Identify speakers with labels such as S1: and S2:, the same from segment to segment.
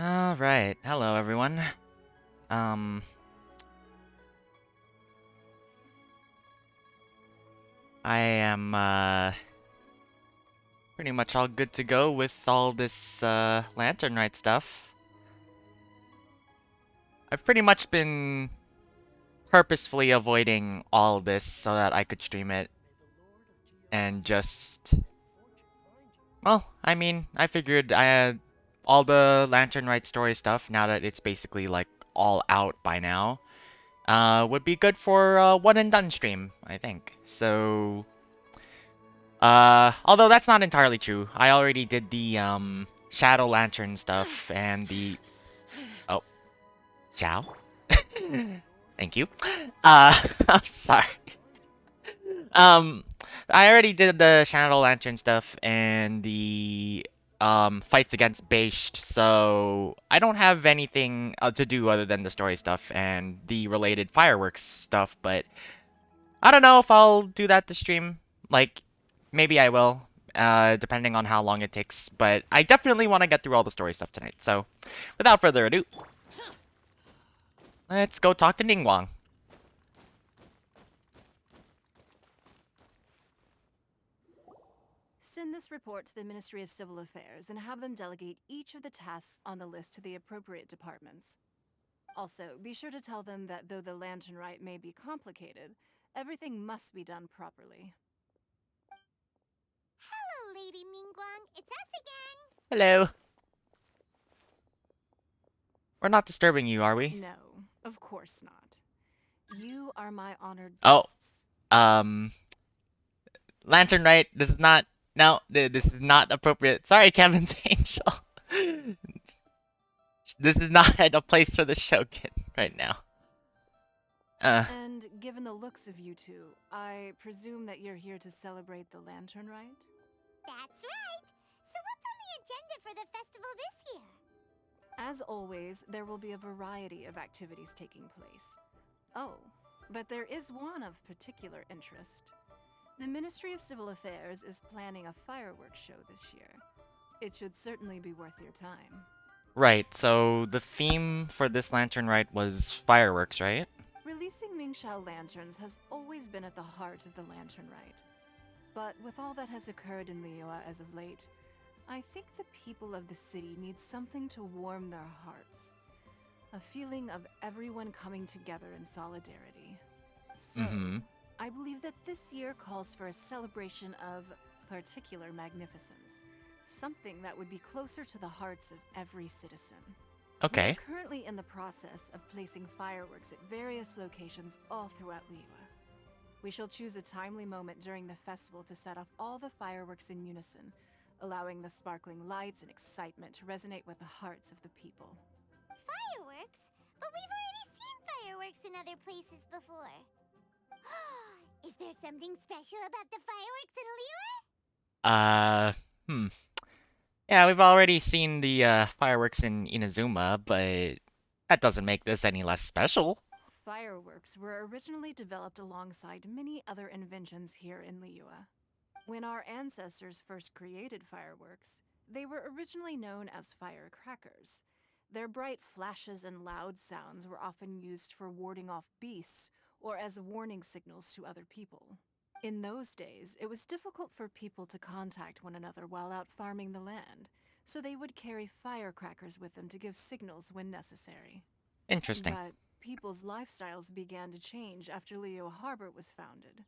S1: Alright, hello everyone. Um, I am, pretty much all good to go with all this, Lantern Rite stuff. I've pretty much been purposefully avoiding all this so that I could stream it and just... Well, I mean, I figured I had all the Lantern Rite story stuff, now that it's basically, like, all out by now, would be good for a one-and-done stream, I think. So... although that's not entirely true. I already did the, Shadow Lantern stuff and the... Oh. Ciao? Thank you. I'm sorry. Um, I already did the Shadow Lantern stuff and the, fights against Bashed, so I don't have anything to do other than the story stuff and the related fireworks stuff, but I don't know if I'll do that to stream. Like, maybe I will, depending on how long it takes. But I definitely want to get through all the story stuff tonight. So, without further ado, let's go talk to Ninguang.
S2: Send this report to the Ministry of Civil Affairs and have them delegate each of the tasks on the list to the appropriate departments. Also, be sure to tell them that though the Lantern Rite may be complicated, everything must be done properly.
S3: Hello, Lady Ninguang. It's us again.
S1: Hello. We're not disturbing you, are we?
S2: No, of course not. You are my honored
S1: Oh,
S2: guests.
S1: um, Lantern Rite. This is not. No, this is not appropriate. Sorry, Kevin's Angel. This is not a place for the Shogun right now.
S2: And given the looks of you two, I presume that you're here to celebrate the Lantern Rite?
S3: That's right. So what's on the agenda for the festival this year?
S2: As always, there will be a variety of activities taking place. Oh, but there is one of particular interest. The Ministry of Civil Affairs is planning a fireworks show this year. It should certainly be worth your time.
S1: Right, so the theme for this Lantern Rite was fireworks, right?
S2: Releasing Mingxiao lanterns has always been at the heart of the Lantern Rite. But with all that has occurred in Liyue as of late, I think the people of the city need something to warm their hearts. A feeling of everyone coming together in solidarity. So, I believe that this year calls for a celebration of particular magnificence. Something that would be closer to the hearts of every citizen.
S1: Okay.
S2: We are currently in the process of placing fireworks at various locations all throughout Liyue. We shall choose a timely moment during the festival to set off all the fireworks in unison, allowing the sparkling lights and excitement to resonate with the hearts of the people.
S3: Fireworks? But we've already seen fireworks in other places before. Is there something special about the fireworks in Liyue?
S1: Yeah, we've already seen the fireworks in Inazuma, but that doesn't make this any less special.
S2: Fireworks were originally developed alongside many other inventions here in Liyue. When our ancestors first created fireworks, they were originally known as firecrackers. Their bright flashes and loud sounds were often used for warding off beasts or as warning signals to other people. In those days, it was difficult for people to contact one another while out farming the land, so they would carry firecrackers with them to give signals when necessary.
S1: Interesting.
S2: But people's lifestyles began to change after Liyue Harbor was founded.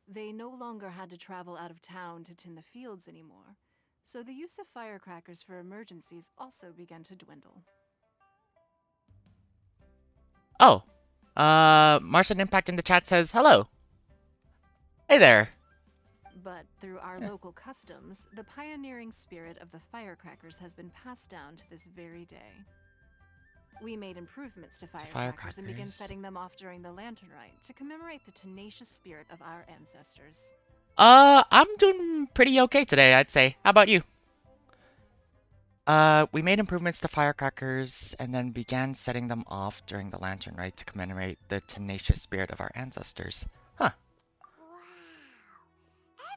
S2: They no longer had to travel out of town to tend the fields anymore, so the use of firecrackers for emergencies also began to dwindle.
S1: Oh, Martian Impact in the chat says hello. Hey there.
S2: But through our local customs, the pioneering spirit of the firecrackers has been passed down to this very day. We made improvements to firecrackers and began setting them off during the Lantern Rite to commemorate the tenacious spirit of our ancestors.
S1: I'm doing pretty okay today, I'd say. How about you? We made improvements to firecrackers and then began setting them off during the Lantern Rite to commemorate the tenacious spirit of our ancestors. Huh.
S3: Wow.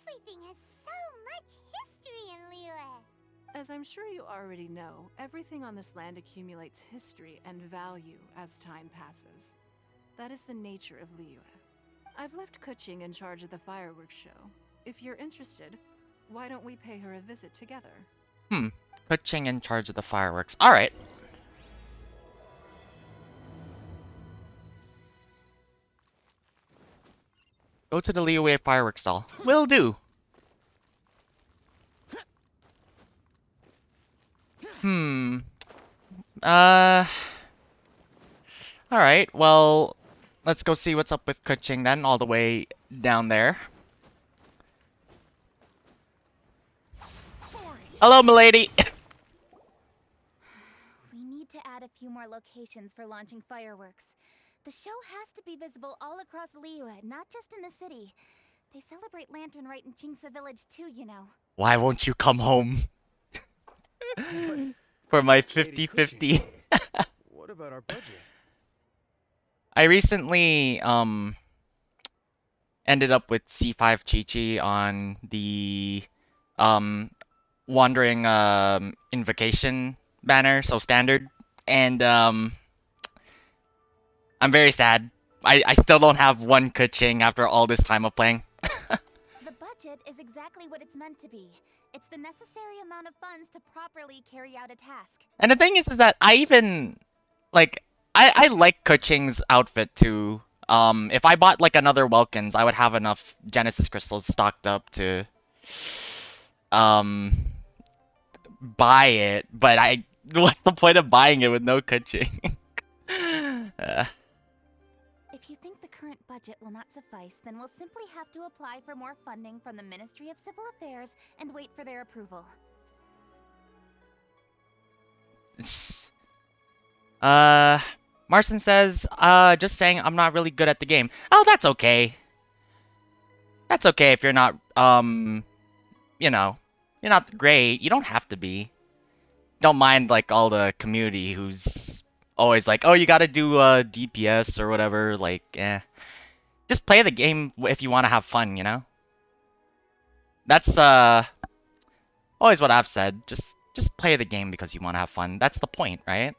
S3: Everything has so much history in Liyue.
S2: As I'm sure you already know, everything on this land accumulates history and value as time passes. That is the nature of Liyue. I've left Kuching in charge of the fireworks show. If you're interested, why don't we pay her a visit together?
S1: Kuching in charge of the fireworks. Alright. Go to the Liyue fireworks stall. Will do. Alright, well, let's go see what's up with Kuching then, all the way down there. Hello, milady!
S3: We need to add a few more locations for launching fireworks. The show has to be visible all across Liyue, not just in the city. They celebrate Lantern Rite in Chingsa Village too, you know.
S1: Why won't you come home? For my 50-50.
S4: What about our budget?
S1: I recently, ended up with C5 Chi-Chi on the, Wandering, Invocation banner, so standard. And, I'm very sad. I still don't have one Kuching after all this time of playing.
S3: The budget is exactly what it's meant to be. It's the necessary amount of funds to properly carry out a task.
S1: And the thing is that I even, like, I like Kuching's outfit too. If I bought like another Welkins, I would have enough Genesis crystals stocked up to, buy it. But what's the point of buying it with no Kuching?
S3: If you think the current budget will not suffice, then we'll simply have to apply for more funding from the Ministry of Civil Affairs and wait for their approval.
S1: Marcin says, just saying I'm not really good at the game. Oh, that's okay. That's okay if you're not, you know, you're not great. You don't have to be. Don't mind, like, all the community who's always like, oh, you gotta do, DPS or whatever. Like, just play the game if you want to have fun, you know? That's, always what I've said. Just play the game because you want to have fun. That's the point, right?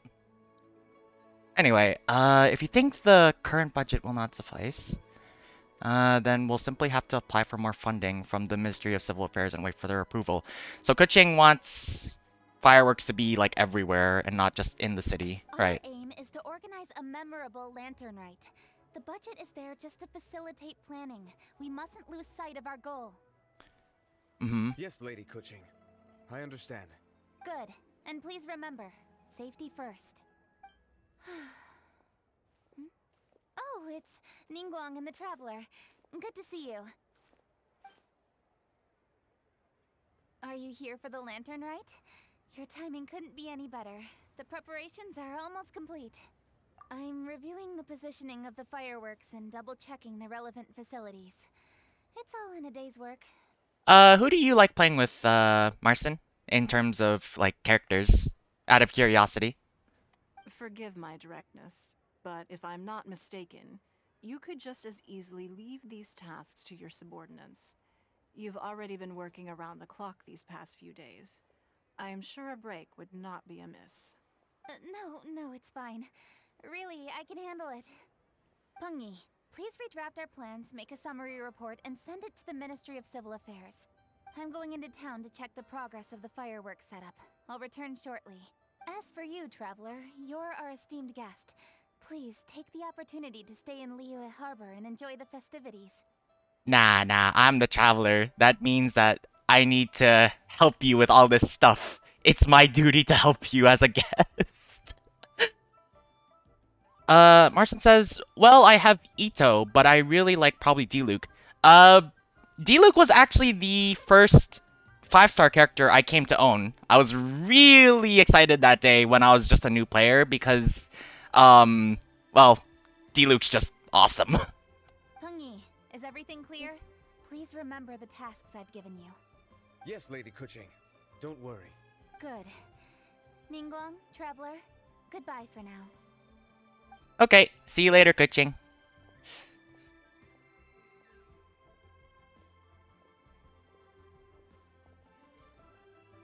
S1: Anyway, if you think the current budget will not suffice, then we'll simply have to apply for more funding from the Ministry of Civil Affairs and wait for their approval. So Kuching wants fireworks to be, like, everywhere and not just in the city, right?
S3: Our aim is to organize a memorable Lantern Rite. The budget is there just to facilitate planning. We mustn't lose sight of our goal.
S4: Yes, Lady Kuching. I understand.
S3: Good. And please remember, safety first. Oh, it's Ninguang and the Traveler. Good to see you. Are you here for the Lantern Rite? Your timing couldn't be any better. The preparations are almost complete. I'm reviewing the positioning of the fireworks and double-checking the relevant facilities. It's all in a day's work.
S1: Who do you like playing with, Marcin? In terms of, like, characters? Out of curiosity.
S2: Forgive my directness, but if I'm not mistaken, you could just as easily leave these tasks to your subordinates. You've already been working around the clock these past few days. I am sure a break would not be amiss.
S3: No, it's fine. Really, I can handle it. Pungi, please redraft our plans, make a summary report, and send it to the Ministry of Civil Affairs. I'm going into town to check the progress of the fireworks setup. I'll return shortly. As for you, Traveler, you're our esteemed guest. Please take the opportunity to stay in Liyue Harbor and enjoy the festivities.
S1: Nah, I'm the Traveler. That means that I need to help you with all this stuff. It's my duty to help you as a guest. Marcin says, well, I have Ito, but I really like probably D-Luke. D-Luke was actually the first 5-star character I came to own. I was really excited that day when I was just a new player because, well, D-Luke's just awesome.
S3: Pungi, is everything clear? Please remember the tasks I've given you.
S4: Yes, Lady Kuching. Don't worry.
S3: Good. Ninguang, Traveler, goodbye for now.
S1: Okay, see you later, Kuching.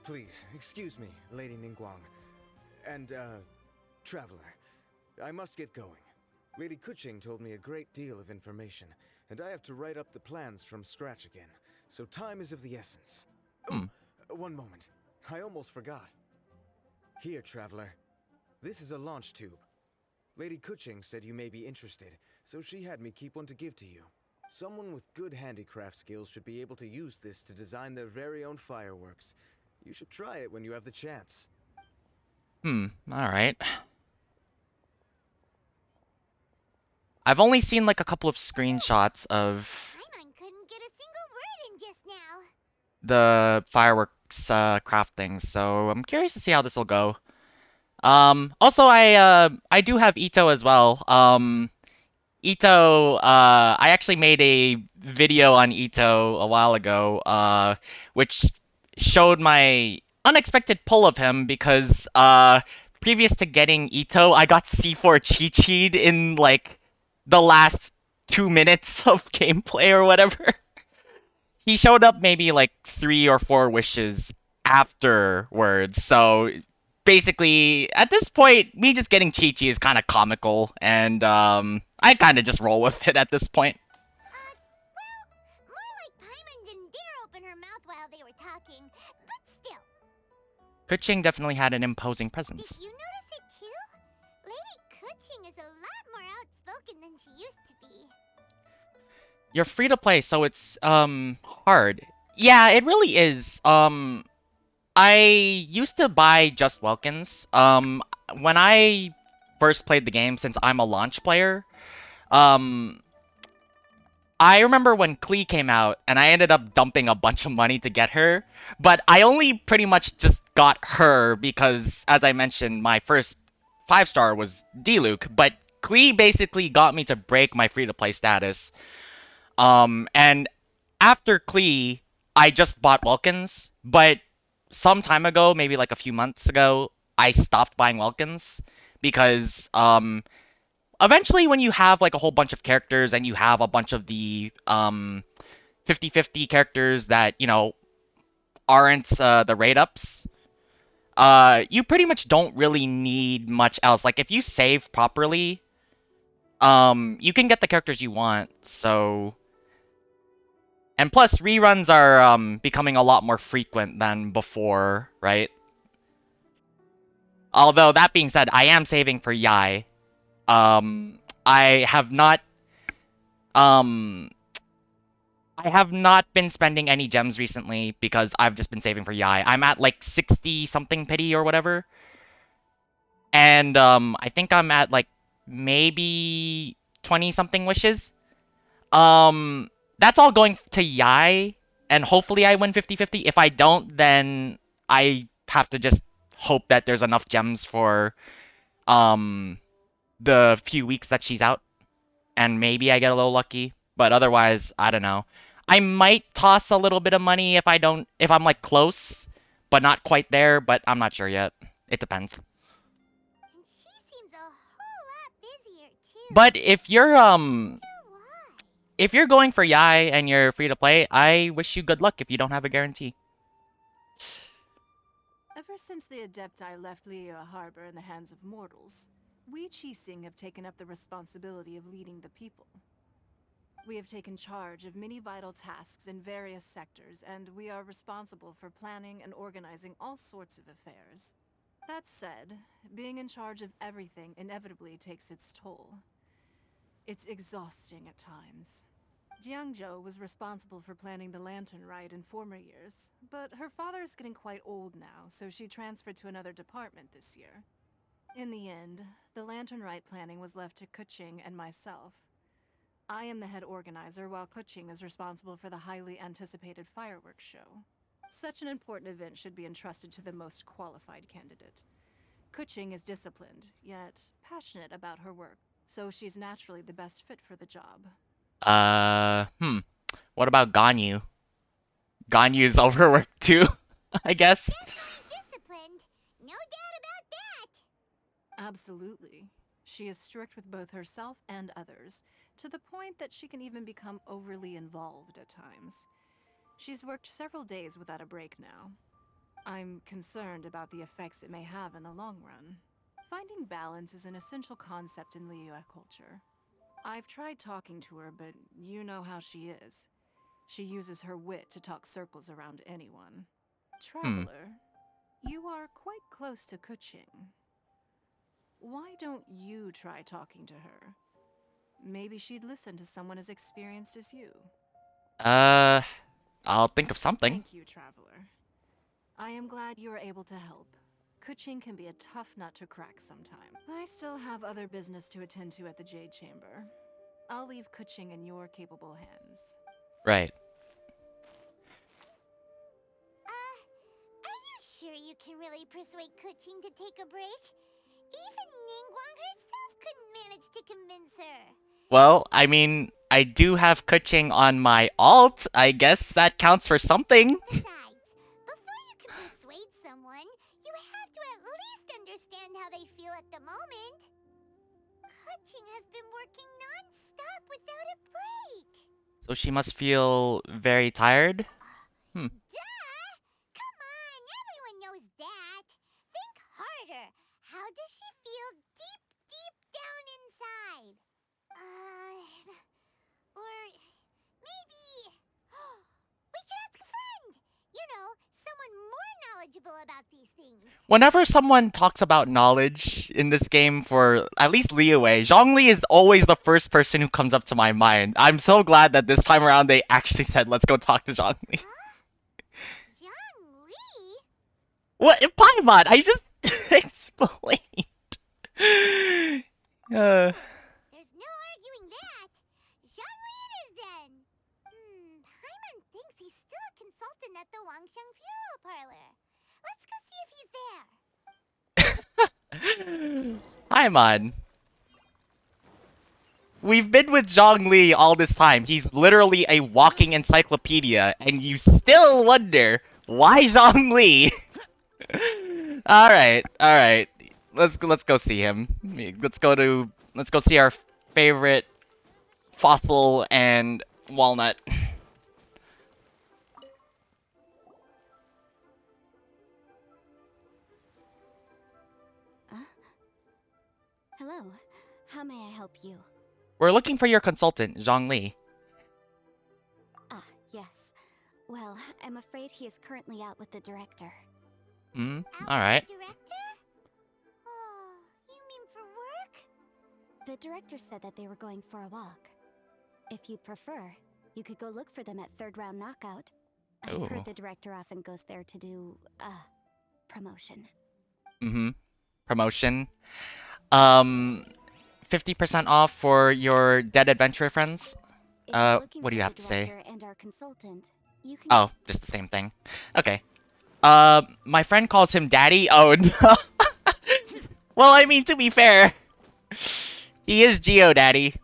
S4: Please, excuse me, Lady Ninguang. And, Traveler. I must get going. Lady Kuching told me a great deal of information, and I have to write up the plans from scratch again, so time is of the essence.
S1: Hmm.
S4: Oh, one moment. I almost forgot. Here, Traveler. This is a launch tube. Lady Kuching said you may be interested, so she had me keep one to give to you. Someone with good handicraft skills should be able to use this to design their very own fireworks. You should try it when you have the chance.
S1: Alright. I've only seen like a couple of screenshots of
S3: Paimon couldn't get a single word in just now.
S1: the fireworks crafting, so I'm curious to see how this will go. Also I do have Ito as well. Ito, I actually made a video on Ito a while ago, which showed my unexpected pull of him because, previous to getting Ito, I got C4 Chi-Chi'd in, like, the last 2 minutes of gameplay or whatever. He showed up maybe, like, 3 or 4 wishes afterwards, so basically, at this point, me just getting Chi-Chi is kind of comical, and I kind of just roll with it at this point.
S3: Well, more like Paimon didn't dare open her mouth while they were talking, but still.
S1: Kuching definitely had an imposing
S3: Did
S1: presence.
S3: you notice it too? Lady Kuching is a lot more outspoken than she used to be.
S1: You're free to play, so it's hard. Yeah, it really is. I used to buy just Welkins. When I first played the game, since I'm a launch player, um, I remember when Klee came out, and I ended up dumping a bunch of money to get her, but I only pretty much just got her because, as I mentioned, my first 5-star was D-Luke, but Klee basically got me to break my free-to-play status. And after Klee, I just bought Welkins, but some time ago, maybe like a few months ago, I stopped buying Welkins because, eventually when you have like a whole bunch of characters and you have a bunch of the 50/50 characters that, aren't the rate ups, you pretty much don't really need much else. Like if you save properly, you can get the characters you want. So, and plus reruns are becoming a lot more frequent than before, right? Although that being said, I am saving for Yai. I have not um I have not been spending any gems recently because I've just been saving for Yai. I'm at like 60 something pity or whatever. And I think I'm at like maybe 20 something wishes. That's all going to Yai, and hopefully I win 50/50. If I don't, then I have to just hope that there's enough gems for um the few weeks that she's out, and maybe I get a little lucky. But otherwise, I don't know. I might toss a little bit of money if I'm like close, but not quite there, but I'm not sure yet. It depends.
S3: And she seems a whole lot busier too.
S1: But
S3: Why?
S1: if you're going for Yai and you're free to play, I wish you good luck if you don't have a guarantee.
S2: Ever since the Adepti left Liyue Harbor in the hands of mortals, we Qixing have taken up the responsibility of leading the people. We have taken charge of many vital tasks in various sectors, and we are responsible for planning and organizing all sorts of affairs. That said, being in charge of everything inevitably takes its toll. It's exhausting at times. Jiangzhou was responsible for planning the Lantern Rite in former years, but her father is getting quite old now, so she transferred to another department this year. In the end, the Lantern Rite planning was left to Kuching and myself. I am the head organizer, while Kuching is responsible for the highly anticipated fireworks show. Such an important event should be entrusted to the most qualified candidate. Kuching is disciplined, yet passionate about her work, so she's naturally the best fit for the job.
S1: What about Ganyu? Ganyu's overworked too, I guess.
S3: Definitely disciplined. No doubt about that.
S2: Absolutely. She is strict with both herself and others, to the point that she can even become overly involved at times. She's worked several days without a break now. I'm concerned about the effects it may have in the long run. Finding balance is an essential concept in Liyue culture. I've tried talking to her, but you know how she is. She uses her wit to talk circles around anyone.
S1: Hmm.
S2: Traveler, you are quite close to Kuching. Why don't you try talking to her? Maybe she'd listen to someone as experienced as you.
S1: Uh, I'll think of something.
S2: Thank you, Traveler. I am glad you are able to help. Kuching can be a tough nut to crack sometime. I still have other business to attend to at the Jade Chamber. I'll leave Kuching in your capable hands.
S1: Right.
S3: Are you sure you can really persuade Kuching to take a break? Even Ningguang herself couldn't manage to convince her.
S1: Well, I mean, I do have Kuching on my alt. I guess that counts for something.
S3: Besides, before you can persuade someone, you have to at least understand how they feel at the moment. Kuching has been working non-stop without a break.
S1: So she must feel very tired? Hmm.
S3: Duh! Come on, everyone knows that. Think harder. How does she feel deep, deep down inside? Or maybe we could ask a friend. You know, someone more knowledgeable about these things.
S1: Whenever someone talks about knowledge in this game for at least Liyue, Zhongli is always the first person who comes up to my mind. I'm so glad that this time around they actually said, let's go talk to Zhongli.
S3: John Lee?
S1: What? Paimon, I just explained.
S3: There's no arguing that. John Lee it is then. Paimon thinks he's still a consultant at the Wangsheng Funeral Parlor. Let's go see if he's there.
S1: Paimon. We've been with Zhongli all this time. He's literally a walking encyclopedia, and you still wonder why Zhongli? Alright, alright. Let's go see him. Let's go see our favorite fossil and walnut.
S3: Hello. How may I help you?
S1: We're looking for your consultant, Zhongli.
S3: Ah, yes. Well, I'm afraid he is currently out with the director.
S1: Alright.
S3: Director? Oh, you mean for work? The director said that they were going for a walk. If you'd prefer, you could go look for them at third round knockout. I've
S1: Ooh.
S3: heard the director often goes there to do, promotion.
S1: Promotion. 50% off for your dead adventurer friends.
S3: If you're looking
S1: What do
S3: for
S1: you have
S3: the
S1: to say?
S3: director and our consultant, you can
S1: Oh, just the same thing. Okay. My friend calls him daddy. Oh, no. Well, I mean, to be fair, he is Geo daddy.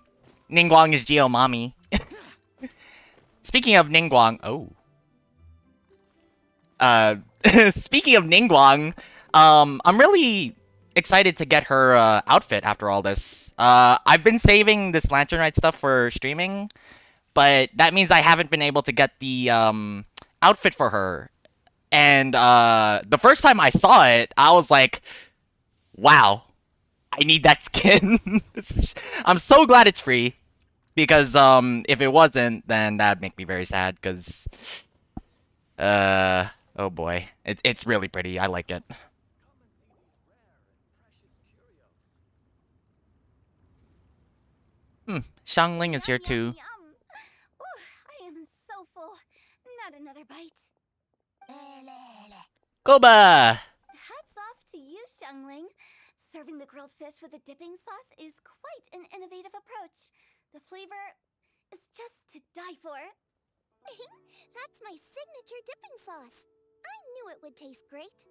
S1: Ninguang is Geo mommy. Speaking of Ninguang, speaking of Ninguang, I'm really excited to get her outfit after all this. I've been saving this Lantern Rite stuff for streaming, but that means I haven't been able to get the outfit for her. And the first time I saw it, I was like, wow, I need that skin. I'm so glad it's free, because if it wasn't, then that'd make me very sad, because oh boy, it's really pretty. I like it. Xiangling is here too.
S3: Yum. Ooh, I am so full. Not another bite.
S1: Koba!
S3: Hats off to you, Xiangling. Serving the grilled fish with a dipping sauce is quite an innovative approach. The flavor is just to die for. That's my signature dipping sauce. I knew it would taste great.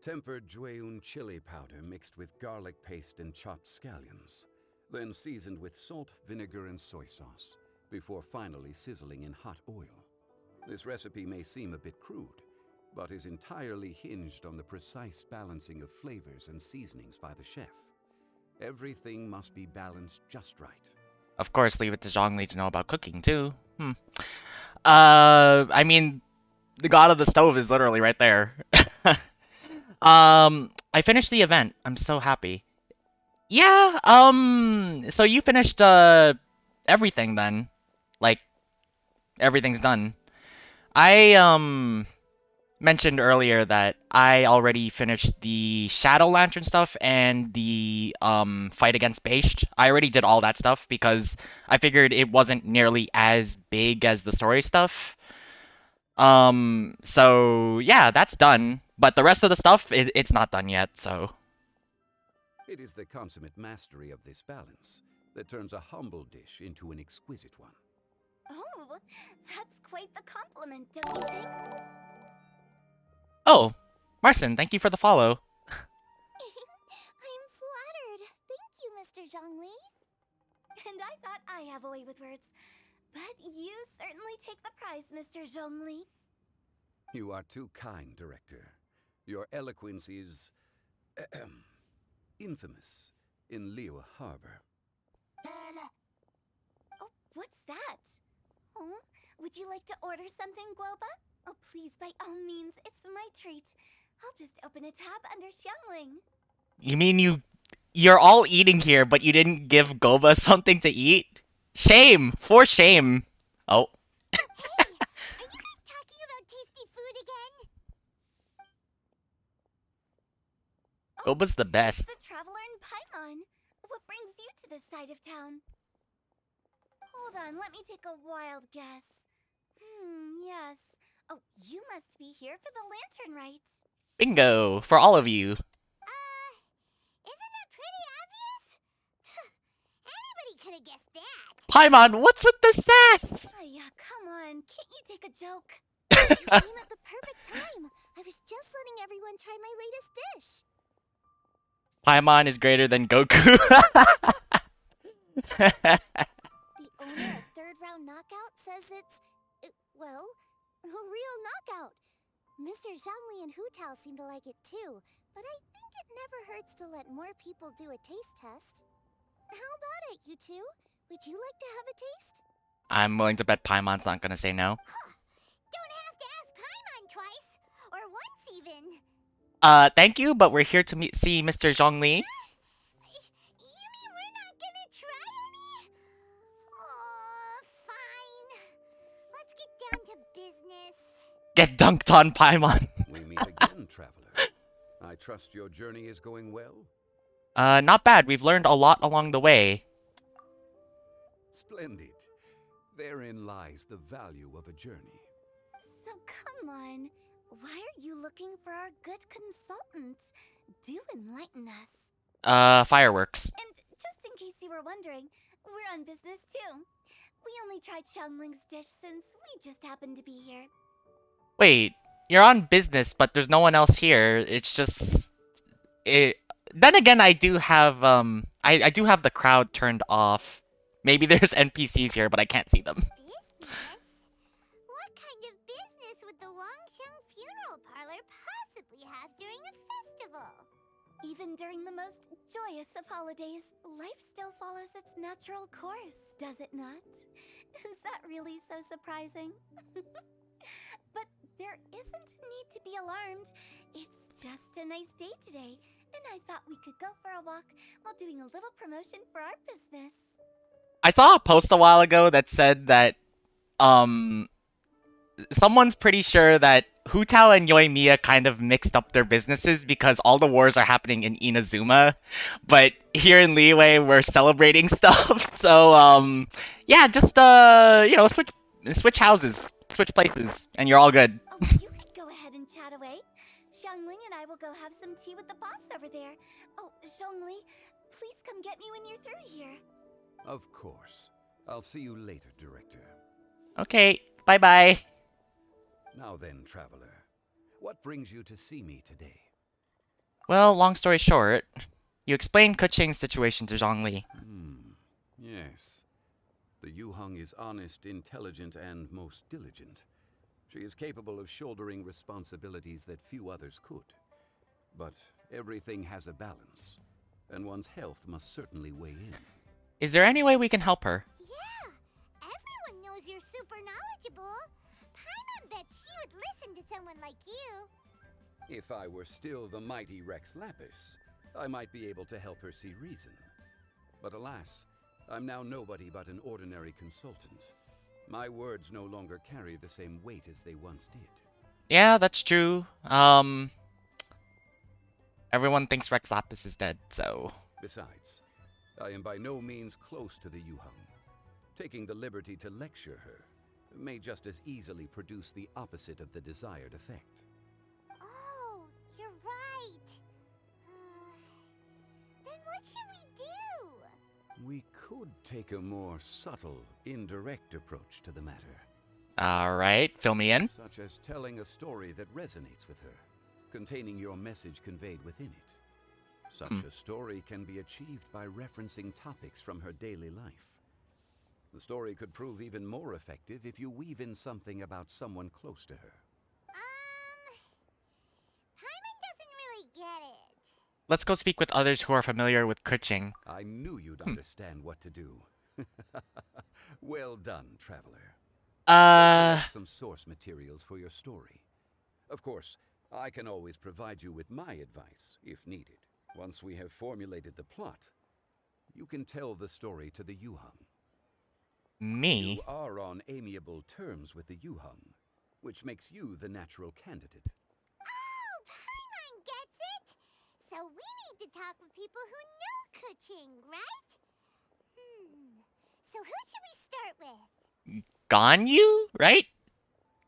S5: Tempered Jueyun chili powder mixed with garlic paste and chopped scallions, then seasoned with salt, vinegar, and soy sauce, before finally sizzling in hot oil. This recipe may seem a bit crude, but is entirely hinged on the precise balancing of flavors and seasonings by the chef. Everything must be balanced just right.
S1: Of course, leave it to Zhongli to know about cooking too. I mean, the god of the stove is literally right there. I finished the event. I'm so happy. Yeah, so you finished, everything then. Like, everything's done. I, mentioned earlier that I already finished the Shadow Lantern stuff and the, fight against Based. I already did all that stuff because I figured it wasn't nearly as big as the story stuff. So yeah, that's done. But the rest of the stuff, it's not done yet, so.
S5: It is the consummate mastery of this balance that turns a humble dish into an exquisite one.
S3: Oh, that's quite the compliment, don't you think?
S1: Oh, Marcin, thank you for the follow.
S3: I'm flattered. Thank you, Mr. Zhongli. And I thought I have a way with words. But you certainly take the prize, Mr. Zhongli.
S5: You are too kind, Director. Your eloquence is infamous in Liyue Harbor.
S3: Oh, what's that? Oh, would you like to order something, Guoba? Oh, please, by all means, it's my treat. I'll just open a tab under Xiangling.
S1: You mean you're all eating here, but you didn't give Goba something to eat? Shame! For shame! Oh.
S3: Hey, are you guys talking about tasty food again?
S1: Goba's the best.
S3: It's the Traveler in Paimon. What brings you to this side of town? Hold on, let me take a wild guess. Yes. Oh, you must be here for the lantern, right?
S1: Bingo! For all of you.
S3: Isn't that pretty obvious? Anybody could have guessed that.
S1: Paimon, what's with the sass?
S3: Oh, yeah, come on. Can't you take a joke? You came at the perfect time. I was just letting everyone try my latest dish.
S1: Paimon is greater than Goku.
S3: The owner of Third Round Knockout says well, a real knockout. Mr. Zhangli and Hu Tao seem to like it too, but I think it never hurts to let more people do a taste test. How about it, you two? Would you like to have a taste?
S1: I'm willing to bet Paimon's not gonna say no.
S3: Don't have to ask Paimon twice, or once even.
S1: Thank you, but we're here to see Mr. Zhongli.
S3: You mean we're not gonna try any? Oh, fine. Let's get down to business.
S1: Get dunked on, Paimon.
S5: We meet again, Traveler. I trust your journey is going well?
S1: Not bad. We've learned a lot along the way.
S5: Splendid. Therein lies the value of a journey.
S3: So come on. Why are you looking for our good consultant? Do enlighten us.
S1: Fireworks.
S3: And just in case you were wondering, we're on business too. We only tried Xiangling's dish since we just happened to be here.
S1: Wait, you're on business, but there's no one else here. It's just... Then again, I do have, I do have the crowd turned off. Maybe there's NPCs here, but I can't see them.
S3: Business? What kind of business would the Wangsheng Funeral Parlor possibly have during a festival? Even during the most joyous of holidays, life still follows its natural course, does it not? Is that really so surprising? But there isn't a need to be alarmed. It's just a nice day today, and I thought we could go for a walk while doing a little promotion for our business.
S1: I saw a post a while ago that said that, someone's pretty sure that Hu Tao and Yoimiya kind of mixed up their businesses because all the wars are happening in Inazuma, but here in Liyue we're celebrating stuff. So yeah, just you know, switch houses, switch places, and you're all good.
S3: Oh, you could go ahead and chat away. Xiangling and I will go have some tea with the boss over there. Oh, Zhongli, please come get me when you're through here.
S5: Of course. I'll see you later, Director.
S1: Okay, bye-bye.
S5: Now then, Traveler, what brings you to see me today?
S1: Well, long story short, you explained Keqing's situation to Zhongli.
S5: Yes. The Yuheng is honest, intelligent, and most diligent. She is capable of shouldering responsibilities that few others could. But everything has a balance, and one's health must certainly weigh in.
S1: Is there any way we can help her?
S3: Yeah, everyone knows you're super knowledgeable. Paimon bet she would listen to someone like you.
S5: If I were still the mighty Rex Lapis, I might be able to help her see reason. But alas, I'm now nobody but an ordinary consultant. My words no longer carry the same weight as they once did.
S1: Yeah, that's true. Everyone thinks Rex Lapis is dead, so...
S5: Besides, I am by no means close to the Yuhang. Taking the liberty to lecture her may just as easily produce the opposite of the desired effect.
S3: Oh, you're right. Then what should we do?
S5: We could take a more subtle, indirect approach to the matter.
S1: Alright, fill me in.
S5: Such as telling a story that resonates with her, containing your message conveyed within it. Such a story can be achieved by referencing topics from her daily life. The story could prove even more effective if you weave in something about someone close to her.
S3: Paimon doesn't really get it.
S1: Let's go speak with others who are familiar with Kuching.
S5: I knew you'd understand what to do. Well done, traveler. Collect some source materials for your story. Of course, I can always provide you with my advice, if needed. Once we have formulated the plot, you can tell the story to the Yuhang.
S1: Me?
S5: You are on amiable terms with the Yuhang, which makes you the natural candidate.
S3: Oh, Paimon gets it! So we need to talk with people who know Kuching, right? So who should we start with?
S1: Ganyu, right?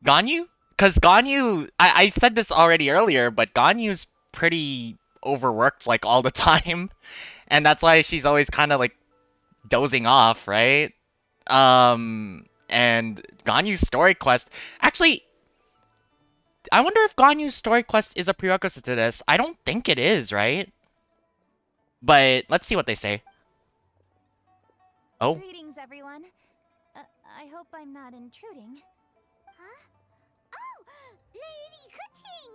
S1: Ganyu? Because Ganyu, I said this already earlier, but Ganyu's pretty overworked like all the time. And that's why she's always kind of like dozing off, right? And Ganyu's story quest. Actually, I wonder if Ganyu's story quest is a prerequisite to this. I don't think it is, right? But let's see what they say. Oh.
S3: Greetings, everyone. I hope I'm not intruding. Huh? Oh, Lady Kuching!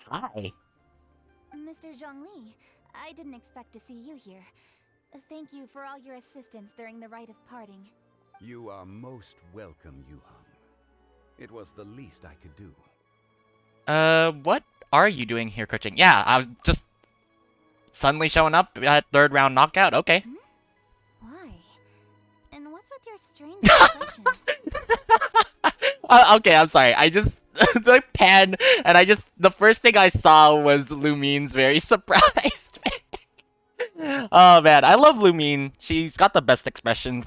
S1: Hi.
S3: Mr. Zhongli, I didn't expect to see you here. Thank you for all your assistance during the rite of parting.
S5: You are most welcome, Yuhang. It was the least I could do.
S1: What are you doing here, Kuching? Yeah, I was just suddenly showing up at third round knockout. Okay.
S3: Why? And what's with your strange expression?
S1: Okay, I'm sorry. I just the pan and the first thing I saw was Lumine's very surprised. Oh man, I love Lumine. She's got the best expressions.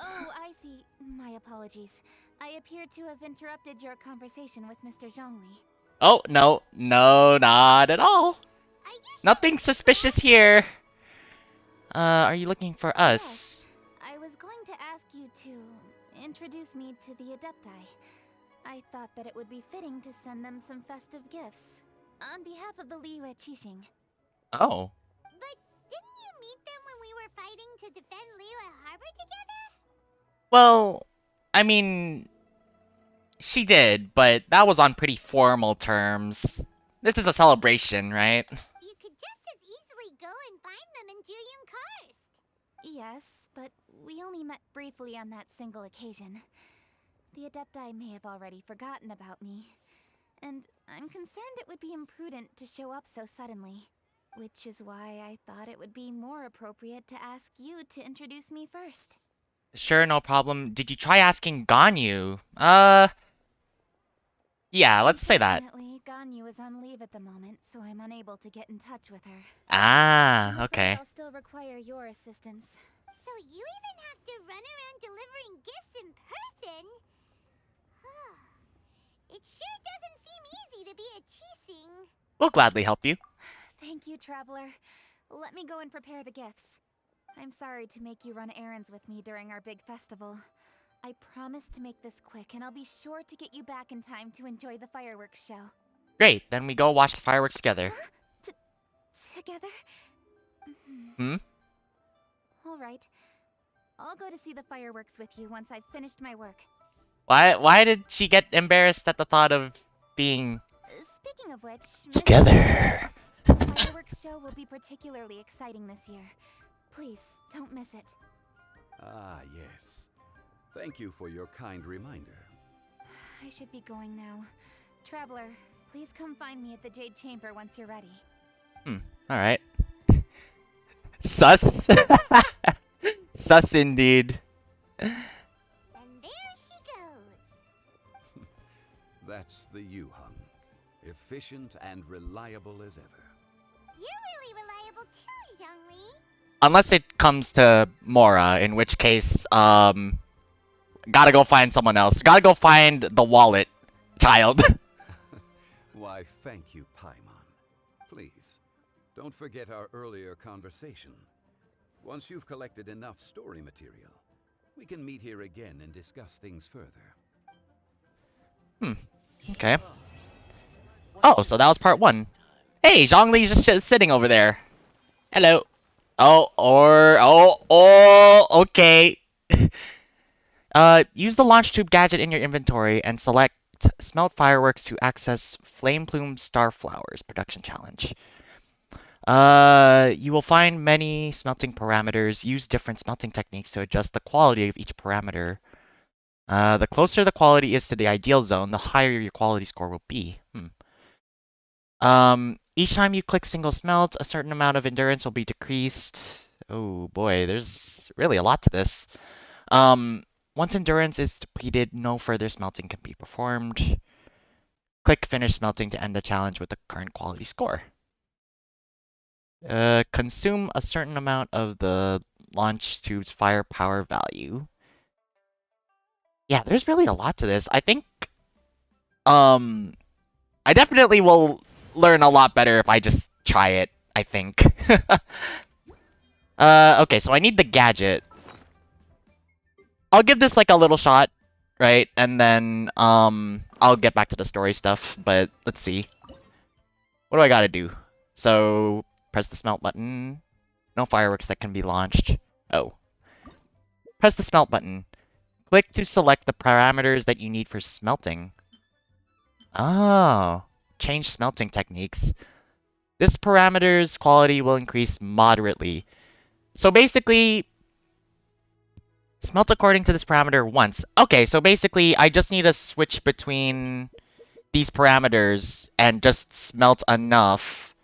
S3: Oh, I see. My apologies. I appear to have interrupted your conversation with Mr. Zhongli.
S1: Oh, no, not at all.
S3: Are you
S1: Nothing suspicious here. Are you looking for us?
S3: I was going to ask you to introduce me to the Adepti. I thought that it would be fitting to send them some festive gifts. On behalf of the Liyue Qixing.
S1: Oh.
S3: But didn't you meet them when we were fighting to defend Liyue Harbor together?
S1: Well, I mean, she did, but that was on pretty formal terms. This is a celebration, right?
S3: You could just as easily go and find them in Juyun Karst. Yes, but we only met briefly on that single occasion. The Adepti may have already forgotten about me. And I'm concerned it would be imprudent to show up so suddenly. Which is why I thought it would be more appropriate to ask you to introduce me first.
S1: Sure, no problem. Did you try asking Ganyu? Yeah, let's say that.
S3: Unfortunately, Ganyu is on leave at the moment, so I'm unable to get in touch with her.
S1: Ah, okay.
S3: I'll still require your assistance. So you even have to run around delivering gifts in person? It sure doesn't seem easy to be a Qixing.
S1: We'll gladly help you.
S3: Thank you, Traveler. Let me go and prepare the gifts. I'm sorry to make you run errands with me during our big festival. I promise to make this quick, and I'll be sure to get you back in time to enjoy the fireworks show.
S1: Great, then we go watch the fireworks together.
S3: Together?
S1: Hmm?
S3: Alright. I'll go to see the fireworks with you once I've finished my work.
S1: Why did she get embarrassed at the thought of being
S3: Speaking of which,
S1: together?
S3: The fireworks show will be particularly exciting this year. Please, don't miss it.
S5: Ah, yes. Thank you for your kind reminder.
S3: I should be going now. Traveler, please come find me at the Jade Chamber once you're ready.
S1: Alright. Sus. Sus indeed.
S3: And there she goes.
S5: That's the Yuhung. Efficient and reliable as ever.
S3: You're really reliable too, Zhongli.
S1: Unless it comes to Mora, in which case, gotta go find someone else. Gotta go find the wallet, child.
S5: Why, thank you, Paimon. Please, don't forget our earlier conversation. Once you've collected enough story material, we can meet here again and discuss things further.
S1: Okay. Oh, so that was part 1. Hey, Zhongli's just sitting over there. Hello. Okay. Use the launch tube gadget in your inventory and select Smelt Fireworks to access Flame Plume Starflowers production challenge. You will find many smelting parameters. Use different smelting techniques to adjust the quality of each parameter. The closer the quality is to the ideal zone, the higher your quality score will be. Each time you click single smelt, a certain amount of endurance will be decreased. Oh boy, there's really a lot to this. Once endurance is depleted, no further smelting can be performed. Click finish smelting to end the challenge with the current quality score. Consume a certain amount of the launch tube's firepower value. Yeah, there's really a lot to this. I think, I definitely will learn a lot better if I just try it, I think. Okay, so I need the gadget. I'll give this like a little shot, right? And then, I'll get back to the story stuff, but let's see. What do I gotta do? So, press the smelt button. No fireworks that can be launched. Oh. Press the smelt button. Click to select the parameters that you need for smelting. Oh. Change smelting techniques. This parameter's quality will increase moderately. So basically, smelt according to this parameter once. Okay, so basically, I just need to switch between these parameters and just smelt enough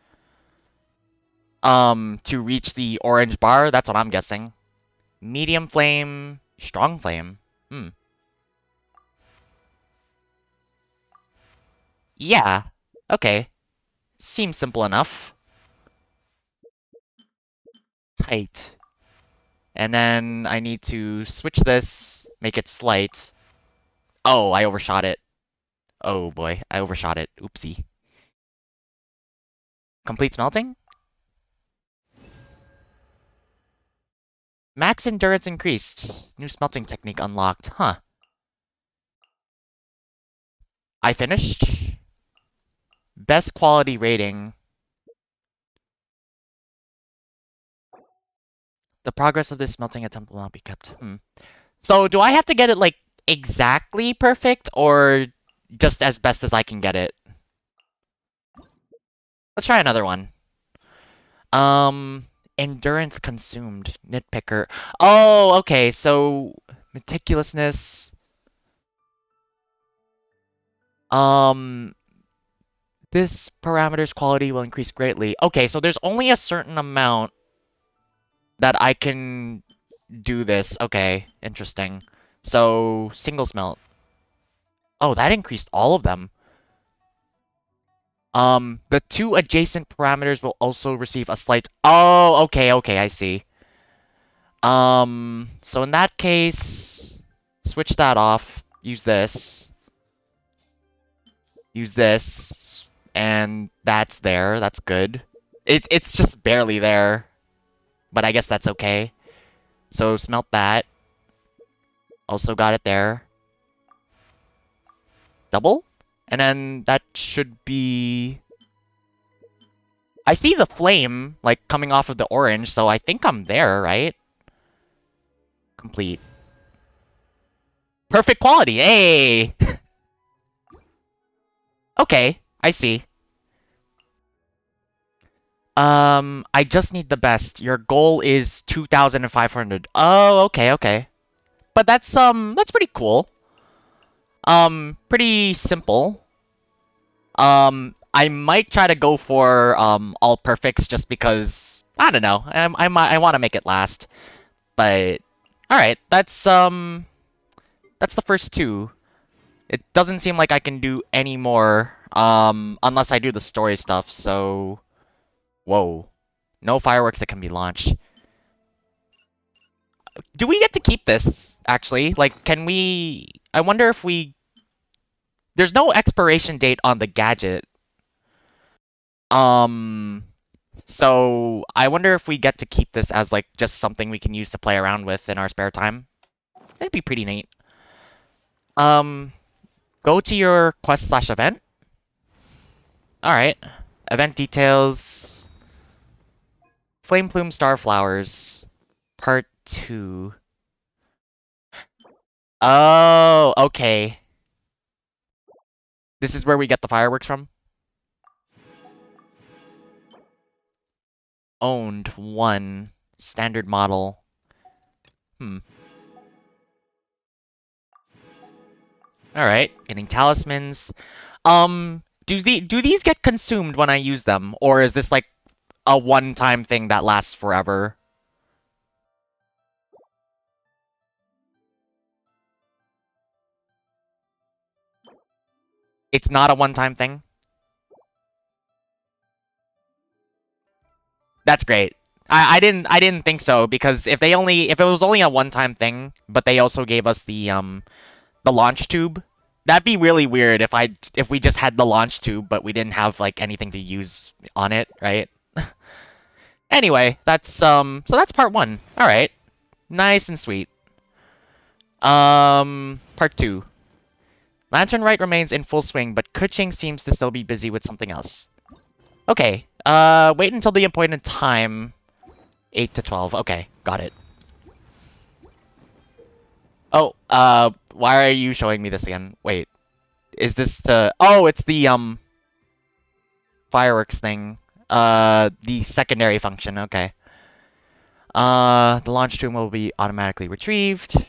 S1: to reach the orange bar. That's what I'm guessing. Medium flame, strong flame. Yeah. Okay. Seems simple enough. Height. And then I need to switch this, make it slight. Oh, I overshot it. Oh boy, I overshot it. Oopsie. Complete smelting? Max endurance increased. New smelting technique unlocked. Huh. I finished. Best quality rating. The progress of this smelting attempt will not be kept. So do I have to get it like exactly perfect or just as best as I can get it? Let's try another one. Endurance consumed. Nitpicker. Oh, okay. So meticulousness. This parameter's quality will increase greatly. Okay, so there's only a certain amount that I can do this. Okay, interesting. So single smelt. Oh, that increased all of them. The two adjacent parameters will also receive a slight... Oh, okay, I see. So in that case, switch that off. Use this. Use this. And that's there. That's good. It's just barely there. But I guess that's okay. So smelt that. Also got it there. Double? And then that should be... I see the flame, like, coming off of the orange, so I think I'm there, right? Complete. Perfect quality, hey! Okay, I see. I just need the best. Your goal is 2,500. Oh, okay. but that's pretty cool. Pretty simple. I might try to go for all perfects just because I don't know. I want to make it last. But all right, that's the first two. It doesn't seem like I can do any more unless I do the story stuff. So, whoa, no fireworks that can be launched. Do we get to keep this actually? Like, can we? I wonder if we. There's no expiration date on the gadget. So I wonder if we get to keep this as like just something we can use to play around with in our spare time. That'd be pretty neat. Go to your quest/event. Alright. Event details. Flame Plume Starflowers. Part 2. Oh, okay. This is where we get the fireworks from? Owned 1. Standard model. Alright, getting talismans. Do these get consumed when I use them? Or is this like a one-time thing that lasts forever? It's not a one-time thing? That's great. I didn't think so, because if it was only a one-time thing, but they also gave us the launch tube, that'd be really weird if we just had the launch tube but we didn't have like anything to use on it, right? Anyway, so that's part 1. All right. Nice and sweet. Part 2. Lantern Rite remains in full swing, but Kuching seems to still be busy with something else. Okay. Wait until the appointed time. 8 to 12. Okay, got it. Oh, why are you showing me this again? Wait. Is this the... Oh, it's the, fireworks thing. The secondary function, okay. The launch tube will be automatically retrieved.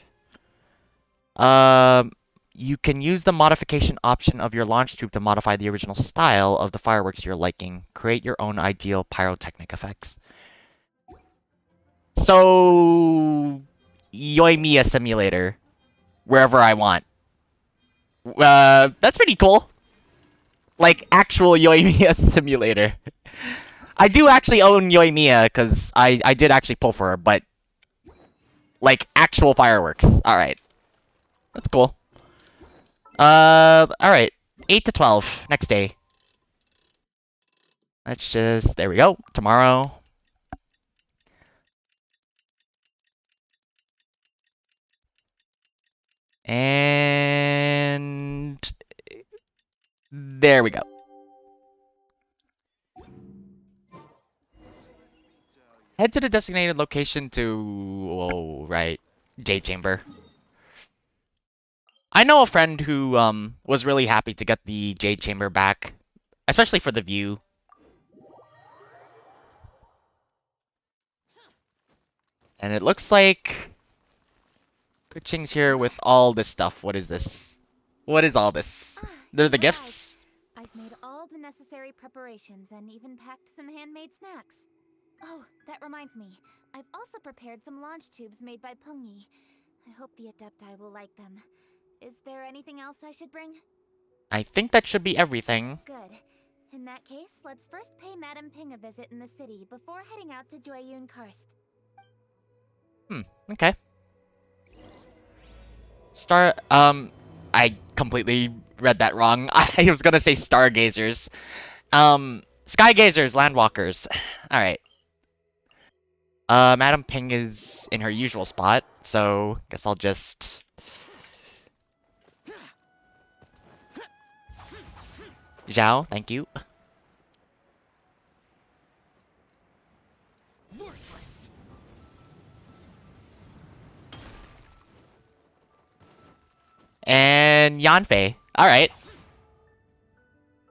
S1: You can use the modification option of your launch tube to modify the original style of the fireworks you're liking. Create your own ideal pyrotechnic effects. So... Yoimiya simulator. Wherever I want. That's pretty cool. Like, actual Yoimiya simulator. I do actually own Yoimiya, because I did actually pull for her, but... Like, actual fireworks. Alright. That's cool. Alright. 8 to 12. Next day. Let's just... There we go. Tomorrow. And... There we go. Head to the designated location to... Oh, right. Jade Chamber. I know a friend who was really happy to get the Jade Chamber back. Especially for the view. And it looks like... Kuching's here with all this stuff. What is this? What is all this? They're the gifts?
S3: I've made all the necessary preparations and even packed some handmade snacks. Oh, that reminds me. I've also prepared some launch tubes made by Pungi. I hope the Adepti will like them. Is there anything else I should bring?
S1: I think that should be everything.
S3: Good. In that case, let's first pay Madame Ping a visit in the city before heading out to Jueyun Karst.
S1: Okay. I completely read that wrong. I was gonna say stargazers. Skygazers, landwalkers. Alright. Madam Ping is in her usual spot, so guess I'll just... Zhao, thank you.
S6: Worthless.
S1: And Yanfei. Alright.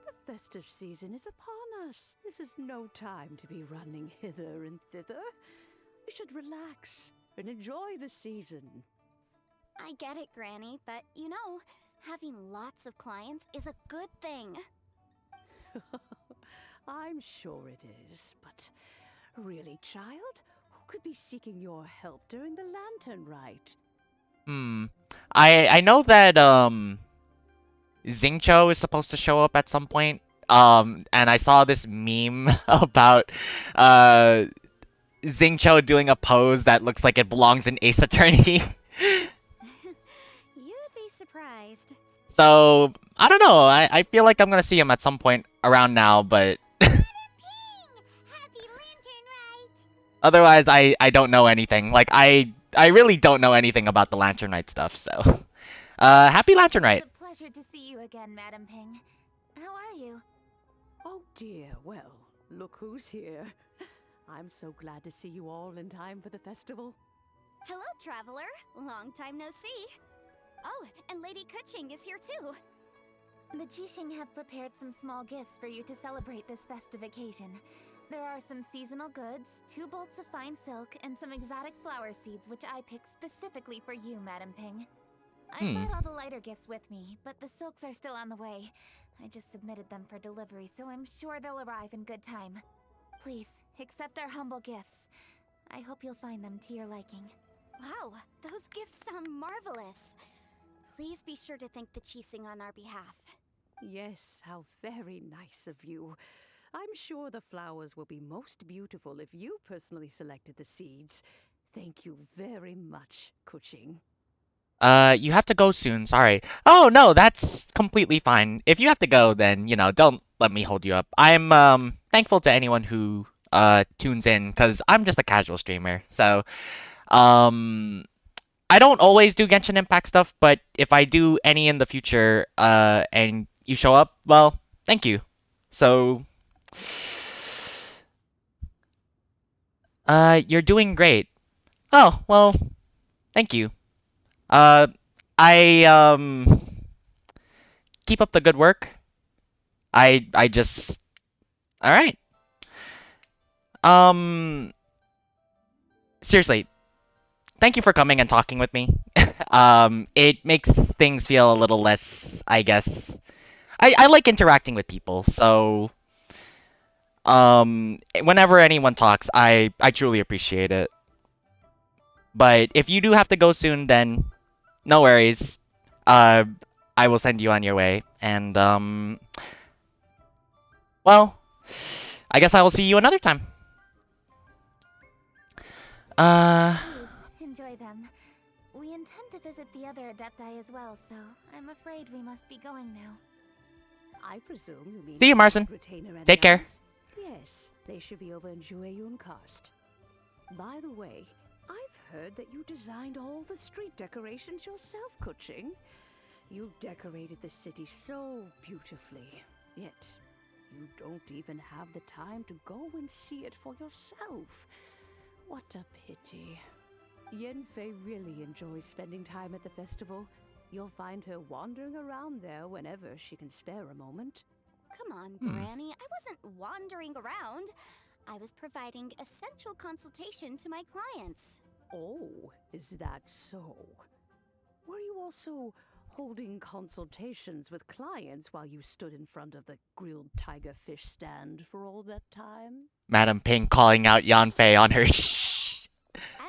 S6: The festive season is upon us. This is no time to be running hither and thither. We should relax and enjoy the season.
S3: I get it, Granny, but you know, having lots of clients is a good thing.
S6: I'm sure it is, but really, child? Who could be seeking your help during the lantern rite?
S1: I know that Xingqiu is supposed to show up at some point. And I saw this meme about Xingqiu doing a pose that looks like it belongs in Ace Attorney.
S3: You'd be surprised.
S1: So I don't know. I feel like I'm gonna see him at some point around now, but
S3: Ping! Happy Lantern Rite!
S1: otherwise I don't know anything. Like I really don't know anything about the Lantern Night stuff. So happy Lantern Night.
S3: It's a pleasure to see you again, Madam Ping. How are you?
S6: Oh dear, well, look who's here. I'm so glad to see you all in time for the festival.
S3: Hello, traveler. Long time no see. Oh, and Lady Kuching is here too. The Jixing have prepared some small gifts for you to celebrate this festive occasion. There are some seasonal goods, 2 bolts of fine silk, and some exotic flower seeds which I picked specifically for you, Madam Ping. I brought all the lighter gifts with me, but the silks are still on the way. I just submitted them for delivery, so I'm sure they'll arrive in good time. Please, accept our humble gifts. I hope you'll find them to your liking. Wow, those gifts sound marvelous. Please be sure to thank the Jixing on our behalf.
S6: Yes, how very nice of you. I'm sure the flowers will be most beautiful if you personally selected the seeds. Thank you very much, Kuching.
S1: You have to go soon. Sorry. Oh no, that's completely fine. If you have to go, then don't let me hold you up. I'm thankful to anyone who tunes in because I'm just a casual streamer. So I don't always do Genshin Impact stuff, but if I do any in the future and you show up, well, thank you. So you're doing great. Oh, well, thank you. Uh, I keep up the good work. I just all right. Um, seriously, thank you for coming and talking with me. It makes things feel a little less, I guess. I like interacting with people, so whenever anyone talks, I truly appreciate it. But if you do have to go soon, then no worries. Uh, I will send you on your way, and well, I guess I will see you another time. Uh,
S3: Please, enjoy them. We intend to visit the other Adepti as well, so I'm afraid we must be going now.
S6: I presume you mean
S1: See you, Marcin.
S6: Retainer and
S1: Take care.
S6: others? Yes, they should be over in Jueyun Karst. By the way, I've heard that you designed all the street decorations yourself, Kuching. You decorated the city so beautifully, yet you don't even have the time to go and see it for yourself. What a pity. Yanfei really enjoys spending time at the festival. You'll find her wandering around there whenever she can spare a moment.
S3: Come on, Granny. I wasn't wandering around. I was providing essential consultation to my clients.
S6: Oh, is that so? Were you also holding consultations with clients while you stood in front of the grilled tiger fish stand for all that time?
S1: Madam Ping calling out Yanfei on her
S3: As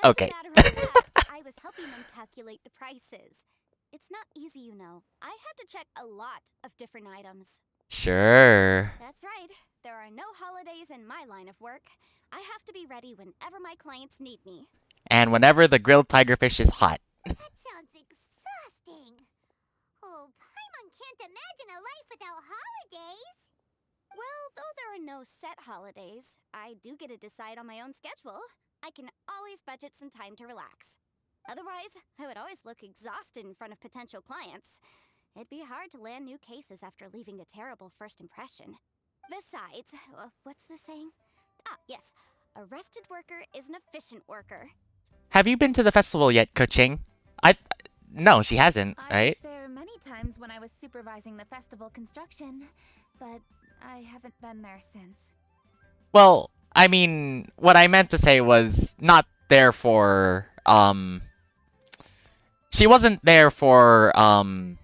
S1: Okay.
S3: a matter of fact, I was helping them calculate the prices. It's not easy, you know. I had to check a lot of different items.
S1: Sure.
S3: That's right. There are no holidays in my line of work. I have to be ready whenever my clients need me.
S1: And whenever the grilled tigerfish is hot.
S3: That sounds exhausting. Oh, Paimon can't imagine a life without holidays. Well, though there are no set holidays, I do get to decide on my own schedule. I can always budget some time to relax. Otherwise, I would always look exhausted in front of potential clients. It'd be hard to land new cases after leaving a terrible first impression. Besides, what's the saying? Ah, yes. A rested worker is an efficient worker.
S1: Have you been to the festival yet, Kuching? No, she hasn't,
S3: I
S1: right?
S3: was there many times when I was supervising the festival construction, but I haven't been there since.
S1: Well, I mean, what I meant to say was not there for she wasn't there for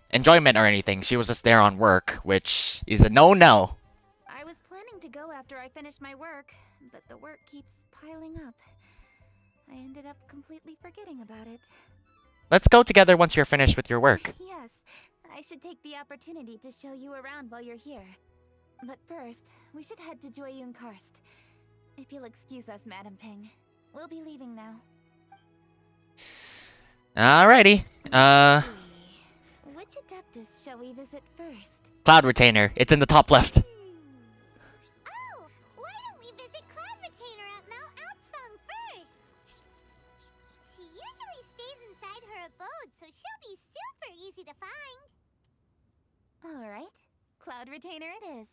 S1: enjoyment or anything. She was just there on work, which is a no-no.
S3: I was planning to go after I finished my work, but the work keeps piling up. I ended up completely forgetting about it.
S1: Let's go together once you're finished with your work.
S3: Yes, I should take the opportunity to show you around while you're here. But first, we should head to Joyun Karst. If you'll excuse us, Madam Ping. We'll be leaving now.
S1: Alrighty.
S3: Let's see. Which Adeptus shall we visit first?
S1: Cloud Retainer. It's in the top left.
S3: Oh, why don't we visit Cloud Retainer at Mount Outsong first? She usually stays inside her abode, so she'll be super easy to find. Alright, Cloud Retainer it is.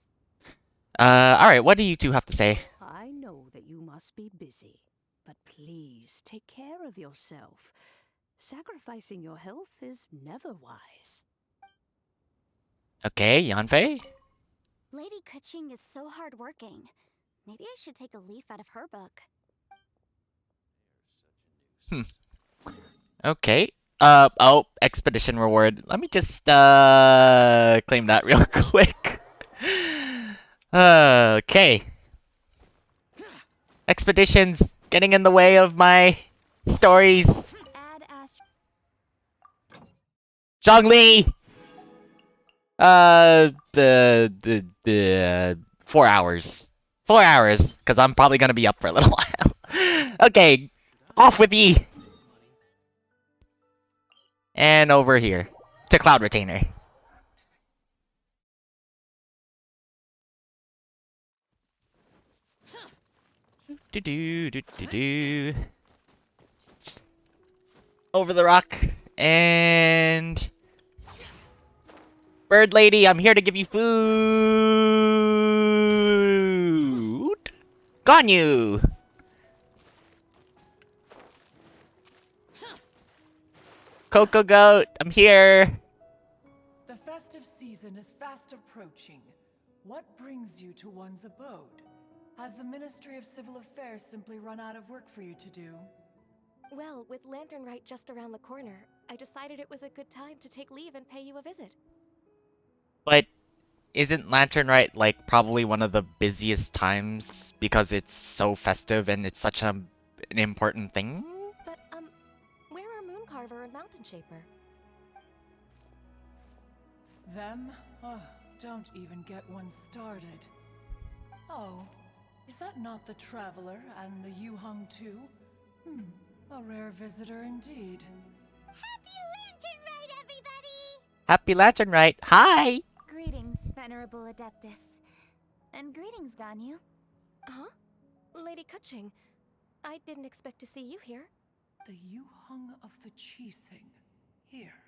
S1: Alright, what do you two have to say?
S6: I know that you must be busy, but please take care of yourself. Sacrificing your health is never wise.
S1: Okay, Yanfei?
S3: Lady Kuching is so hardworking. Maybe I should take a leaf out of her book.
S1: Okay. Oh, expedition reward. Let me just, claim that real quick. Okay. Expeditions getting in the way of my stories.
S3: Add
S1: Zhongli! The 4 hours. 4 hours, because I'm probably gonna be up for a little while. Okay, off with ye! And over here, to Cloud Retainer. Do. Over the rock, and... Bird Lady, I'm here to give you food! Ganyu! Coco Goat, I'm here!
S7: The festive season is fast approaching. What brings you to one's abode? Has the Ministry of Civil Affairs simply run out of work for you to do?
S8: Well, with Lantern Rite just around the corner, I decided it was a good time to take leave and pay you a visit.
S1: But isn't Lantern Rite like probably one of the busiest times because it's so festive and it's such an important thing?
S8: But, where are Mooncarver and Mountain Shaper?
S7: Them? Oh, don't even get one started. Oh, is that not the Traveler and the Yuhung too? A rare visitor indeed.
S3: Happy Lantern Rite, everybody!
S1: Happy Lantern Rite! Hi!
S3: Greetings, Venerable Adeptus. And greetings, Ganyu.
S8: Huh? Lady Kuching, I didn't expect to see you here.
S7: The Yuhung of the Qixing. Here.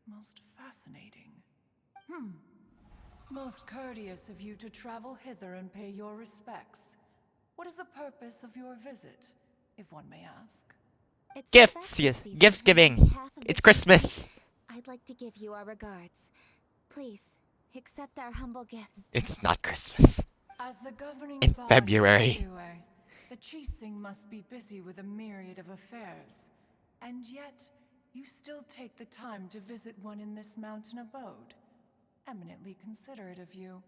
S7: Most fascinating. Most courteous of you to travel hither and pay your respects. What is the purpose of your visit, if one may ask?
S3: It's the
S1: Gifts,
S3: festive
S1: yes,
S3: season,
S1: gifts
S3: and on
S1: giving.
S3: behalf of the
S1: It's
S3: Qixing,
S1: Christmas.
S3: I'd like to give you our regards. Please, accept our humble gifts.
S1: It's not Christmas.
S7: As the governing
S1: In
S7: body
S1: February.
S7: of Liyue, the Qixing must be busy with a myriad of affairs. And yet, you still take the time to visit one in this mountain abode. Eminently considerate of you.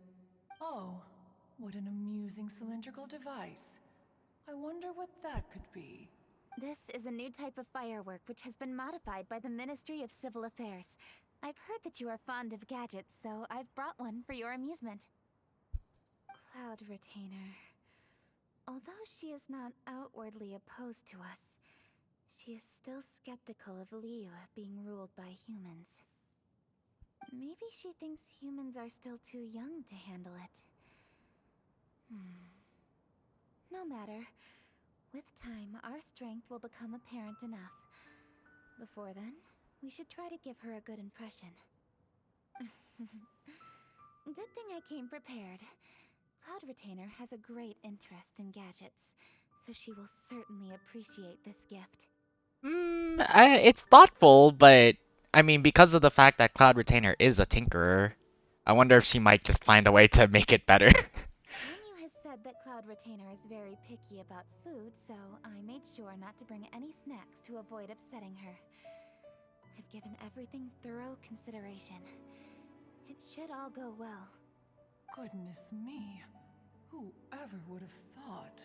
S7: Oh, what an amusing cylindrical device. I wonder what that could be.
S3: This is a new type of firework which has been modified by the Ministry of Civil Affairs. I've heard that you are fond of gadgets, so I've brought one for your amusement. Cloud Retainer. Although she is not outwardly opposed to us, she is still skeptical of Liyue being ruled by humans. Maybe she thinks humans are still too young to handle it. No matter. With time, our strength will become apparent enough. Before then, we should try to give her a good impression. Good thing I came prepared. Cloud Retainer has a great interest in gadgets, so she will certainly appreciate this gift.
S1: It's thoughtful, but I mean, because of the fact that Cloud Retainer is a tinkerer, I wonder if she might just find a way to make it better.
S3: Ganyu has said that Cloud Retainer is very picky about food, so I made sure not to bring any snacks to avoid upsetting her. I've given everything thorough consideration. It should all go well.
S7: Goodness me. Whoever would have thought?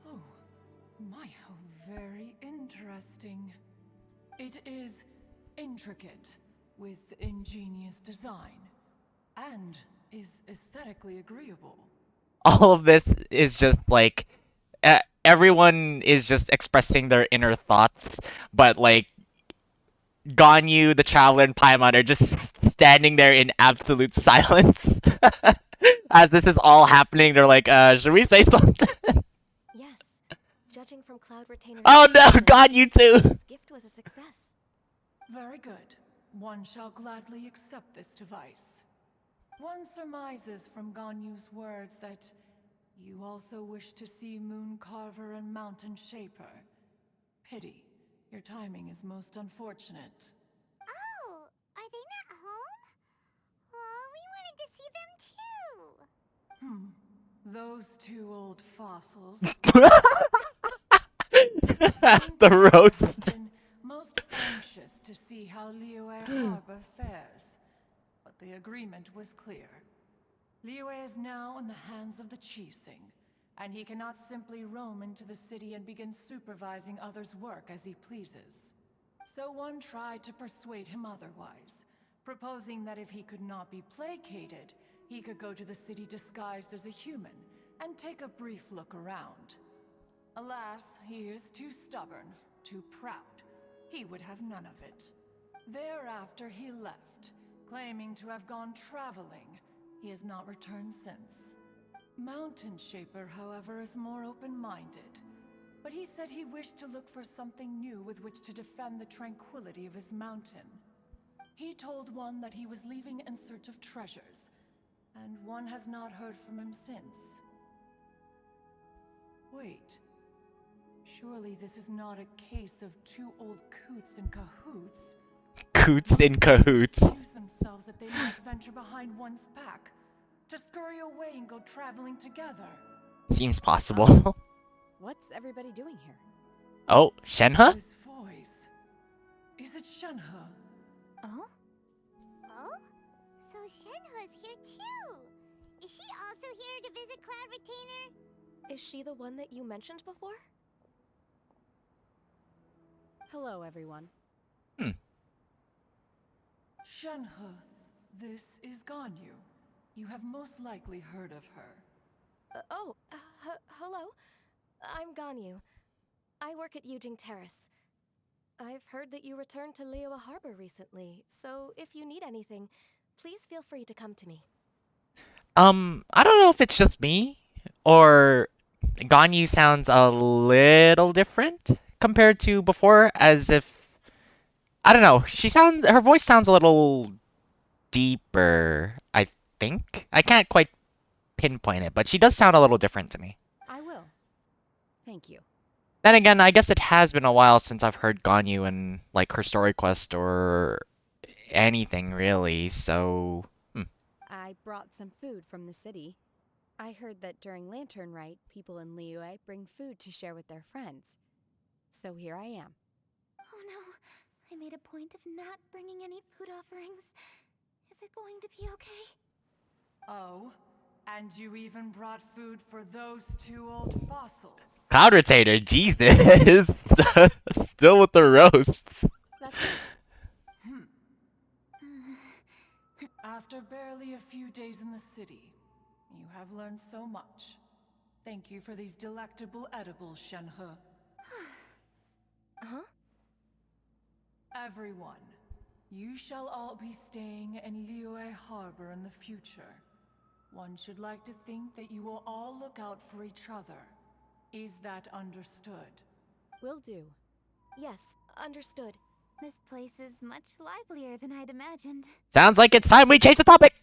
S7: Oh, my, how very interesting. It is intricate, with ingenious design, and is aesthetically agreeable.
S1: All of this is just like everyone is just expressing their inner thoughts, but like Ganyu, the Traveler, and Paimon are just standing there in absolute silence. As this is all happening, they're like, should we say something?
S8: Yes. Judging from Cloud Retainer's
S1: Oh no,
S8: description,
S1: Ganyu
S8: it seems
S1: too!
S8: this gift was a success.
S7: Very good. One shall gladly accept this device. One surmises from Ganyu's words that you also wish to see Moon Carver and Mountain Shaper. Pity. Your timing is most unfortunate.
S3: Oh, are they not home? Oh, we wanted to see them too.
S7: Those two old fossils.
S1: The
S7: Moon Carver has
S1: roast.
S7: been most anxious to see how Liyue Harbor fares. But the agreement was clear. Liyue is now in the hands of the Qixing, and he cannot simply roam into the city and begin supervising others' work as he pleases. So one tried to persuade him otherwise, proposing that if he could not be placated, he could go to the city disguised as a human and take a brief look around. Alas, he is too stubborn, too proud. He would have none of it. Thereafter he left, claiming to have gone traveling. He has not returned since. Mountain Shaper, however, is more open-minded. But he said he wished to look for something new with which to defend the tranquility of his mountain. He told one that he was leaving in search of treasures, and one has not heard from him since. Wait. Surely this is not a case of two old coots in cahoots.
S1: Coots in cahoots.
S7: Excuse themselves that they might venture behind one's back, to scurry away and go traveling together.
S1: Seems possible.
S9: What's everybody doing here?
S1: Oh, Shenhe?
S7: This voice. Is it Shenhe?
S3: Oh? Oh? So Shenhe's here too! Is she also here to visit Cloud Retainer?
S8: Is she the one that you mentioned before?
S9: Hello, everyone.
S7: Shenhe, this is Ganyu. You have most likely heard of her.
S8: Hello. I'm Ganyu. I work at Yujing Terrace. I've heard that you returned to Liyue Harbor recently, so if you need anything, please feel free to come to me.
S1: I don't know if it's just me, or Ganyu sounds a little different compared to before, as if, I don't know, her voice sounds a little deeper, I think. I can't quite pinpoint it, but she does sound a little different to me.
S9: I will. Thank you.
S1: Then again, I guess it has been a while since I've heard Ganyu in, like, her story quest or anything, really, so...
S9: I brought some food from the city. I heard that during Lantern Rite, people in Liyue bring food to share with their friends. So here I am.
S3: Oh no, I made a point of not bringing any food offerings. Is it going to be okay?
S7: Oh? And you even brought food for those two old fossils.
S1: Cloud Retainer, Jesus! Still with the roasts.
S9: That's right.
S7: After barely a few days in the city, you have learned so much. Thank you for these delectable edibles, Shenhe.
S8: Huh?
S7: Everyone, you shall all be staying in Liyue Harbor in the future. One should like to think that you will all look out for each other. Is that understood?
S9: Will do.
S8: Yes, understood.
S3: This place is much livelier than I'd imagined.
S1: Sounds like it's time we change the topic!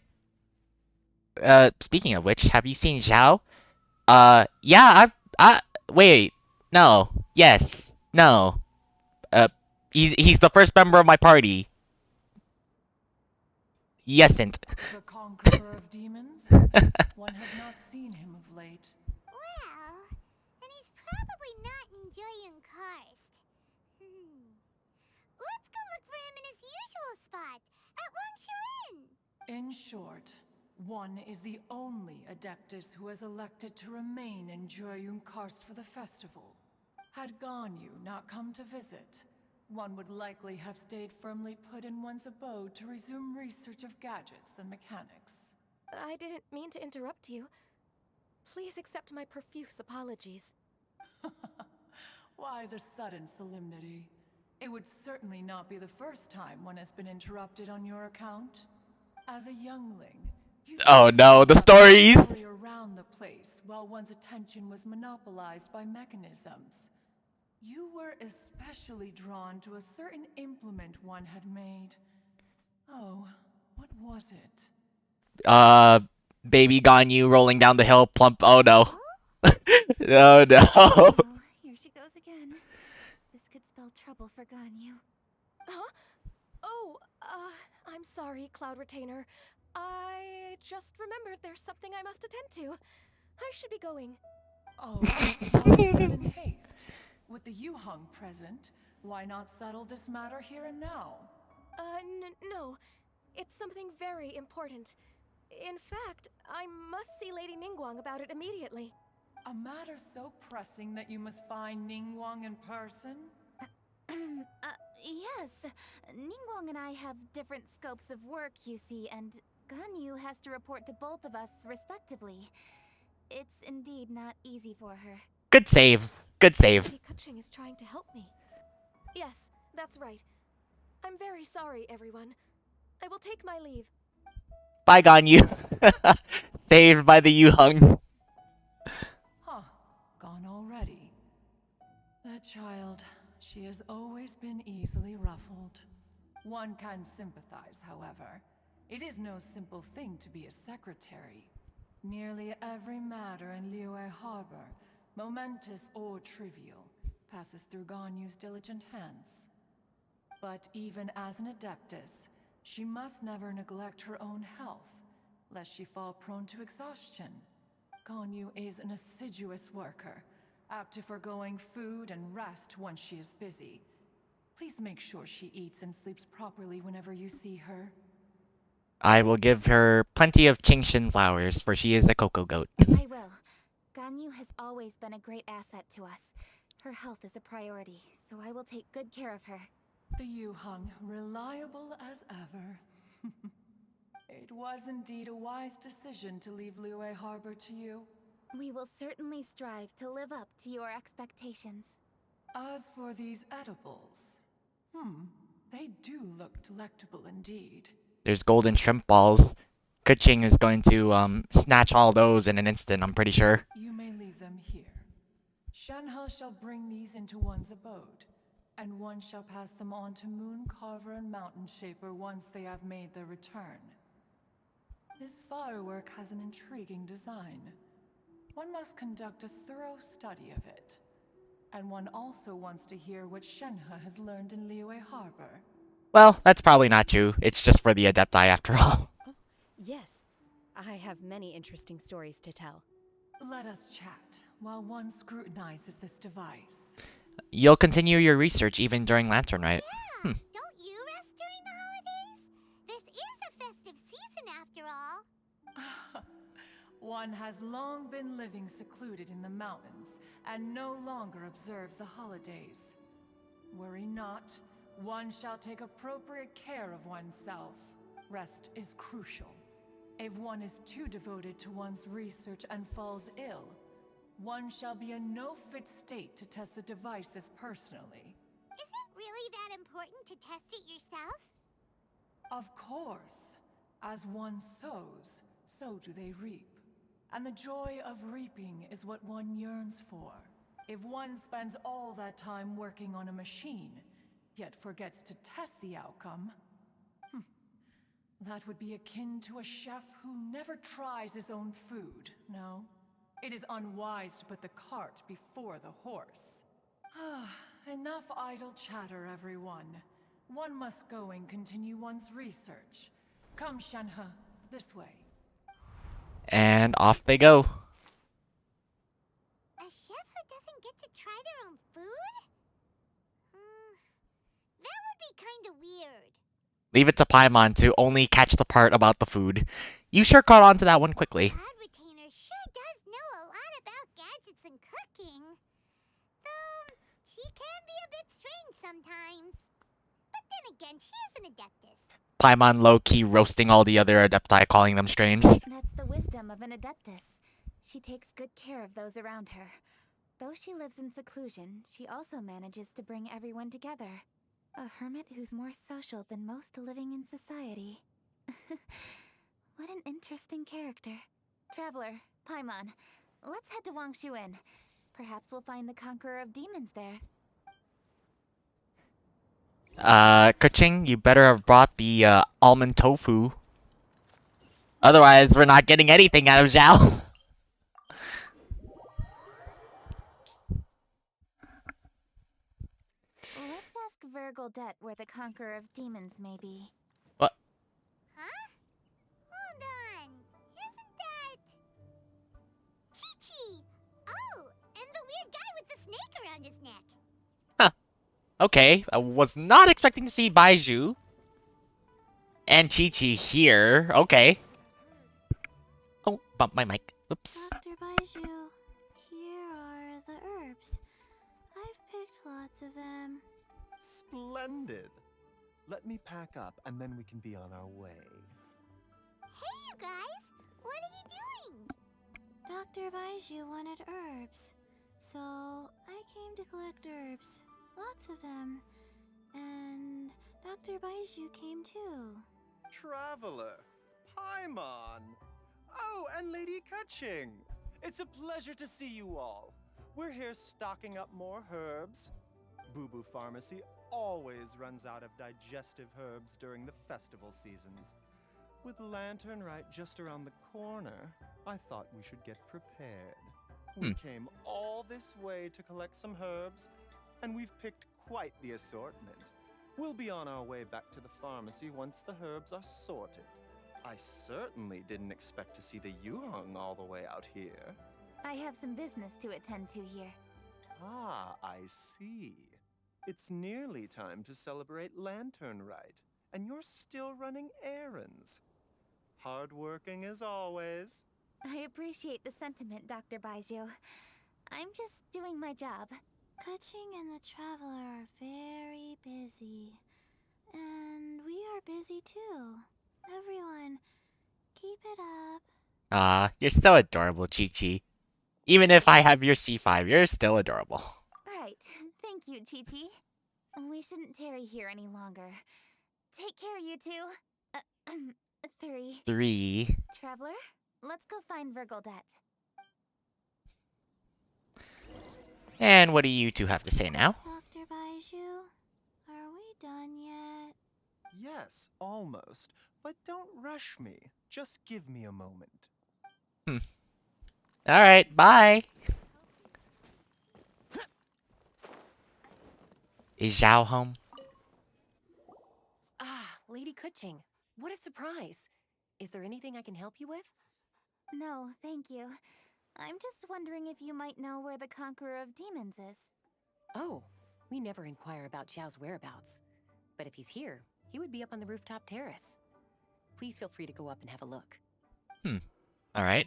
S1: Speaking of which, have you seen Zhao? Yeah, wait, no, yes, no. He's the first member of my party. Yesn't.
S7: The conqueror of demons? One has not seen him of late.
S3: Well, and he's probably not enjoying Karst. Let's go look for
S7: In short, one is the only Adeptus who has elected to remain in Jueyun Karst for the festival. Had Ganyu not come to visit, one would likely have stayed firmly put in one's abode to resume research of gadgets and mechanics.
S8: I didn't mean to interrupt you. Please accept my profuse apologies.
S7: Why the sudden solemnity? It would certainly not be the first time one has been interrupted on your account. As a youngling, you
S1: Oh no, the stories!
S7: scurry around the place while one's attention was monopolized by mechanisms. You were especially drawn to a certain implement one had made. Oh, what was it?
S1: Baby Ganyu rolling down the hill, plump. Oh no. Oh no.
S3: Oh, here she goes again. This could spell trouble for Ganyu.
S8: Huh? Oh, I'm sorry, Cloud Retainer. I just remembered there's something I must attend to. I should be going.
S7: Oh, why sudden haste? With the Yuheng present, why not settle this matter here and now?
S8: No. It's something very important. In fact, I must see Lady Ninguang about it immediately.
S7: A matter so pressing that you must find Ninguang in person?
S3: Yes. Ninguang and I have different scopes of work, you see, and Ganyu has to report to both of us respectively. It's indeed not easy for her.
S1: Good save. Good save.
S8: Lady Kuching is trying to help me. Yes, that's right. I'm very sorry, everyone. I will take my leave.
S1: Bye, Ganyu. Saved by the Yuheng.
S7: Huh, gone already. That child, she has always been easily ruffled. One can sympathize, however. It is no simple thing to be a secretary. Nearly every matter in Liyue Harbor, momentous or trivial, passes through Ganyu's diligent hands. But even as an Adeptus, she must never neglect her own health, lest she fall prone to exhaustion. Ganyu is an assiduous worker, apt to foregoing food and rest once she is busy. Please make sure she eats and sleeps properly whenever you see her.
S1: I will give her plenty of Qingshan flowers, for she is a cocoa goat.
S3: I will. Ganyu has always been a great asset to us. Her health is a priority, so I will take good care of her.
S7: The Yuheng, reliable as ever. It was indeed a wise decision to leave Liyue Harbor to you.
S3: We will certainly strive to live up to your expectations.
S7: As for these edibles, they do look delectable indeed.
S1: There's golden shrimp balls. Kuching is going to snatch all those in an instant, I'm pretty sure.
S7: You may leave them here. Shenhe shall bring these into one's abode, and one shall pass them on to Moon Carver and Mountain Shaper once they have made their return. This firework has an intriguing design. One must conduct a thorough study of it. And one also wants to hear what Shenhe has learned in Liyue Harbor.
S1: Well, that's probably not true. It's just for the Adepti after all.
S9: Oh, yes. I have many interesting stories to tell.
S7: Let us chat while one scrutinizes this device.
S1: You'll continue your research even during Lantern, right?
S3: Yeah! Don't you rest during the holidays? This is a festive season after all.
S7: One has long been living secluded in the mountains and no longer observes the holidays. Worry not, one shall take appropriate care of oneself. Rest is crucial. If one is too devoted to one's research and falls ill, one shall be in no fit state to test the devices personally.
S3: Is it really that important to test it yourself?
S7: Of course. As one sows, so do they reap. And the joy of reaping is what one yearns for. If one spends all that time working on a machine, yet forgets to test the outcome, that would be akin to a chef who never tries his own food, no? It is unwise to put the cart before the horse. Enough idle chatter, everyone. One must go and continue one's research. Come, Shenhe, this way.
S1: And off they go.
S3: A chef who doesn't get to try their own food? That would be kinda weird.
S1: Leave it to Paimon to only catch the part about the food. You sure caught on to that one quickly.
S10: Pod Retainer sure does know a lot about gadgets and cooking. Though, she can be a bit strange sometimes. But then again, she is an adeptus.
S1: Paimon low-key roasting all the other Adepti, calling them strange.
S3: That's the wisdom of an adeptus. She takes good care of those around her. Though she lives in seclusion, she also manages to bring everyone together. A hermit who's more social than most living in society. What an interesting character. Traveler, Paimon, let's head to Wangshuin. Perhaps we'll find the Conqueror of Demons there.
S1: Kuching, you better have brought the almond tofu. Otherwise, we're not getting anything out of Zhao.
S3: Let's ask Vergoldet where the Conqueror of Demons may be.
S1: What?
S10: Huh? Hold on. Isn't that... Chi-Chi! Oh, and the weird guy with the snake around his neck.
S1: Okay, I was not expecting to see Baiju and Chi-Chi here. Okay. Oh, bump my mic. Oops.
S10: Dr. Baiju, here are the herbs. I've picked lots of them.
S11: Splendid. Let me pack up and then we can be on our way.
S10: Hey, you guys! What are you doing? Dr. Baiju wanted herbs. So, I came to collect herbs. Lots of them. And Dr. Baiju came too.
S11: Traveler, Paimon. Oh, and Lady Kuching. It's a pleasure to see you all. We're here stocking up more herbs. Boo Boo Pharmacy always runs out of digestive herbs during the festival seasons. With Lantern Rite just around the corner, I thought we should get prepared. We came all this way to collect some herbs, and we've picked quite the assortment. We'll be on our way back to the pharmacy once the herbs are sorted. I certainly didn't expect to see the Yuheng all the way out here.
S3: I have some business to attend to here.
S11: Ah, I see. It's nearly time to celebrate Lantern Rite, and you're still running errands. Hardworking as always.
S3: I appreciate the sentiment, Dr. Baiju. I'm just doing my job.
S10: Kuching and the Traveler are very busy. And we are busy too. Everyone, keep it up.
S1: You're so adorable, Chi-Chi. Even if I have your C5, you're still adorable.
S3: Right. Thank you, Chi-Chi. We shouldn't tarry here any longer. Take care, you two. 3.
S1: 3.
S3: Traveler, let's go find Vergoldet.
S1: And what do you two have to say now?
S10: Dr. Baiju, are we done yet?
S11: Yes, almost. But don't rush me. Just give me a moment.
S1: Alright, bye! Is Zhao home?
S12: Ah, Lady Kuching. What a surprise. Is there anything I can help you with?
S3: No, thank you. I'm just wondering if you might know where the Conqueror of Demons is.
S12: Oh, we never inquire about Zhao's whereabouts. But if he's here, he would be up on the rooftop terrace. Please feel free to go up and have a look.
S1: Alright.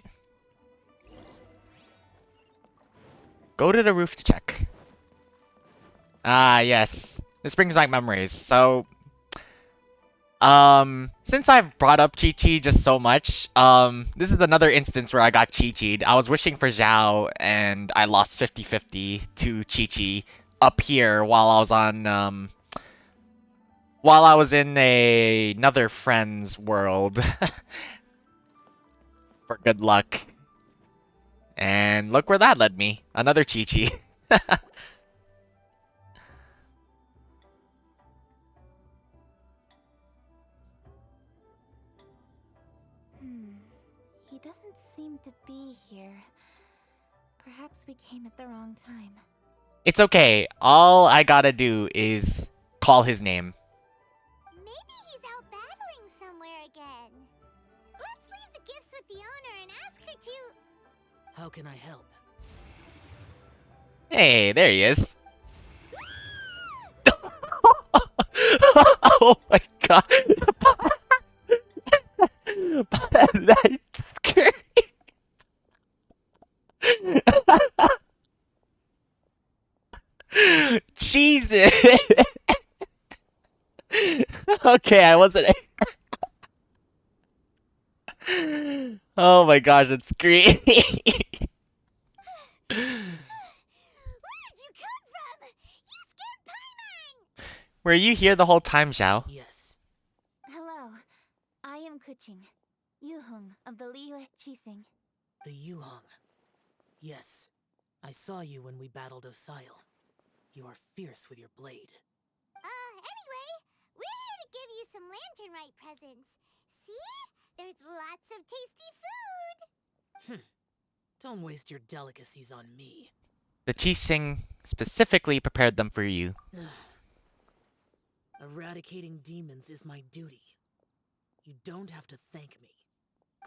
S1: Go to the roof to check. Ah, yes. This brings back memories. So, since I've brought up Chi-Chi just so much, this is another instance where I got Chi-Chi'd. I was wishing for Zhao, and I lost 50-50 to Chi-Chi up here while I was on, while I was in another friend's world. For good luck. And look where that led me. Another Chi-Chi.
S3: He doesn't seem to be here. Perhaps we came at the wrong time.
S1: It's okay. All I gotta do is call his name.
S10: Maybe he's out battling somewhere again. Let's leave the gifts with the owner and ask her to...
S13: How can I help?
S1: Hey, there he is. Oh my god. That's scary. Jesus. Okay, I wasn't. Oh my gosh, that's scary.
S10: Where did you come from? You scared Paimon!
S1: Were you here the whole time, Xiao?
S13: Yes.
S3: Hello, I am Kuching, Yuhung of the Liyue Chising.
S13: The Yuhong. Yes. I saw you when we battled Osile. You are fierce with your blade.
S10: Anyway, we're here to give you some Lantern Rite presents. See? There's lots of tasty food!
S13: Don't waste your delicacies on me.
S1: The Chising specifically prepared them for you.
S13: Eradicating demons is my duty. You don't have to thank me.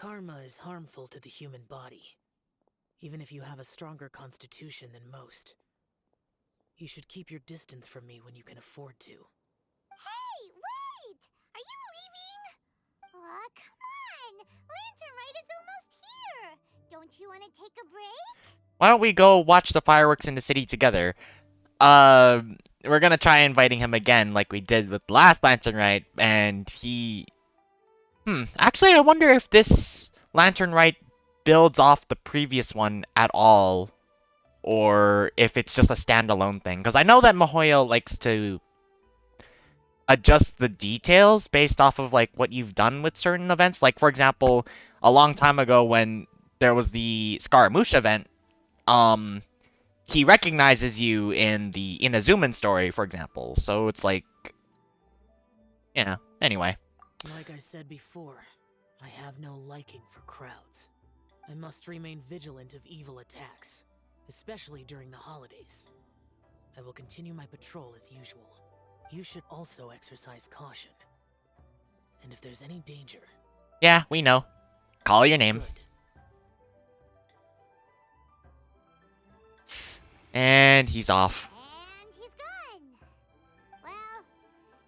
S13: Karma is harmful to the human body, even if you have a stronger constitution than most. You should keep your distance from me when you can afford to.
S10: Hey, wait! Are you leaving? Aw, come on! Lantern Rite is almost here! Don't you want to take a break?
S1: Why don't we go watch the fireworks in the city together? We're gonna try inviting him again, like we did with last Lantern Rite, and he... Actually, I wonder if this Lantern Rite builds off the previous one at all, or if it's just a standalone thing. Because I know that Mihoyo likes to adjust the details based off of like what you've done with certain events. Like, for example, a long time ago when there was the Scaramouche event, he recognizes you in the Inazuman story, for example. So it's like, yeah. Anyway.
S13: Like I said before, I have no liking for crowds. I must remain vigilant of evil attacks, especially during the holidays. I will continue my patrol as usual. You should also exercise caution. And if there's any danger...
S1: Yeah, we know. Call your name.
S13: Good.
S1: And he's off.
S10: And he's gone. Well,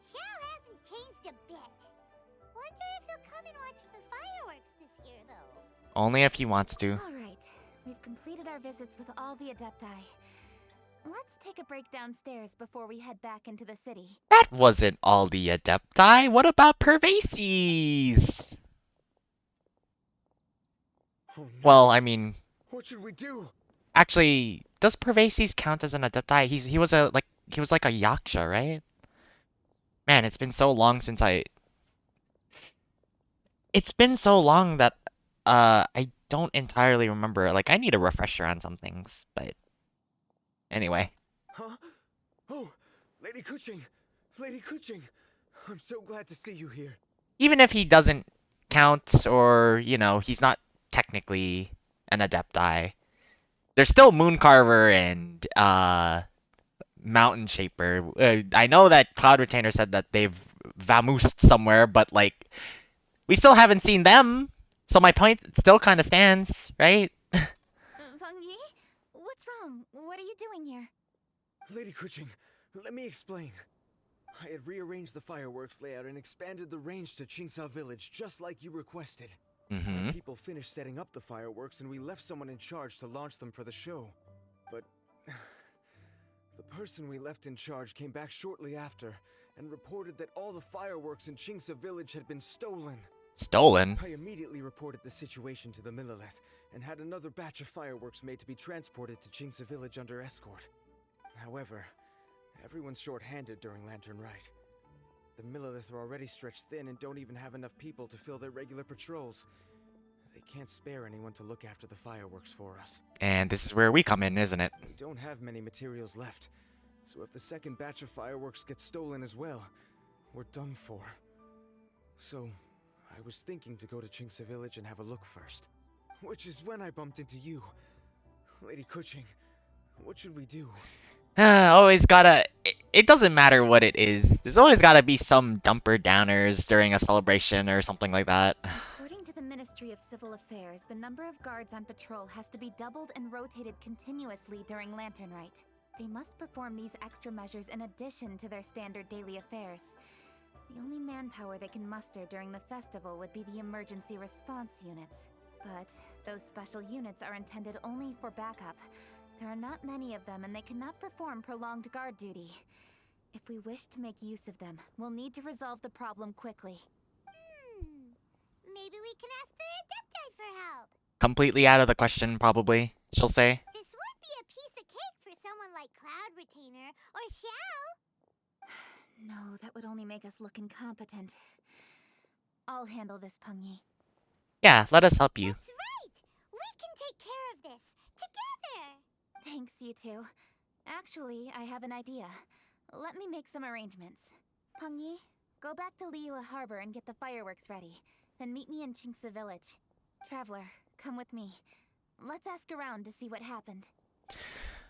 S10: Xiao hasn't changed a bit. Wonder if he'll come and watch the fireworks this year, though.
S1: Only if he wants to.
S3: Alright, we've completed our visits with all the Adepti. Let's take a break downstairs before we head back into the city.
S1: That wasn't all the Adepti. What about Pervases?
S4: Oh, no.
S1: Well, I mean...
S4: What should we do?
S1: Actually, does Pervases count as an Adepti? He was like a Yaksha, right? Man, it's been so long since It's been so long that I don't entirely remember. Like, I need a refresher on some things, but anyway.
S4: Huh? Oh, Lady Kuching! Lady Kuching! I'm so glad to see you here.
S1: Even if he doesn't count, or, you know, he's not technically an Adepti, there's still Mooncarver and Mountain Shaper. I know that Cloud Retainer said that they've vamoosed somewhere, but, like, we still haven't seen them, so my point still kind of stands, right?
S3: Pengyi? What's wrong? What are you doing here?
S4: Lady Kuching, let me explain. I had rearranged the fireworks layout and expanded the range to Qingsa Village, just like you requested. Our people finished setting up the fireworks and we left someone in charge to launch them for the show. But the person we left in charge came back shortly after and reported that all the fireworks in Qingsa Village had been stolen.
S1: Stolen?
S4: I immediately reported the situation to the Millelith and had another batch of fireworks made to be transported to Qingsa Village under escort. However, everyone's short-handed during Lantern Rite. The Millelith are already stretched thin and don't even have enough people to fill their regular patrols. They can't spare anyone to look after the fireworks for us.
S1: And this is where we come in, isn't it?
S4: We don't have many materials left, so if the second batch of fireworks gets stolen as well, we're done for. So, I was thinking to go to Qingsa Village and have a look first. Which is when I bumped into you. Lady Kuching, what should we do?
S1: Always gotta... It doesn't matter what it is. There's always gotta be some dumper downers during a celebration or something like that.
S3: According to the Ministry of Civil Affairs, the number of guards on patrol has to be doubled and rotated continuously during Lantern Rite. They must perform these extra measures in addition to their standard daily affairs. The only manpower they can muster during the festival would be the emergency response units. But those special units are intended only for backup. There are not many of them, and they cannot perform prolonged guard duty. If we wish to make use of them, we'll need to resolve the problem quickly.
S10: Maybe we can ask the Adepti for help.
S1: Completely out of the question, probably, she'll say.
S10: This would be a piece of cake for someone like Cloud Retainer or Xiao.
S3: No, that would only make us look incompetent. I'll handle this, Pengyi.
S1: Yeah, let us help you.
S10: That's right! We can take care of this together!
S3: Thanks, you two. Actually, I have an idea. Let me make some arrangements. Pengyi, go back to Liyue Harbor and get the fireworks ready. Then meet me in Qingce Village. Traveler, come with me. Let's ask around to see what happened.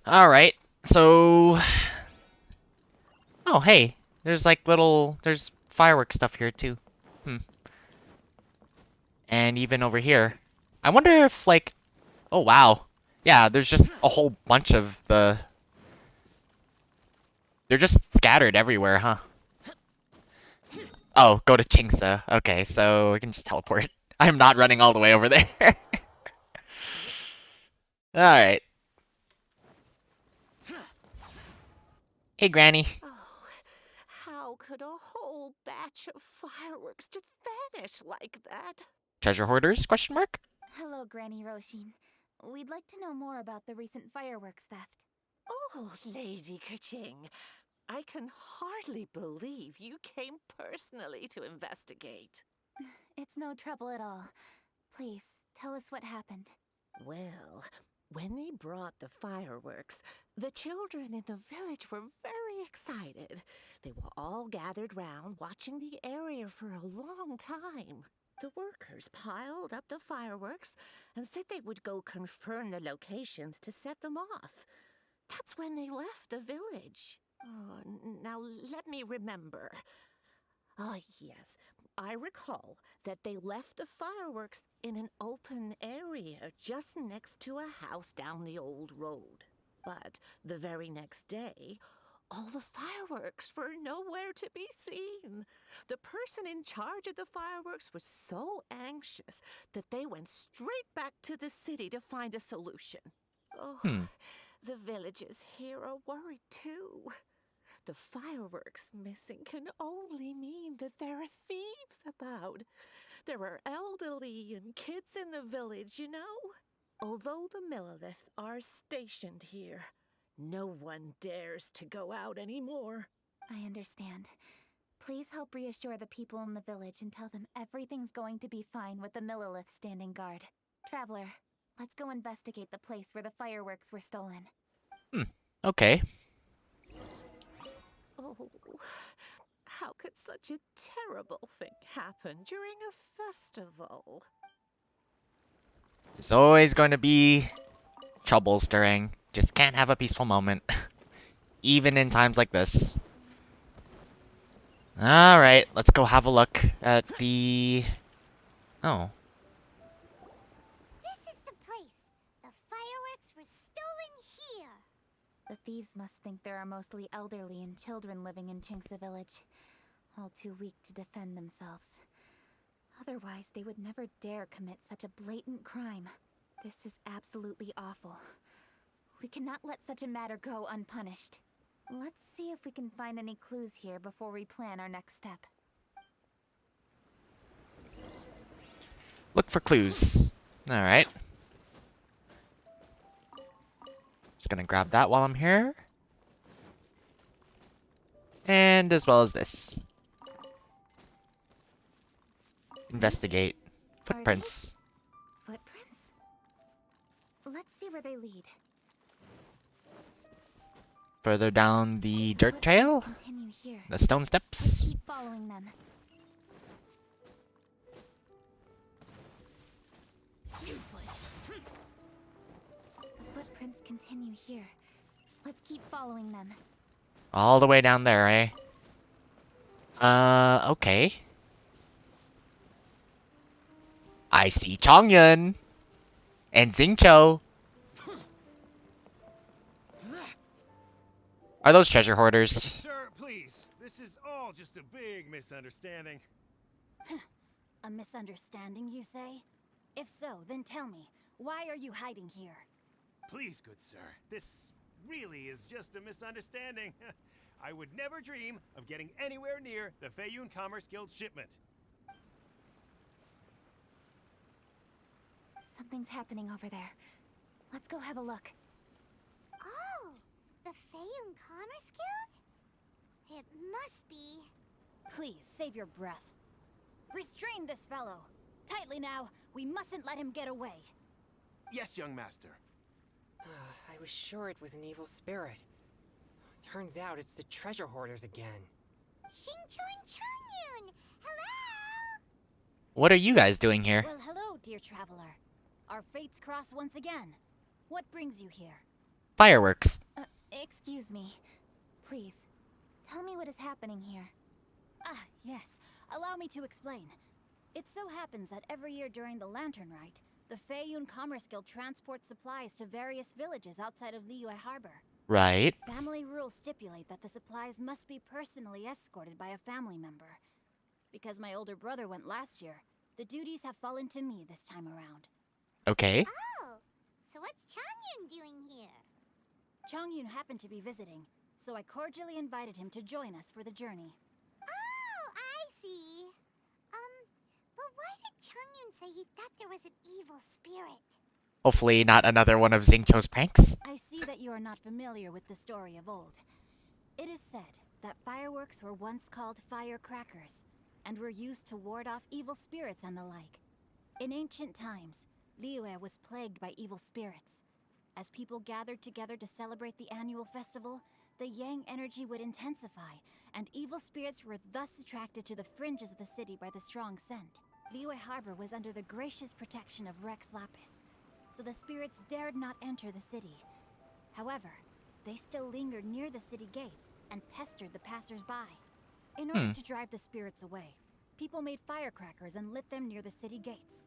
S1: Alright, so... Oh, hey. There's like there's fireworks stuff here too. And even over here. I wonder if like... Oh, wow. Yeah, there's just a whole bunch of the... They're just scattered everywhere, huh? Oh, go to Qingce. Okay, so we can just teleport. I'm not running all the way over there. Alright. Hey, Granny.
S14: Oh, how could a whole batch of fireworks just vanish like that?
S1: Treasure hoarders? Question mark?
S3: Hello, Granny Roshin. We'd like to know more about the recent fireworks theft.
S14: Oh, Lady Keqing, I can hardly believe you came personally to investigate.
S3: It's no trouble at all. Please, tell us what happened.
S14: Well, when they brought the fireworks, the children in the village were very excited. They were all gathered round, watching the area for a long time. The workers piled up the fireworks and said they would go confirm the locations to set them off. That's when they left the village. Oh, now let me remember. Ah, yes. I recall that they left the fireworks in an open area just next to a house down the old road. But the very next day, all the fireworks were nowhere to be seen. The person in charge of the fireworks was so anxious that they went straight back to the city to find a solution. Oh, the villagers here are worried too. The fireworks missing can only mean that there are thieves about. There are elderly and kids in the village, you know. Although the Millilith are stationed here, no one dares to go out anymore.
S3: I understand. Please help reassure the people in the village and tell them everything's going to be fine with the Millilith standing guard. Traveler, let's go investigate the place where the fireworks were stolen.
S1: Okay.
S14: Oh, how could such a terrible thing happen during a festival?
S1: There's always going to be trouble stirring. Just can't have a peaceful moment. Even in times like this. Alright, let's go have a look at the... Oh.
S10: This is the place. The fireworks were stolen here.
S3: The thieves must think there are mostly elderly and children living in Qingce Village, all too weak to defend themselves. Otherwise, they would never dare commit such a blatant crime. This is absolutely awful. We cannot let such a matter go unpunished. Let's see if we can find any clues here before we plan our next step.
S1: Look for clues. Alright. Just gonna grab that while I'm here. And as well as this. Investigate. Footprints.
S3: Footprints? Let's see where they lead.
S1: Further down the dirt trail.
S3: Continue here.
S1: The stone
S3: Let's
S1: steps.
S3: keep following them.
S14: Useless.
S3: The footprints continue here. Let's keep following them.
S1: All the way down there, eh? Okay. I see Chongyun and Xingqiu. Are those treasure hoarders?
S11: Sir, please. This is all just a big misunderstanding.
S3: A misunderstanding, you say? If so, then tell me, why are you hiding here?
S11: Please, good sir, this really is just a misunderstanding. I would never dream of getting anywhere near the Feiyun Commerce Guild shipment.
S3: Something's happening over there. Let's go have a look.
S10: Oh, the Feiyun Commerce Guild? It must be.
S3: Please, save your breath. Restrain this fellow. Tightly now. We mustn't let him get away.
S11: Yes, young master.
S15: I was sure it was an evil spirit. Turns out it's the treasure hoarders again.
S10: Xingqiu and Changyun! Hello!
S1: What are you guys doing here?
S3: Well, hello, dear traveler. Our fates cross once again. What brings you here?
S1: Fireworks.
S3: Excuse me. Please, tell me what is happening here. Ah, yes. Allow me to explain. It so happens that every year during the Lantern Rite, the Feiyun Commerce Guild transports supplies to various villages outside of Liyue Harbor.
S1: Right.
S3: Family rules stipulate that the supplies must be personally escorted by a family member. Because my older brother went last year, the duties have fallen to me this time around.
S1: Okay.
S10: Oh, so what's Changyun doing here?
S3: Changyun happened to be visiting, so I cordially invited him to join us for the journey.
S10: Oh, I see. But why did Changyun say he thought there was an evil spirit?
S1: Hopefully not another one of Xingqiu's pranks.
S3: I see that you are not familiar with the story of old. It is said that fireworks were once called firecrackers, and were used to ward off evil spirits and the like. In ancient times, Liyue was plagued by evil spirits. As people gathered together to celebrate the annual festival, the yang energy would intensify, and evil spirits were thus attracted to the fringes of the city by the strong scent. Liyue Harbor was under the gracious protection of Rex Lapis, so the spirits dared not enter the city. However, they still lingered near the city gates and pestered the passers-by. In order to drive the spirits away, people made firecrackers and lit them near the city gates.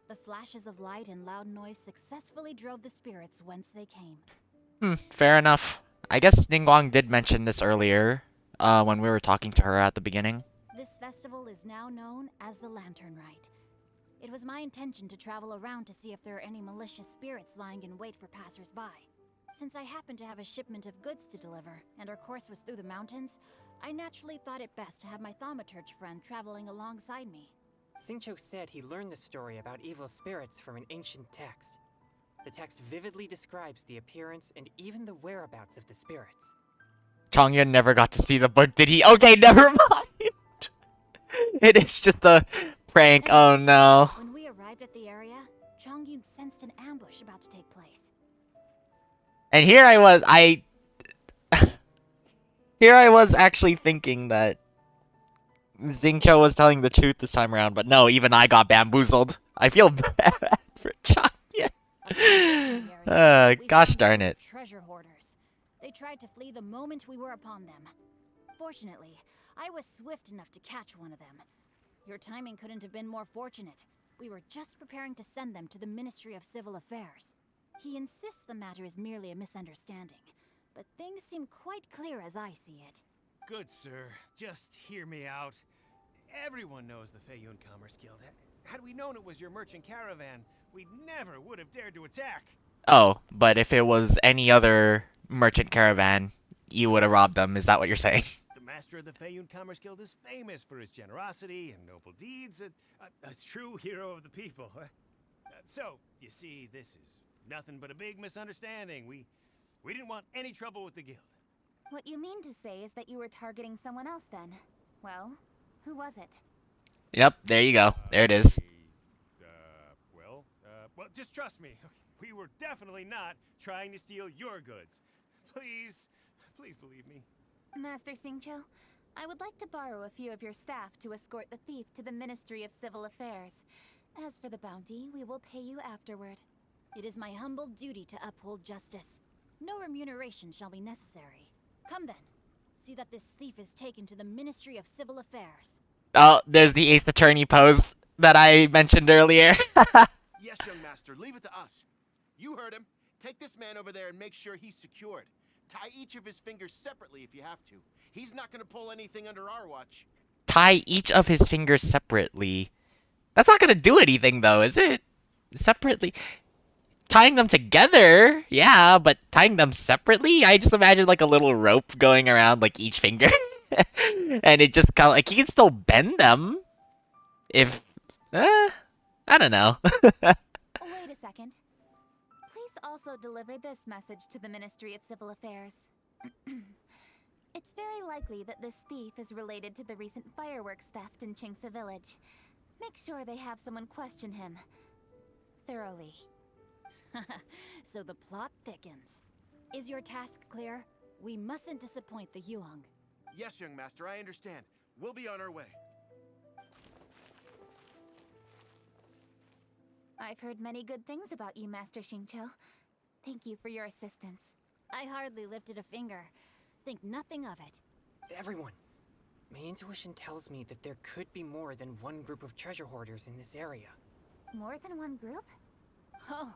S3: The flashes of light and loud noise successfully drove the spirits whence they came.
S1: Fair enough. I guess Ninguang did mention this earlier, when we were talking to her at the beginning.
S3: This festival is now known as the Lantern Rite. It was my intention to travel around to see if there are any malicious spirits lying in wait for passers-by. Since I happened to have a shipment of goods to deliver, and our course was through the mountains, I naturally thought it best to have my thaumaturge friend traveling alongside me.
S15: Xingqiu said he learned the story about evil spirits from an ancient text. The text vividly describes the appearance and even the whereabouts of the spirits.
S1: Changyun never got to see the book, did he? Okay, never mind! It is just a prank, oh no.
S3: When we arrived at the area, Changyun sensed an ambush about to take place.
S1: And here I was actually thinking that Xingqiu was telling the truth this time around, but no, even I got bamboozled. I feel bad for Changyun. Gosh darn it.
S3: Treasure hoarders. They tried to flee the moment we were upon them. Fortunately, I was swift enough to catch one of them. Your timing couldn't have been more fortunate. We were just preparing to send them to the Ministry of Civil Affairs. He insists the matter is merely a misunderstanding, but things seem quite clear as I see it.
S11: Good sir, just hear me out. Everyone knows the Feiyun Commerce Guild. Had we known it was your merchant caravan, we never would have dared to attack.
S1: Oh, but if it was any other merchant caravan, you would have robbed them, is that what you're saying?
S11: The master of the Feiyun Commerce Guild is famous for his generosity and noble deeds, a true hero of the people. So, you see, this is nothing but a big misunderstanding. We didn't want any trouble with the guild.
S3: What you mean to say is that you were targeting someone else then? Well, who was it?
S1: Yep, there you go. There it is.
S11: Well, just trust me. We were definitely not trying to steal your goods. Please believe me.
S3: Master Xingqiu, I would like to borrow a few of your staff to escort the thief to the Ministry of Civil Affairs. As for the bounty, we will pay you afterward. It is my humble duty to uphold justice. No remuneration shall be necessary. Come then. See that this thief is taken to the Ministry of Civil Affairs.
S1: Oh, there's the Ace Attorney pose that I mentioned earlier.
S16: Yes, young master, leave it to us. You heard him. Take this man over there and make sure he's secured. Tie each of his fingers separately if you have to. He's not gonna pull anything under our watch.
S1: Tie each of his fingers separately. That's not gonna do anything though, is it? Separately. Tying them together, yeah, but tying them separately? I just imagine like a little rope going around like each finger. And it just kind of like he can still bend them if I don't know.
S3: Wait a second. Please also deliver this message to the Ministry of Civil Affairs. It's very likely that this thief is related to the recent fireworks theft in Chingsa Village. Make sure they have someone question him thoroughly.
S17: So the plot thickens. Is your task clear? We mustn't disappoint the Yuang.
S16: Yes, young master, I understand. We'll be on our way.
S3: I've heard many good things about you, Master Xingqiu. Thank you for your assistance.
S17: I hardly lifted a finger. Think nothing of it.
S15: Everyone, my intuition tells me that there could be more than one group of treasure hoarders in this area.
S3: More than one group?
S17: Oh,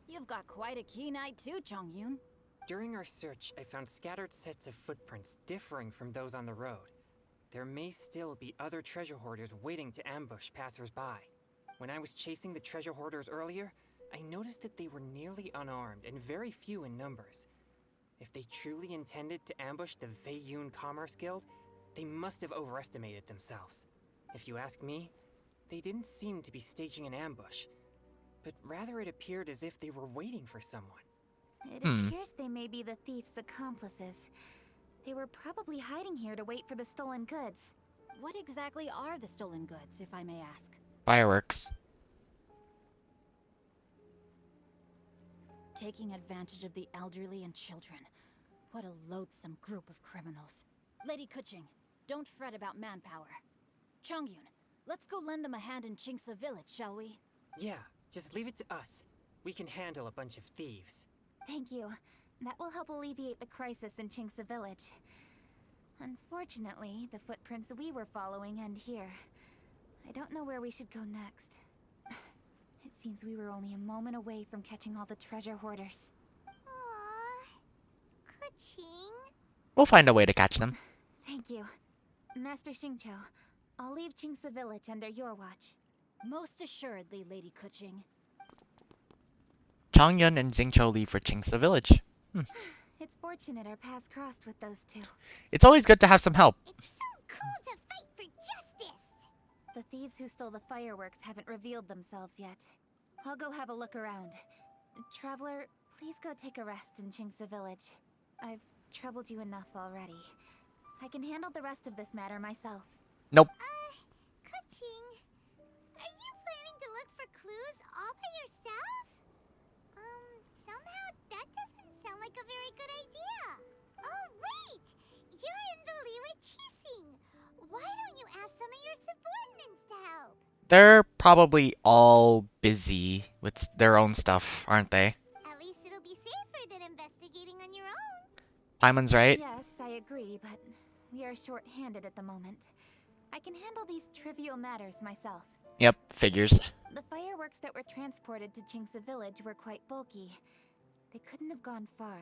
S17: you've got quite a keen eye too, Chongyun.
S15: During our search, I found scattered sets of footprints differing from those on the road. There may still be other treasure hoarders waiting to ambush passers-by. When I was chasing the treasure hoarders earlier, I noticed that they were nearly unarmed and very few in numbers. If they truly intended to ambush the Feiyun Commerce Guild, they must have overestimated themselves. If you ask me, they didn't seem to be staging an ambush, but rather it appeared as if they were waiting for someone.
S3: It appears they may be the thief's accomplices. They were probably hiding here to wait for the stolen goods.
S17: What exactly are the stolen goods, if I may ask?
S1: Fireworks.
S17: Taking advantage of the elderly and children. What a loathsome group of criminals. Lady Kuching, don't fret about manpower. Chongyun, let's go lend them a hand in Chingsa Village, shall we?
S15: Yeah, just leave it to us. We can handle a bunch of thieves.
S3: Thank you. That will help alleviate the crisis in Chingsa Village. Unfortunately, the footprints we were following end here. I don't know where we should go next. It seems we were only a moment away from catching all the treasure hoarders.
S10: Aww. Kuching.
S1: We'll find a way to catch them.
S3: Thank you. Master Xingqiu, I'll leave Chingsa Village under your watch.
S17: Most assuredly, Lady Kuching.
S1: Chongyun and Xingqiu leave for Chingsa Village.
S3: It's fortunate our paths crossed with those two.
S1: It's always good to have some help.
S10: It's so cool to fight for justice!
S3: The thieves who stole the fireworks haven't revealed themselves yet. I'll go have a look around. Traveler, please go take a rest in Chingsa Village. I've troubled you enough already. I can handle the rest of this matter myself.
S1: Nope.
S10: Kuching, are you planning to look for clues all by yourself? Somehow that doesn't sound like a very good idea. Oh, wait! You're in the Liwa Chising. Why don't you ask some of your subordinates to help?
S1: They're probably all busy with their own stuff, aren't they?
S10: At least it'll be safer than investigating on your own.
S1: Paimon's right.
S3: Yes, I agree, but we are short-handed at the moment. I can handle these trivial matters myself.
S1: Yep, figures.
S3: The fireworks that were transported to Chingsa Village were quite bulky. They couldn't have gone far.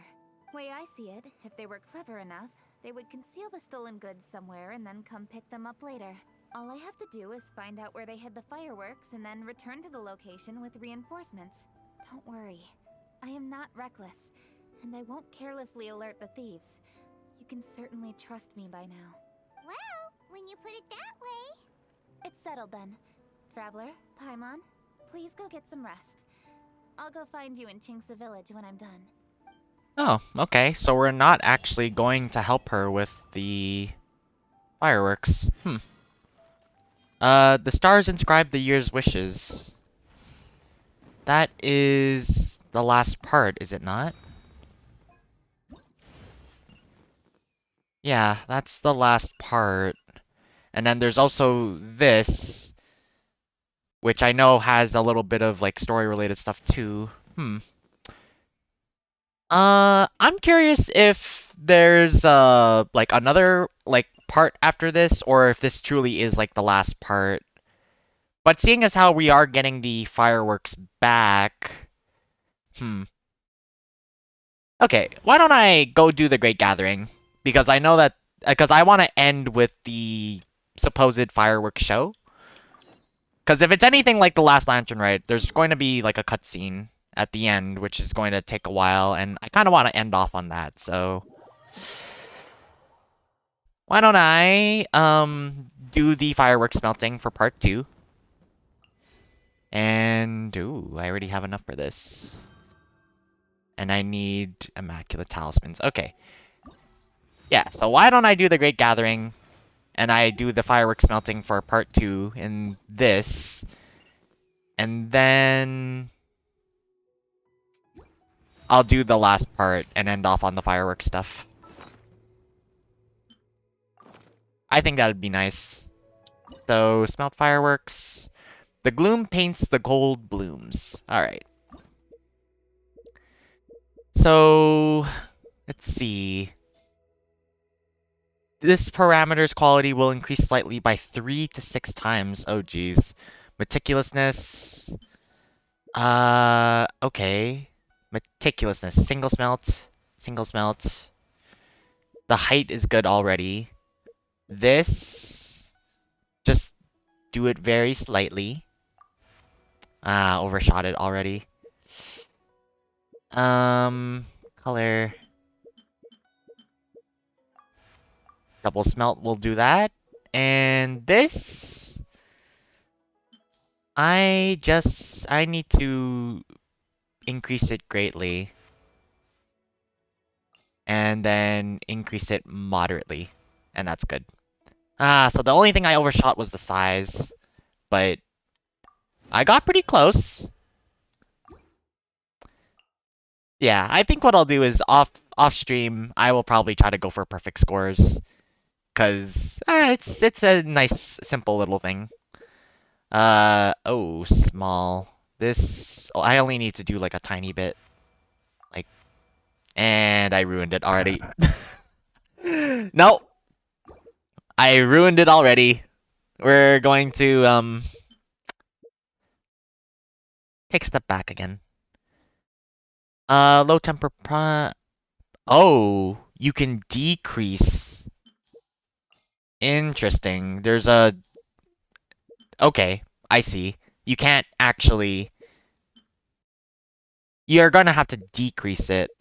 S3: Way I see it, if they were clever enough, they would conceal the stolen goods somewhere and then come pick them up later. All I have to do is find out where they hid the fireworks and then return to the location with reinforcements. Don't worry. I am not reckless, and I won't carelessly alert the thieves. You can certainly trust me by now.
S10: Well, when you put it that way.
S3: It's settled then. Traveler, Paimon, please go get some rest. I'll go find you in Chingsa Village when I'm done.
S1: Oh, okay. So we're not actually going to help her with the fireworks. The stars inscribe the year's wishes. That is the last part, is it not? Yeah, that's the last part. And then there's also this, which I know has a little bit of like story-related stuff too. I'm curious if there's like another like part after this, or if this truly is like the last part. But seeing as how we are getting the fireworks back, okay, why don't I go do the Great Gathering? Because I know that because I want to end with the supposed fireworks show. Because if it's anything like the last Lantern Rite, there's going to be like a cutscene at the end, which is going to take a while, and I kind of want to end off on that, so... Why don't I, do the fireworks melting for part 2? And, ooh, I already have enough for this. And I need Immaculate Talismans. Okay. Yeah, so why don't I do the Great Gathering, and I do the fireworks melting for part 2 in this, and then I'll do the last part and end off on the fireworks stuff. I think that would be nice. So, smelt fireworks. The gloom paints the gold blooms. Alright. So, let's see. This parameter's quality will increase slightly by 3 to 6 times. Oh, geez. Meticulousness. Okay. Meticulousness. Single smelt. Single smelt. The height is good already. This. Just do it very slightly. Overshot it already. Color. Double smelt will do that. And this... I need to increase it greatly. And then increase it moderately. And that's good. So the only thing I overshot was the size. But I got pretty close. Yeah, I think what I'll do is off stream, I will probably try to go for perfect scores. Cause it's a nice simple little thing. Oh, small. This I only need to do like a tiny bit. Like, and I ruined it already. Nope. I ruined it already. We're going to take a step back again. Low temper oh, you can decrease. Interesting. There's a... Okay, I see. You can't actually... You're gonna have to decrease it.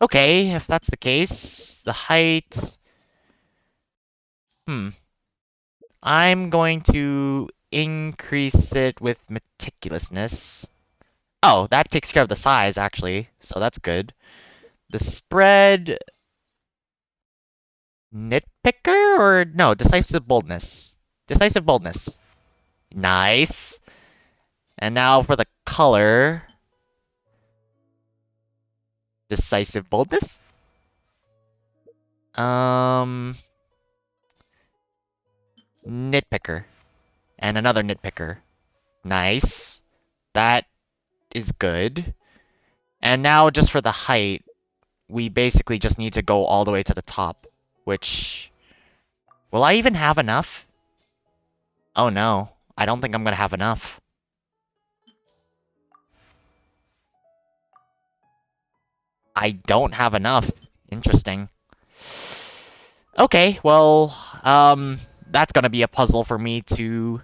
S1: Okay, if that's the case, the height... I'm going to increase it with meticulousness. Oh, that takes care of the size, actually, so that's good. The spread... Nitpicker? Or no, decisive boldness. Decisive boldness. Nice. And now for the color... Decisive boldness? Nitpicker. And another nitpicker. Nice. That is good. And now just for the height, we basically just need to go all the way to the top. Which... Will I even have enough? Oh no. I don't think I'm gonna have enough. I don't have enough. Interesting. Okay, well, that's gonna be a puzzle for me to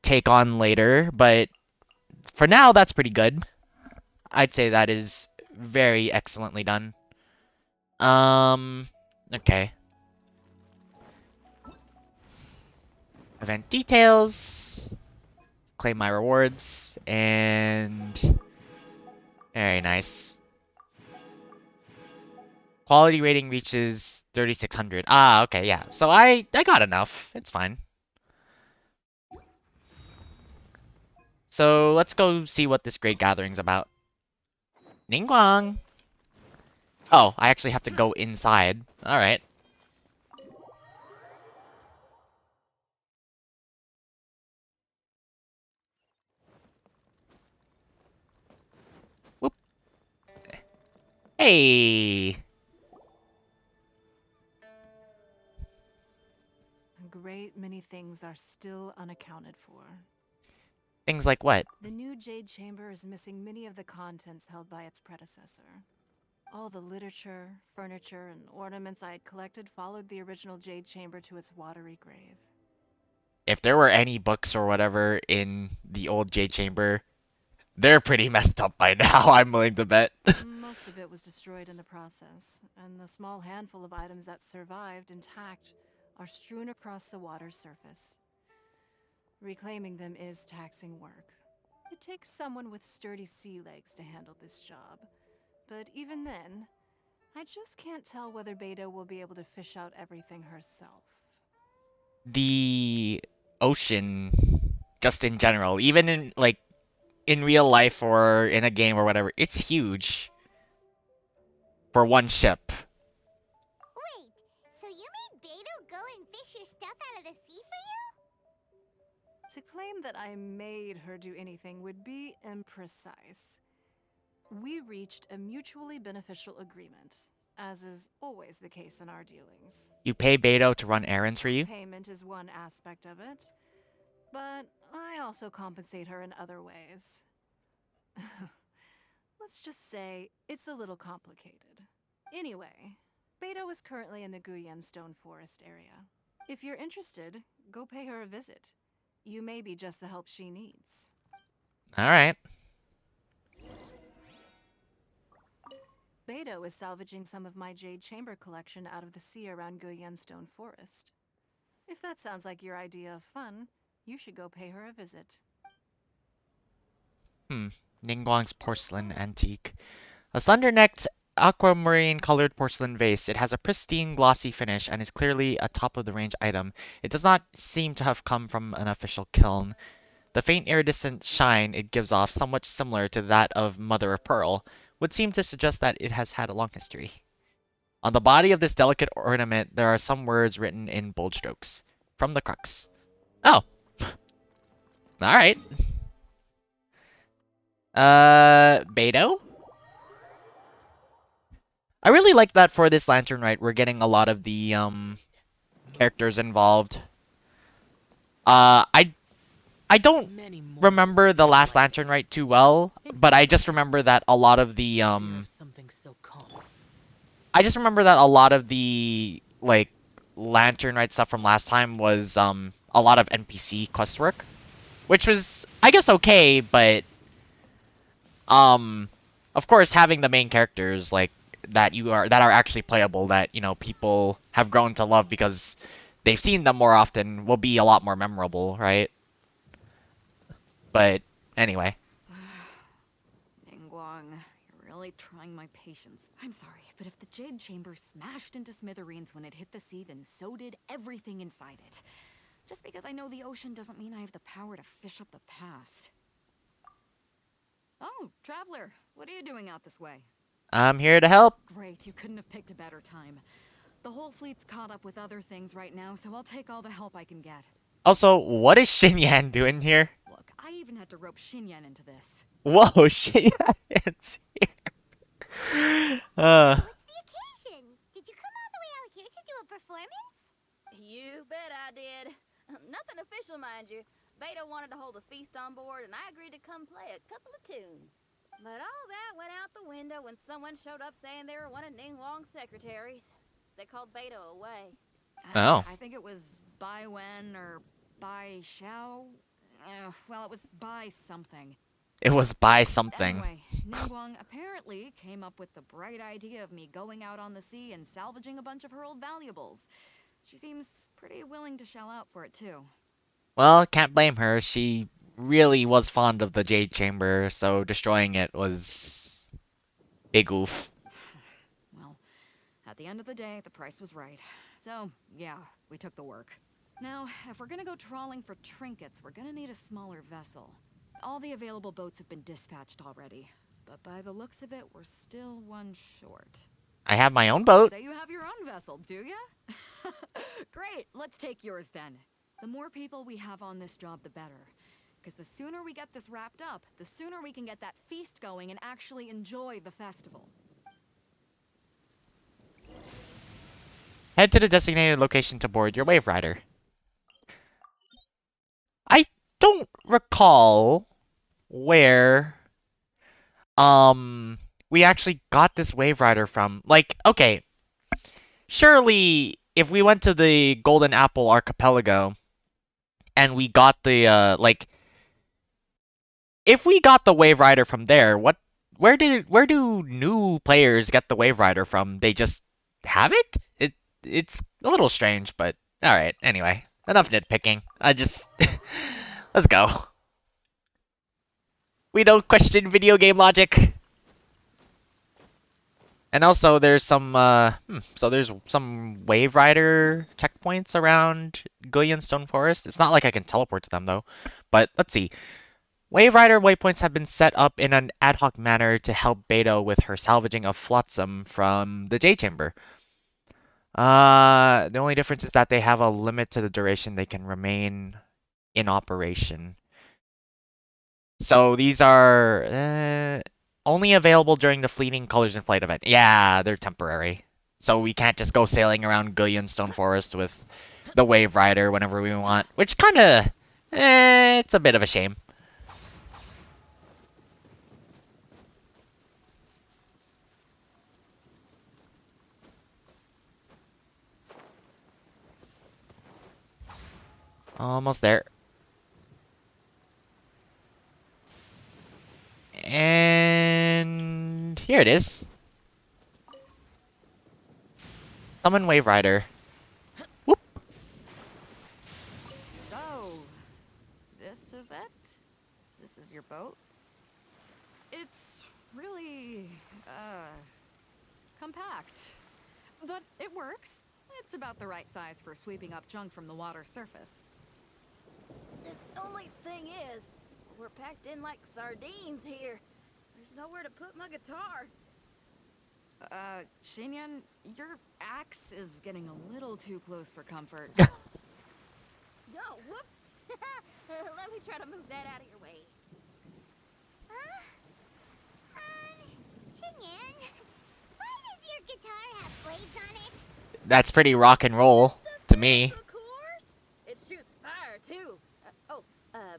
S1: take on later, but for now, that's pretty good. I'd say that is very excellently done. Okay. Event details. Claim my rewards, and... Very nice. Quality rating reaches 3600. Okay, yeah. So I got enough. It's fine. So let's go see what this Great Gathering's about. Ninguang! Oh, I actually have to go inside. Alright. Whoop. Hey!
S2: A great many things are still unaccounted for.
S1: Things like what?
S2: The new Jade Chamber is missing many of the contents held by its predecessor. All the literature, furniture, and ornaments I had collected followed the original Jade Chamber to its watery grave.
S1: If there were any books or whatever in the old Jade Chamber, they're pretty messed up by now, I'm willing to bet.
S2: Most of it was destroyed in the process, and the small handful of items that survived intact are strewn across the water's surface. Reclaiming them is taxing work. It takes someone with sturdy sea legs to handle this job. But even then, I just can't tell whether Beto will be able to fish out everything herself.
S1: The ocean, just in general, even in like in real life or in a game or whatever, it's huge for one ship.
S10: Wait, so you made Beto go and fish your stuff out of the sea for you?
S2: To claim that I made her do anything would be imprecise. We reached a mutually beneficial agreement, as is always the case in our dealings.
S1: You pay Beto to run errands for you?
S2: Payment is one aspect of it, but I also compensate her in other ways. Let's just say it's a little complicated. Anyway, Beto is currently in the Guyan Stone Forest area. If you're interested, go pay her a visit. You may be just the help she needs.
S1: Alright.
S2: Beto is salvaging some of my Jade Chamber collection out of the sea around Guyan Stone Forest. If that sounds like your idea of fun, you should go pay her a visit.
S1: Ninguang's porcelain antique. A slender-necked aquamarine-colored porcelain vase. It has a pristine, glossy finish and is clearly a top-of-the-range item. It does not seem to have come from an official kiln. The faint iridescent shine it gives off, somewhat similar to that of Mother of Pearl, would seem to suggest that it has had a long history. On the body of this delicate ornament, there are some words written in bold strokes. From the crux. Oh. Alright. Beto? I really like that for this Lantern Rite, we're getting a lot of the, characters involved. I don't remember the last Lantern Rite too well, but I just remember that a lot of the, like, Lantern Rite stuff from last time was, a lot of NPC quest work. Which was, I guess, okay, but, of course, having the main characters, like, that are actually playable, that, you know, people have grown to love because they've seen them more often, will be a lot more memorable, right? But, anyway.
S17: Ninguang, you're really trying my patience. I'm sorry, but if the Jade Chamber smashed into smithereens when it hit the sea, then so did everything inside it. Just because I know the ocean doesn't mean I have the power to fish up the past. Oh, Traveler, what are you doing out this way?
S1: I'm here to help.
S17: Great, you couldn't have picked a better time. The whole fleet's caught up with other things right now, so I'll take all the help I can get.
S1: Also, what is Xinyan doing here?
S17: Look, I even had to rope Xinyan into this.
S1: Whoa, Xinyan's here.
S10: What's the occasion? Did you come all the way out here to do a performance?
S18: You bet I did. Nothing official, mind you. Beto wanted to hold a feast on board, and I agreed to come play a couple of tunes. But all that went out the window when someone showed up saying they were one of Ninguang's secretaries. They called Beto away.
S1: Oh.
S17: I think it was Bai Wen or Bai Xiao. Well, it was Bai something.
S1: It was by something.
S17: Anyway, Ninguang apparently came up with the bright idea of me going out on the sea and salvaging a bunch of her old valuables. She seems pretty willing to shell out for it, too.
S1: Well, can't blame her. She really was fond of the Jade Chamber, so destroying it was big oof.
S17: Well, at the end of the day, the price was right. So, yeah, we took the work. Now, if we're gonna go trawling for trinkets, we're gonna need a smaller vessel. All the available boats have been dispatched already, but by the looks of it, we're still one short.
S1: I have my own boat.
S17: So you have your own vessel, do ya? Great, let's take yours then. The more people we have on this job, the better. Because the sooner we get this wrapped up, the sooner we can get that feast going and actually enjoy the festival.
S1: Head to the designated location to board your Wave Rider. I don't recall where we actually got this Wave Rider from? Like, okay, surely if we went to the Golden Apple Archipelago and we got the like, if we got the Wave Rider from there, where do new players get the Wave Rider from? They just have it? It's a little strange, but all right. Anyway, enough nitpicking. Let's go. We don't question video game logic. And also, there's some there's some Wave Rider checkpoints around Guyan Stone Forest. It's not like I can teleport to them though. But let's see. Wave Rider waypoints have been set up in an ad hoc manner to help Beto with her salvaging of Flotsam from the J Chamber. The only difference is that they have a limit to the duration they can remain in operation. So these are only available during the fleeting Colors in Flight event. Yeah, they're temporary. So we can't just go sailing around Guyan Stone Forest with the Wave Rider whenever we want, which kind of, it's a bit of a shame. Almost there. And here it is. Summon Wave Rider. Whoop.
S2: So, this is it? This is your boat? It's really, compact. But it works. It's about the right size for sweeping up junk from the water surface.
S18: The only thing is, we're packed in like sardines here. There's nowhere to put my guitar.
S2: Xinyan, your axe is getting a little too close for comfort.
S18: Oh, whoops! Let me try to move that out of your way.
S10: Xinyan, why does your guitar have blades on it?
S1: That's pretty rock and roll to me.
S18: Of course! It shoots fire, too.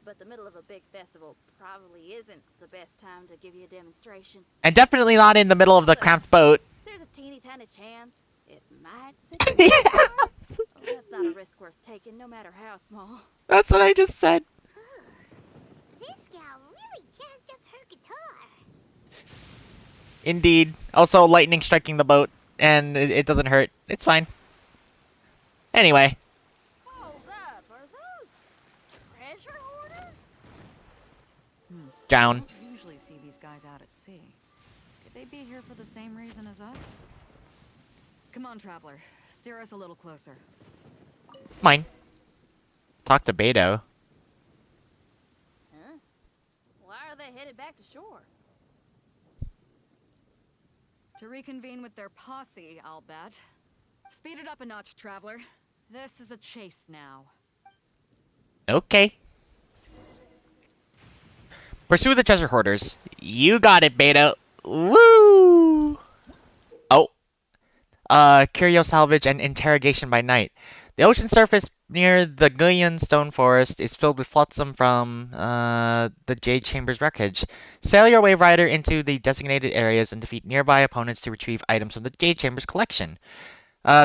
S18: But the middle of a big festival probably isn't the best time to give you a demonstration.
S1: And definitely not in the middle of the cramped boat.
S18: There's a teeny tiny chance it might set you
S1: Yes!
S18: Oh, that's not a risk worth taking, no matter how small.
S1: That's what I just said.
S10: This gal really jazzed up her guitar.
S1: Indeed. Also, lightning striking the boat, and it doesn't hurt. It's fine. Anyway.
S18: Hold up, are those treasure hoarders?
S1: Down.
S2: Don't usually see these guys out at sea. Could they be here for the same reason as us? Come on, traveler. Steer us a little closer.
S1: Mine. Talk to Beto.
S18: Huh? Why are they headed back to shore?
S2: To reconvene with their posse, I'll bet. Speed it up a notch, traveler. This is a chase now.
S1: Okay. Pursue the treasure hoarders. You got it, Beto. Woo! Oh. Curio salvage and interrogation by night. The ocean surface near the Guyan Stone Forest is filled with flotsam from the Jade Chamber's wreckage. Sail your Wave Rider into the designated areas and defeat nearby opponents to retrieve items from the Jade Chamber's collection.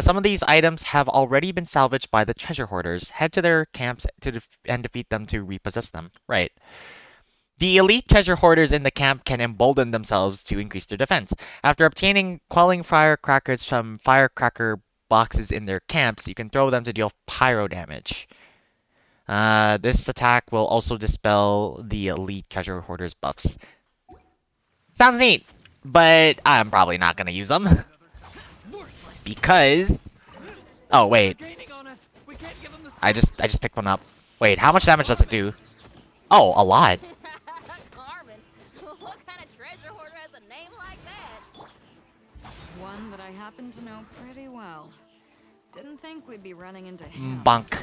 S1: Some of these items have already been salvaged by the treasure hoarders. Head to their camps and defeat them to repossess them. Right. The elite treasure hoarders in the camp can embolden themselves to increase their defense. After obtaining quelling firecrackers from firecracker boxes in their camps, you can throw them to deal pyro damage. This attack will also dispel the elite treasure hoarders buffs. Sounds neat, but I'm probably not gonna use them. Because... Oh, wait. I just picked one up. Wait, how much damage does it do? Oh, a lot.
S18: Carmen, what kind of treasure hoarder has a name like that?
S2: One that I happen to know pretty well. Didn't think we'd be running into him.
S1: Bonk.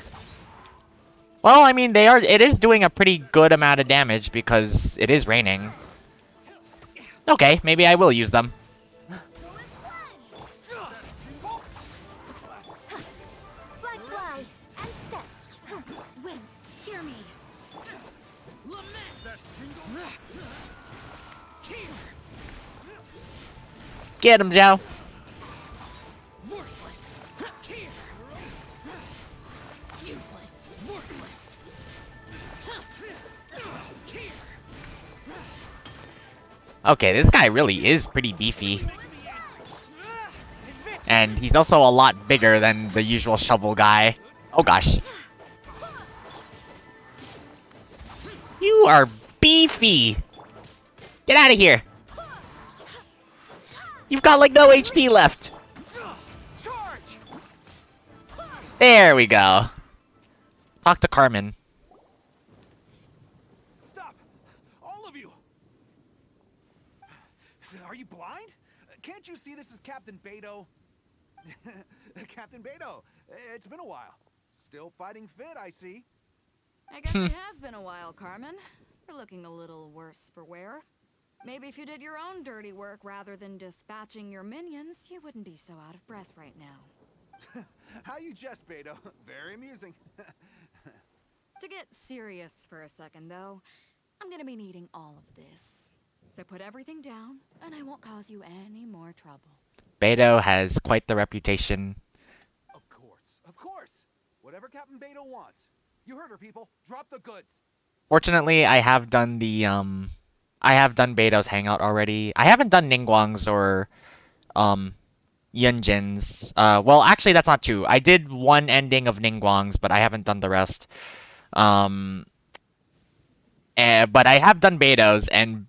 S1: Well, I mean, it is doing a pretty good amount of damage because it is raining. Okay, maybe I will use them. Get him, Zhao.
S13: Worthless. Here. Useless. Worthless. Here.
S1: Okay, this guy really is pretty beefy. And he's also a lot bigger than the usual shovel guy. Oh gosh. You are beefy! Get out of here! You've got like no HP left! There we go. Talk to Carmen.
S16: Stop! All of you! Are you blind? Can't you see this is Captain Beto? Captain Beto, it's been a while. Still fighting fit, I see.
S2: I guess it has been a while, Carmen. You're looking a little worse for wear. Maybe if you did your own dirty work rather than dispatching your minions, you wouldn't be so out of breath right now.
S16: How you jest, Beto. Very amusing.
S2: To get serious for a second, though, I'm gonna be needing all of this. So put everything down, and I won't cause you any more trouble.
S1: Beto has quite the reputation.
S16: Of course. Whatever Captain Beto wants. You heard her, people. Drop the goods.
S1: Fortunately, I have done the I have done Beto's hangout already. I haven't done Ninguang's or Yunjin's. Well, actually, that's not true. I did one ending of Ninguang's, but I haven't done the rest. But I have done Beto's, and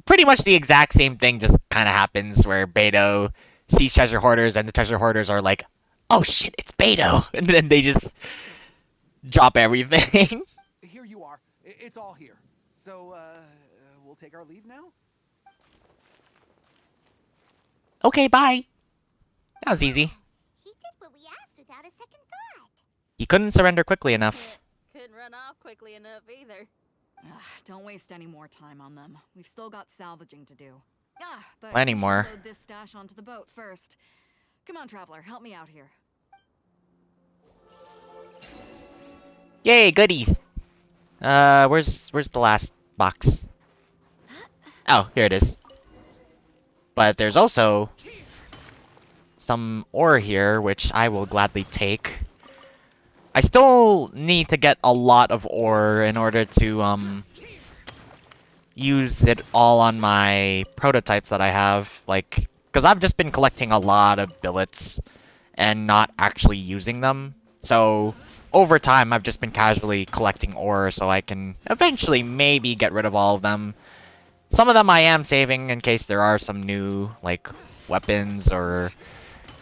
S1: pretty much the exact same thing just kind of happens where Beto sees treasure hoarders, and the treasure hoarders are like, "Oh shit, it's Beto," and then they just drop everything.
S16: Here you are. It's all here. So, we'll take our leave now?
S1: Okay, bye. That was easy.
S10: He did what we asked without a second thought.
S1: He couldn't surrender quickly enough.
S18: Couldn't run off quickly enough either.
S2: Don't waste any more time on them. We've still got salvaging to do. But
S1: Plenty
S2: we should
S1: more.
S2: load this stash onto the boat first. Come on, traveler, help me out here.
S1: Yay, goodies. Where's the last box? Oh, here it is. But there's also some ore here, which I will gladly take. I still need to get a lot of ore in order to use it all on my prototypes that I have, like, because I've just been collecting a lot of billets and not actually using them. So over time, I've just been casually collecting ore so I can eventually maybe get rid of all of them. Some of them I am saving in case there are some new, like, weapons or...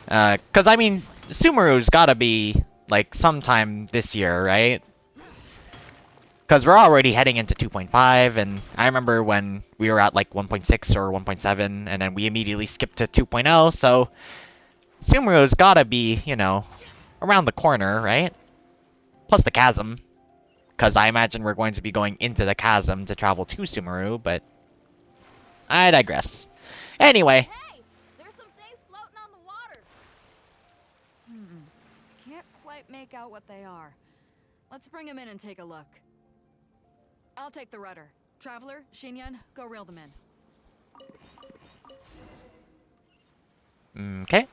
S1: Because, I mean, Sumeru's gotta be, like, sometime this year, right? Because we're already heading into 2.5, and I remember when we were at, like, 1.6 or 1.7, and then we immediately skipped to 2.0, so... Sumeru's gotta be, you know, around the corner, right? Plus the chasm. Because I imagine we're going to be going into the chasm to travel to Sumeru, but... I digress. Anyway.
S18: Hey, there's some things floating on the water.
S2: Can't quite make out what they are. Let's bring them in and take a look. I'll take the rudder. Traveler, Xinyan, go reel them in.
S1: Okay.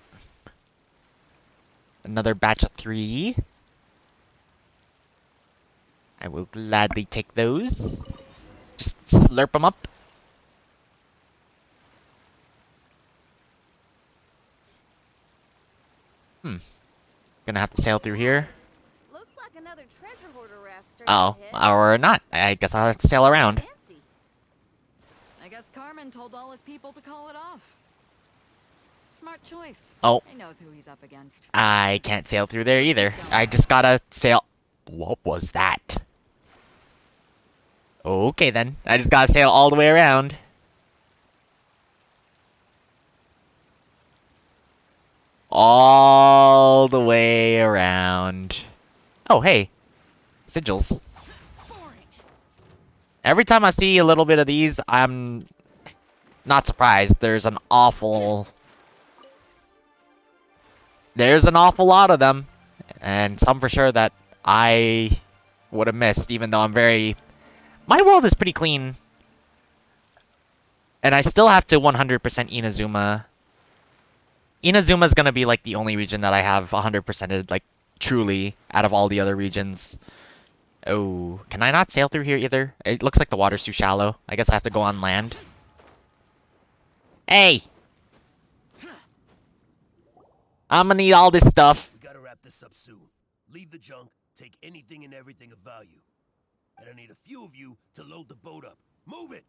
S1: Another batch of 3. I will gladly take those. Just slurp them up. Gonna have to sail through here.
S18: Looks like another treasure hoarder raft straight
S1: Oh,
S18: ahead.
S1: or not. I guess I'll have to sail around.
S2: I guess Carmen told all his people to call it off. Smart choice.
S1: Oh.
S2: He knows who he's up against.
S1: I can't sail through there either. I just gotta sail... What was that? Okay then. I just gotta sail all the way around. All the way around. Oh, hey. Sigils. Every time I see a little bit of these, I'm not surprised. There's an awful lot of them. And some for sure that I would have missed, even though I'm very... My world is pretty clean. And I still have to 100% Inazuma Inazuma's gonna be like the only region that I have 100%ed, like truly, out of all the other regions. Oh, can I not sail through here either? It looks like the water's too shallow. I guess I have to go on land. Hey! I'm gonna need all this stuff.
S19: We gotta wrap this up soon. Leave the junk, take anything and everything of value. And I need a few of you to load the boat up. Move it!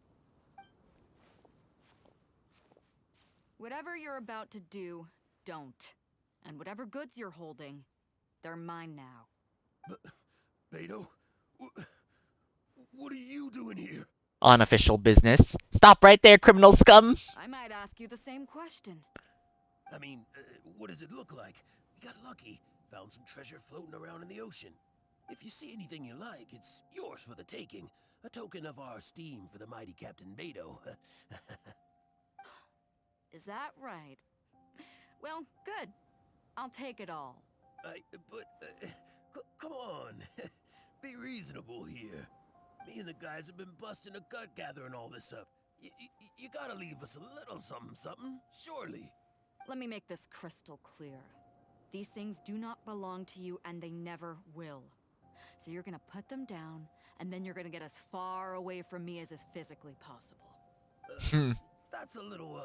S20: Whatever you're about to do, don't. And whatever goods you're holding, they're mine now.
S19: Beto? What are you doing here?
S1: Unofficial business. Stop right there, criminal scum!
S20: I might ask you the same question.
S19: I mean, what does it look like? We got lucky. Found some treasure floating around in the ocean. If you see anything you like, it's yours for the taking. A token of our esteem for the mighty Captain Beto.
S20: Is that right? Well, good. I'll take it all.
S19: Come on. Be reasonable here. Me and the guys have been busting a gut gathering all this up. You gotta leave us a little something, surely.
S20: Let me make this crystal clear. These things do not belong to you, and they never will. So you're gonna put them down, and then you're gonna get as far away from me as is physically possible.
S19: That's a little,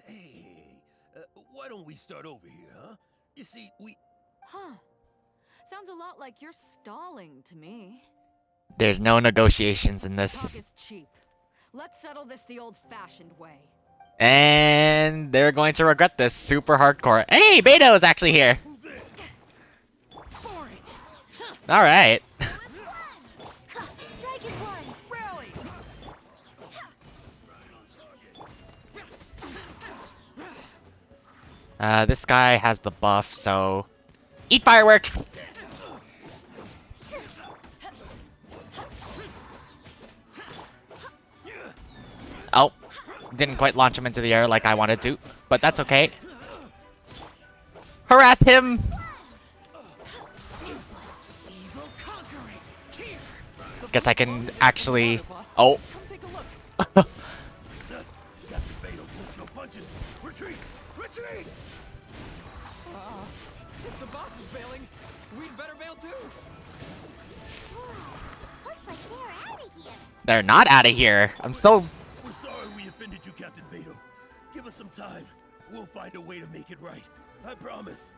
S19: hey, why don't we start over here, huh? You see,
S20: Huh. Sounds a lot like you're stalling to me.
S1: There's no negotiations in
S20: Talk
S1: this.
S20: is cheap. Let's settle this the old-fashioned way.
S1: And they're going to regret this super hardcore. Hey, Beto is actually here. Alright.
S10: Strike is one. Rally.
S1: This guy has the buff, so... Eat fireworks! Oh, didn't quite launch him into the air like I wanted to, but that's okay. Harass him! Guess I can actually... Oh.
S11: Retreat! Retreat! If the boss is bailing, we'd better bail too.
S10: Looks like they're out of here.
S1: They're not out of here. I'm so...
S19: We're sorry we offended you, Captain Beto. Give us some time. We'll find a way to make it right. I promise.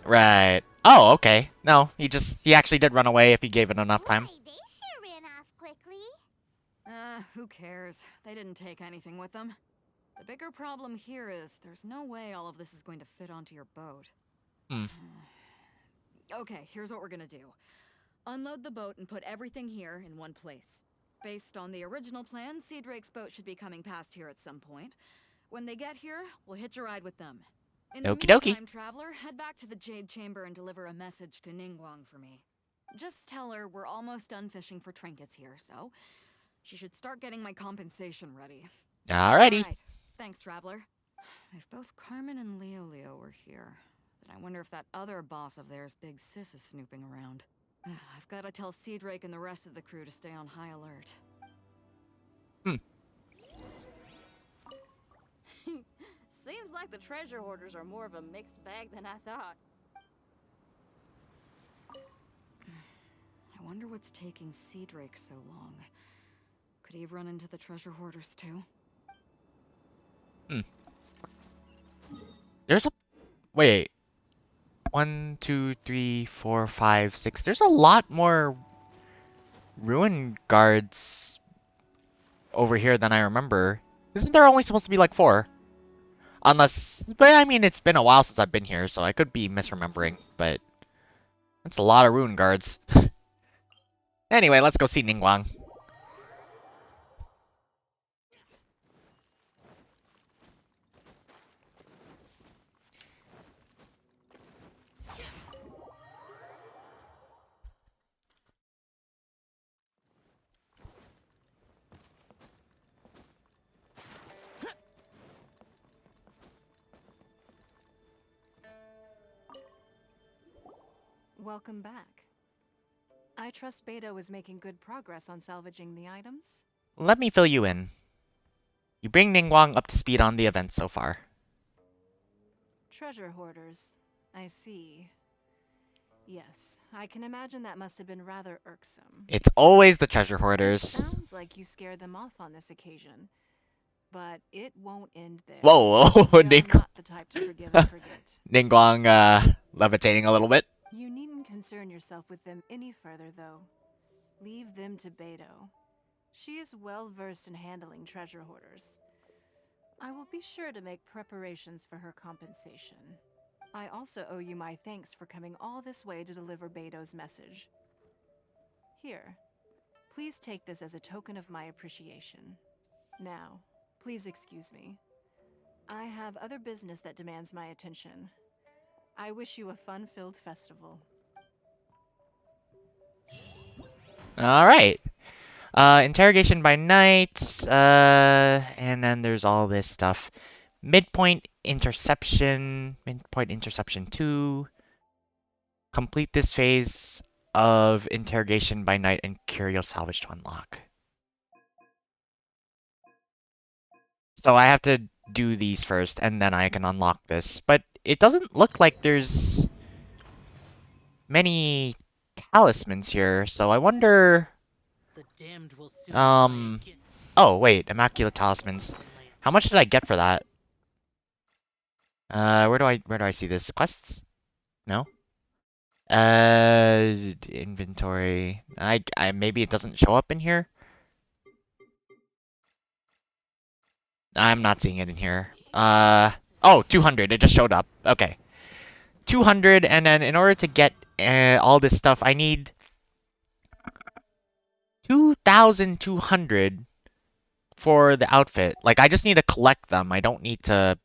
S1: Right. Oh, okay. No, he actually did run away if he gave it enough time.
S10: They sure ran off quickly.
S20: Who cares? They didn't take anything with them. The bigger problem here is there's no way all of this is going to fit onto your boat. Okay, here's what we're gonna do. Unload the boat and put everything here in one place. Based on the original plan, Sea Drake's boat should be coming past here at some point. When they get here, we'll hitch a ride with them. In the
S1: Okie dokie.
S20: meantime, Traveler, head back to the Jade Chamber and deliver a message to Ninguang for me. Just tell her we're almost done fishing for trinkets here, so she should start getting my compensation ready.
S1: Alrighty.
S20: Alright. Thanks, Traveler. If both Carmen and Leo were here, then I wonder if that other boss of theirs, Big Sis, is snooping around. I've got to tell Sea Drake and the rest of the crew to stay on high alert.
S18: Seems like the treasure hoarders are more of a mixed bag than I thought.
S20: I wonder what's taking Sea Drake so long. Could he have run into the treasure hoarders too?
S1: There's a... Wait. 1, 2, 3, 4, 5, 6. There's a lot more ruin guards over here than I remember. Isn't there only supposed to be like 4? Unless... But I mean, it's been a while since I've been here, so I could be misremembering. But... That's a lot of ruin guards. Anyway, let's go see Ninguang.
S2: Welcome back. I trust Beto is making good progress on salvaging the items.
S1: Let me fill you in. You bring Ninguang up to speed on the events so far.
S2: Treasure hoarders. I see. Yes, I can imagine that must have been rather irksome.
S1: It's always the treasure
S2: It
S1: hoarders.
S2: sounds like you scared them off on this occasion, but it won't end there.
S1: Whoa,
S2: They are not the type to forgive and forget.
S1: Ninguang levitating a little bit.
S2: You needn't concern yourself with them any further, though. Leave them to Beidou. She is well versed in handling treasure hoarders. I will be sure to make preparations for her compensation. I also owe you my thanks for coming all this way to deliver Beidou's message. Here, please take this as a token of my appreciation. Now, please excuse me. I have other business that demands my attention. I wish you a fun-filled festival.
S1: Alright. Interrogation by night. And then there's all this stuff. Midpoint interception 2. Complete this phase of interrogation by night and curio salvage to unlock. So I have to do these first and then I can unlock this. But it doesn't look like there's many talismans here, so I wonder... Oh, wait, Immaculate Talismans. How much did I get for that? Where do I see this? Quests? No? Inventory. Maybe it doesn't show up in here? I'm not seeing it in here. Oh, 200. It just showed up. Okay. 200, and then in order to get all this stuff, I need 2,200 for the outfit. Like, I just need to collect them. I don't need to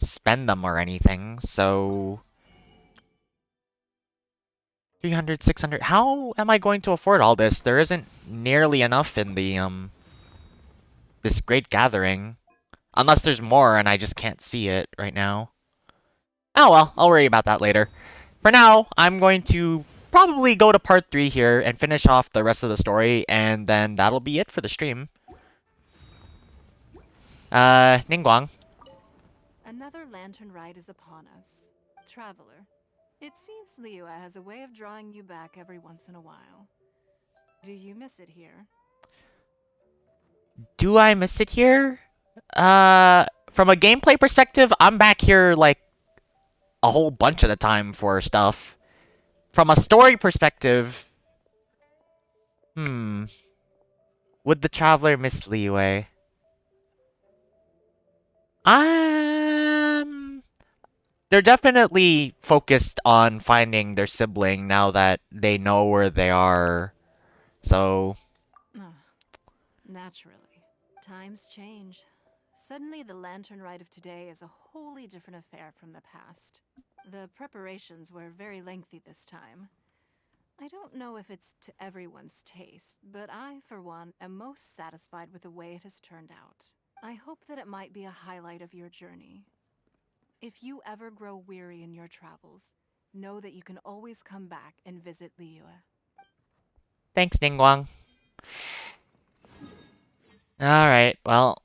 S1: spend them or anything, so... 300, 600... How am I going to afford all this? There isn't nearly enough in the, this great gathering. Unless there's more and I just can't see it right now. Oh well, I'll worry about that later. For now, I'm going to probably go to part 3 here and finish off the rest of the story, and then that'll be it for the stream. Ninguang.
S2: Another lantern ride is upon us. Traveler, it seems Liyue has a way of drawing you back every once in a while. Do you miss it here?
S1: Do I miss it here? From a gameplay perspective, I'm back here, like, a whole bunch of the time for stuff. From a story perspective... Would the Traveler miss Liyue? They're definitely focused on finding their sibling now that they know where they are. So...
S2: Naturally. Times change. Suddenly the lantern rite of today is a wholly different affair from the past. The preparations were very lengthy this time. I don't know if it's to everyone's taste, but I, for one, am most satisfied with the way it has turned out. I hope that it might be a highlight of your journey. If you ever grow weary in your travels, know that you can always come back and visit Liyue.
S1: Thanks, Ninguang. Alright, well,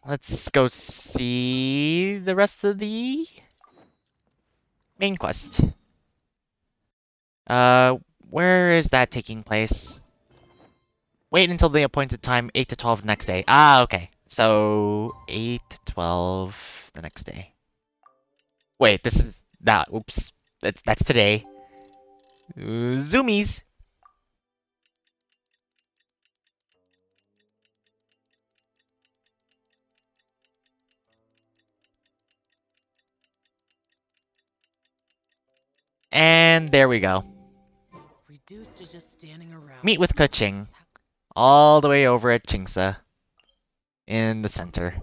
S1: let's go see the rest of the main quest. Where is that taking place? Wait until the appointed time, 8 to 12 next day. Ah, okay. So, 8 to 12 the next day. Wait, this is... that. Oops. That's today. Zoomies! And there we go.
S13: Reduced to just standing around.
S1: Meet with Kuching. All the way over at Chingsa. In the center.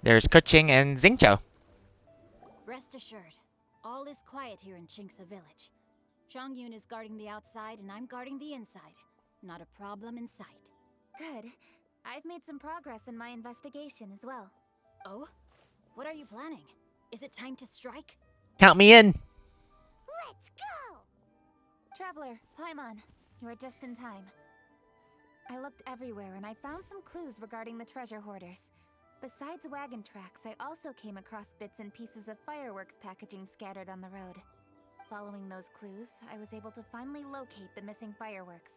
S1: There's Kuching and Xingqiu.
S17: Rest assured, all is quiet here in Chingsa village. Chongyun is guarding the outside and I'm guarding the inside. Not a problem in sight.
S3: Good. I've made some progress in my investigation as well.
S17: Oh? What are you planning? Is it time to strike?
S1: Count me in.
S3: Let's go! Traveler, Paimon, you are just in time. I looked everywhere and I found some clues regarding the treasure hoarders. Besides wagon tracks, I also came across bits and pieces of fireworks packaging scattered on the road. Following those clues, I was able to finally locate the missing fireworks.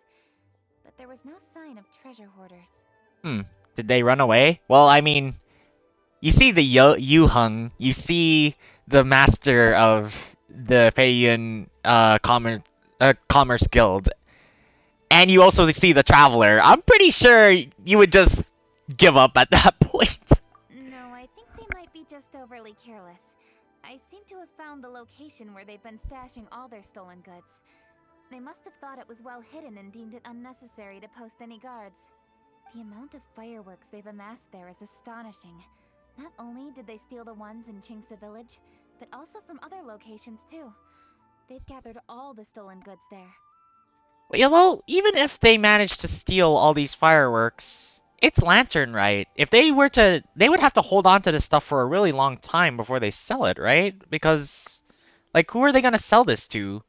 S3: But there was no sign of treasure hoarders.
S1: Did they run away? Well, I mean, you see the Yu Hung, you see the master of the Feiyun Commerce Guild, and you also see the Traveler. I'm pretty sure you would just give up at that point.
S3: No, I think they might be just overly careless. I seem to have found the location where they've been stashing all their stolen goods. They must have thought it was well hidden and deemed it unnecessary to post any guards. The amount of fireworks they've amassed there is astonishing. Not only did they steal the ones in Chingsa village, but also from other locations too. They've gathered all the stolen goods there.
S1: Yeah, well, even if they managed to steal all these fireworks, it's Lantern, right? If they were to, they would have to hold on to this stuff for a really long time before they sell it, right? Because, like, who are they gonna sell this to?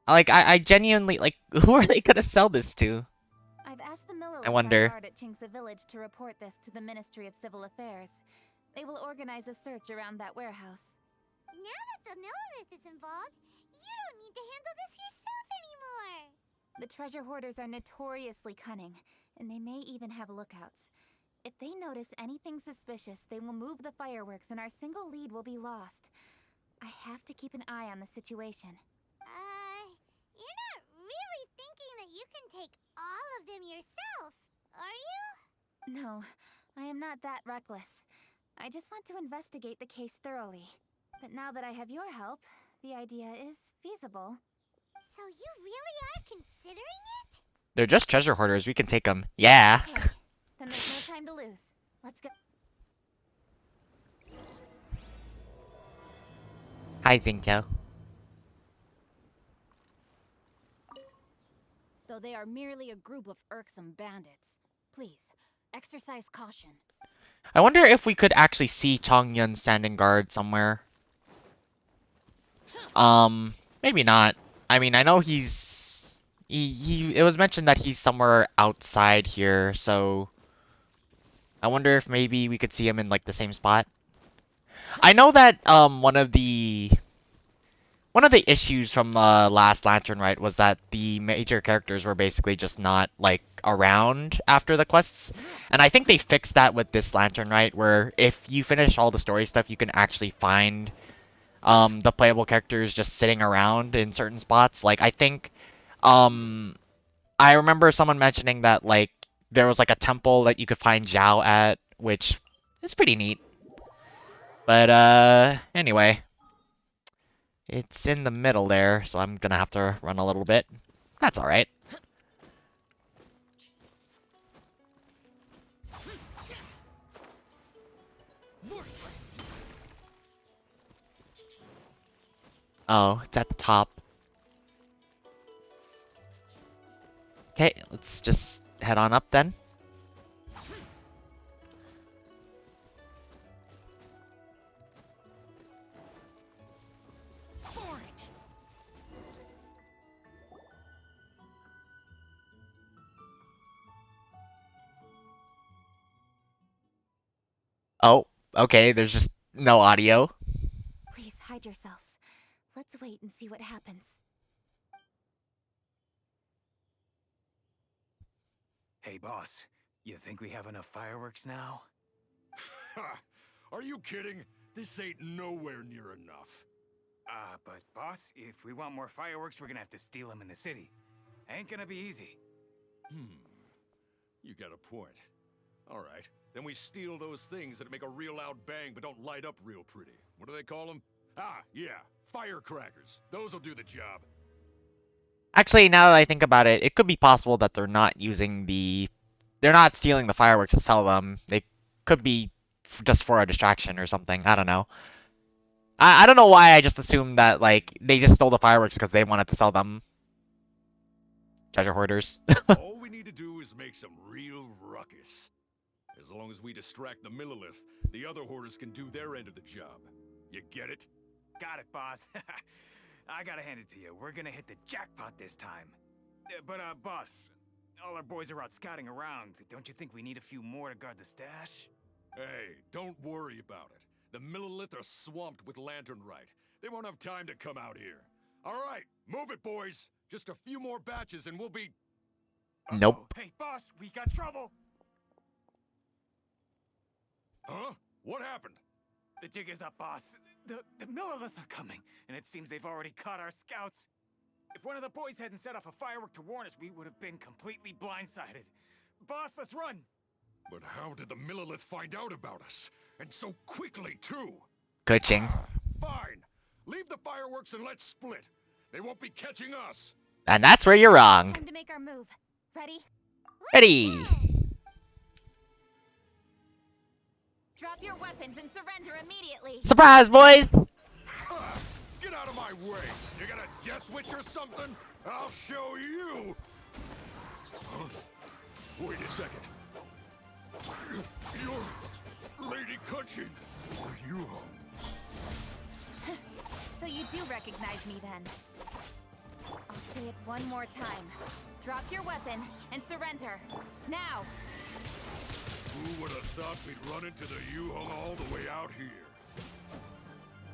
S1: Like, I genuinely, like, who are they gonna sell this to?
S3: I've asked the Millilith
S1: I
S3: on
S1: wonder.
S3: guard at Chingsa village to report this to the Ministry of Civil Affairs. They will organize a search around that warehouse.
S10: Now that the Millilith is involved, you don't need to handle this yourself anymore.
S3: The treasure hoarders are notoriously cunning, and they may even have lookouts. If they notice anything suspicious, they will move the fireworks and our single lead will be lost. I have to keep an eye on the situation.
S10: You're not really thinking that you can take all of them yourself, are you?
S3: No, I am not that reckless. I just want to investigate the case thoroughly. But now that I have your help, the idea is feasible.
S10: So you really are considering it?
S1: They're just treasure hoarders. We can take them. Yeah.
S3: Okay, then there's no time to lose. Let's go.
S1: Hi, Zinko.
S17: Though they are merely a group of irksome bandits, please, exercise caution.
S1: I wonder if we could actually see Chongyun standing guard somewhere. Maybe not. I mean, I know he's... it was mentioned that he's somewhere outside here, so... I wonder if maybe we could see him in, like, the same spot. I know that, one of the issues from last Lantern Rite was that the major characters were basically just not, like, around after the quests. And I think they fixed that with this Lantern Rite, where if you finish all the story stuff, you can actually find the playable characters just sitting around in certain spots. Like, I think, I remember someone mentioning that, like, there was, like, a temple that you could find Zhao at, which is pretty neat. But, anyway. It's in the middle there, so I'm gonna have to run a little bit. That's alright. Oh, it's at the top. Okay, let's just head on up then. Oh, okay, there's just no audio.
S3: Please hide yourselves. Let's wait and see what happens.
S16: Hey, boss. You think we have enough fireworks now?
S21: Ha! Are you kidding? This ain't nowhere near enough.
S16: But boss, if we want more fireworks, we're gonna have to steal them in the city. Ain't gonna be easy.
S21: You got a point. Alright, then we steal those things that make a real loud bang but don't light up real pretty. What do they call them? Ah, yeah, firecrackers. Those'll do the job.
S1: Actually, now that I think about it, it could be possible that they're not using they're not stealing the fireworks to sell them. They could be just for a distraction or something. I don't know. I don't know why I just assumed that, like, they just stole the fireworks because they wanted to sell them. Treasure hoarders.
S21: All we need to do is make some real ruckus. As long as we distract the Millilith, the other hoarders can do their end of the job. You get it?
S5: Got it, boss. I gotta hand it to you. We're gonna hit the jackpot this time. But, boss, all our boys are out scouting around. Don't you think we need a few more to guard the stash?
S21: Hey, don't worry about it. The Millilith are swamped with Lantern Rite. They won't have time to come out here. All right, move it, boys. Just a few more batches and we'll be...
S1: Nope.
S5: Hey, boss, we got trouble.
S21: Huh? What happened?
S5: The jig is up, boss. The Millilith are coming, and it seems they've already caught our scouts. If one of the boys hadn't set off a firework to warn us, we would have been completely blindsided. Boss, let's run!
S21: But how did the Millilith find out about us? And so quickly, too?
S1: Kuching.
S21: Fine. Leave the fireworks and let's split. They won't be catching us.
S1: And that's where you're wrong.
S3: Time to make our move. Ready?
S1: Ready.
S3: Drop your weapons and surrender immediately.
S1: Surprise, boys!
S21: Get out of my way! You got a death wish or something? I'll show you! Huh? Wait a second. You're Lady Kuching. Are you home?
S3: So you do recognize me then. I'll say it one more time. Drop your weapon and surrender. Now!
S21: Who would have thought we'd run into the Yuhong all the way out here?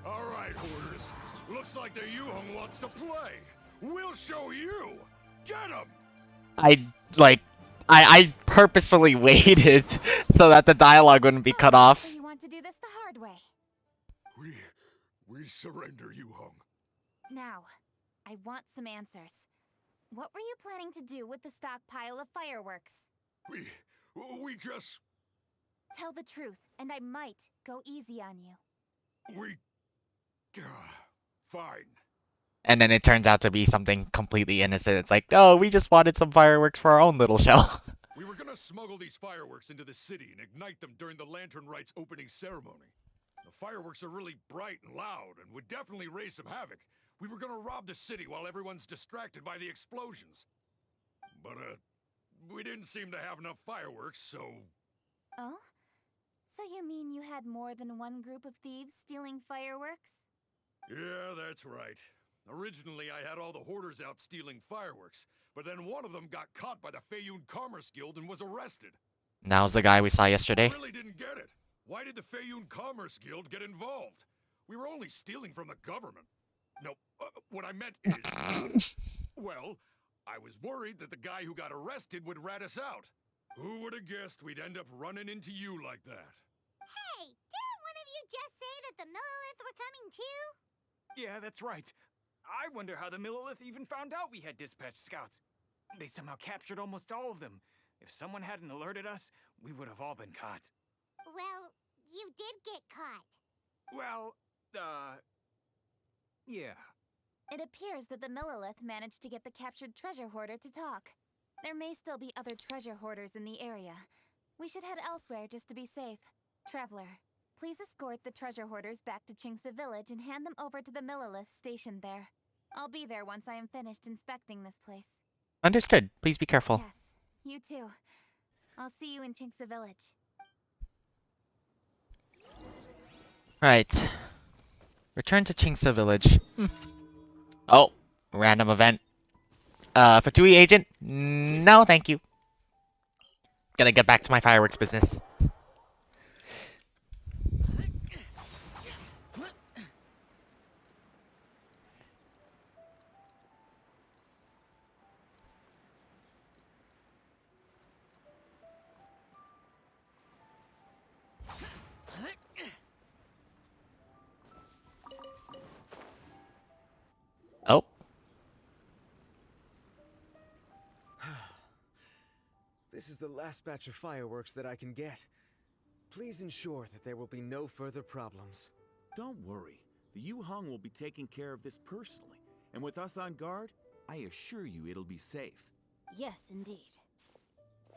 S21: All right, hoarders. Looks like the Yuhong wants to play. We'll show you. Get him!
S1: I purposefully waited so that the dialogue wouldn't be cut off.
S3: So you want to do this the hard way.
S21: We surrender, Yuhong.
S3: Now, I want some answers. What were you planning to do with the stockpile of fireworks?
S21: We just...
S3: Tell the truth, and I might go easy on you.
S21: Fine.
S1: And then it turns out to be something completely innocent. It's like, no, we just wanted some fireworks for our own little show.
S21: We were gonna smuggle these fireworks into the city and ignite them during the Lantern Rite's opening ceremony. The fireworks are really bright and loud and would definitely raise some havoc. We were gonna rob the city while everyone's distracted by the explosions. But, we didn't seem to have enough fireworks, so...
S3: Oh? So you mean you had more than one group of thieves stealing fireworks?
S21: Yeah, that's right. Originally, I had all the hoarders out stealing fireworks, but then one of them got caught by the Feiyun Commerce Guild and was arrested.
S1: Now's the guy we saw yesterday.
S21: I really didn't get it. Why did the Feiyun Commerce Guild get involved? We were only stealing from the government. No, what I meant is... well, I was worried that the guy who got arrested would rat us out. Who would have guessed we'd end up running into you like that?
S10: Hey, didn't one of you just say that the Millilith were coming too?
S5: Yeah, that's right. I wonder how the Millilith even found out we had dispatched scouts. They somehow captured almost all of them. If someone hadn't alerted us, we would have all been caught.
S10: Well, you did get caught.
S5: Well, yeah.
S3: It appears that the Millilith managed to get the captured treasure hoarder to talk. There may still be other treasure hoarders in the area. We should head elsewhere just to be safe. Traveler, please escort the treasure hoarders back to Chingsa Village and hand them over to the Millilith stationed there. I'll be there once I am finished inspecting this place.
S1: Understood. Please be careful.
S3: Yes, you too. I'll see you in Chingsa Village.
S1: Right. Return to Chingsa Village. Oh, random event. Fatui agent? No, thank you. Gonna get back to my fireworks business. Oh.
S4: This is the last batch of fireworks that I can get. Please ensure that there will be no further problems.
S16: Don't worry. The Yuhong will be taking care of this personally. And with us on guard, I assure you it'll be safe.
S17: Yes, indeed.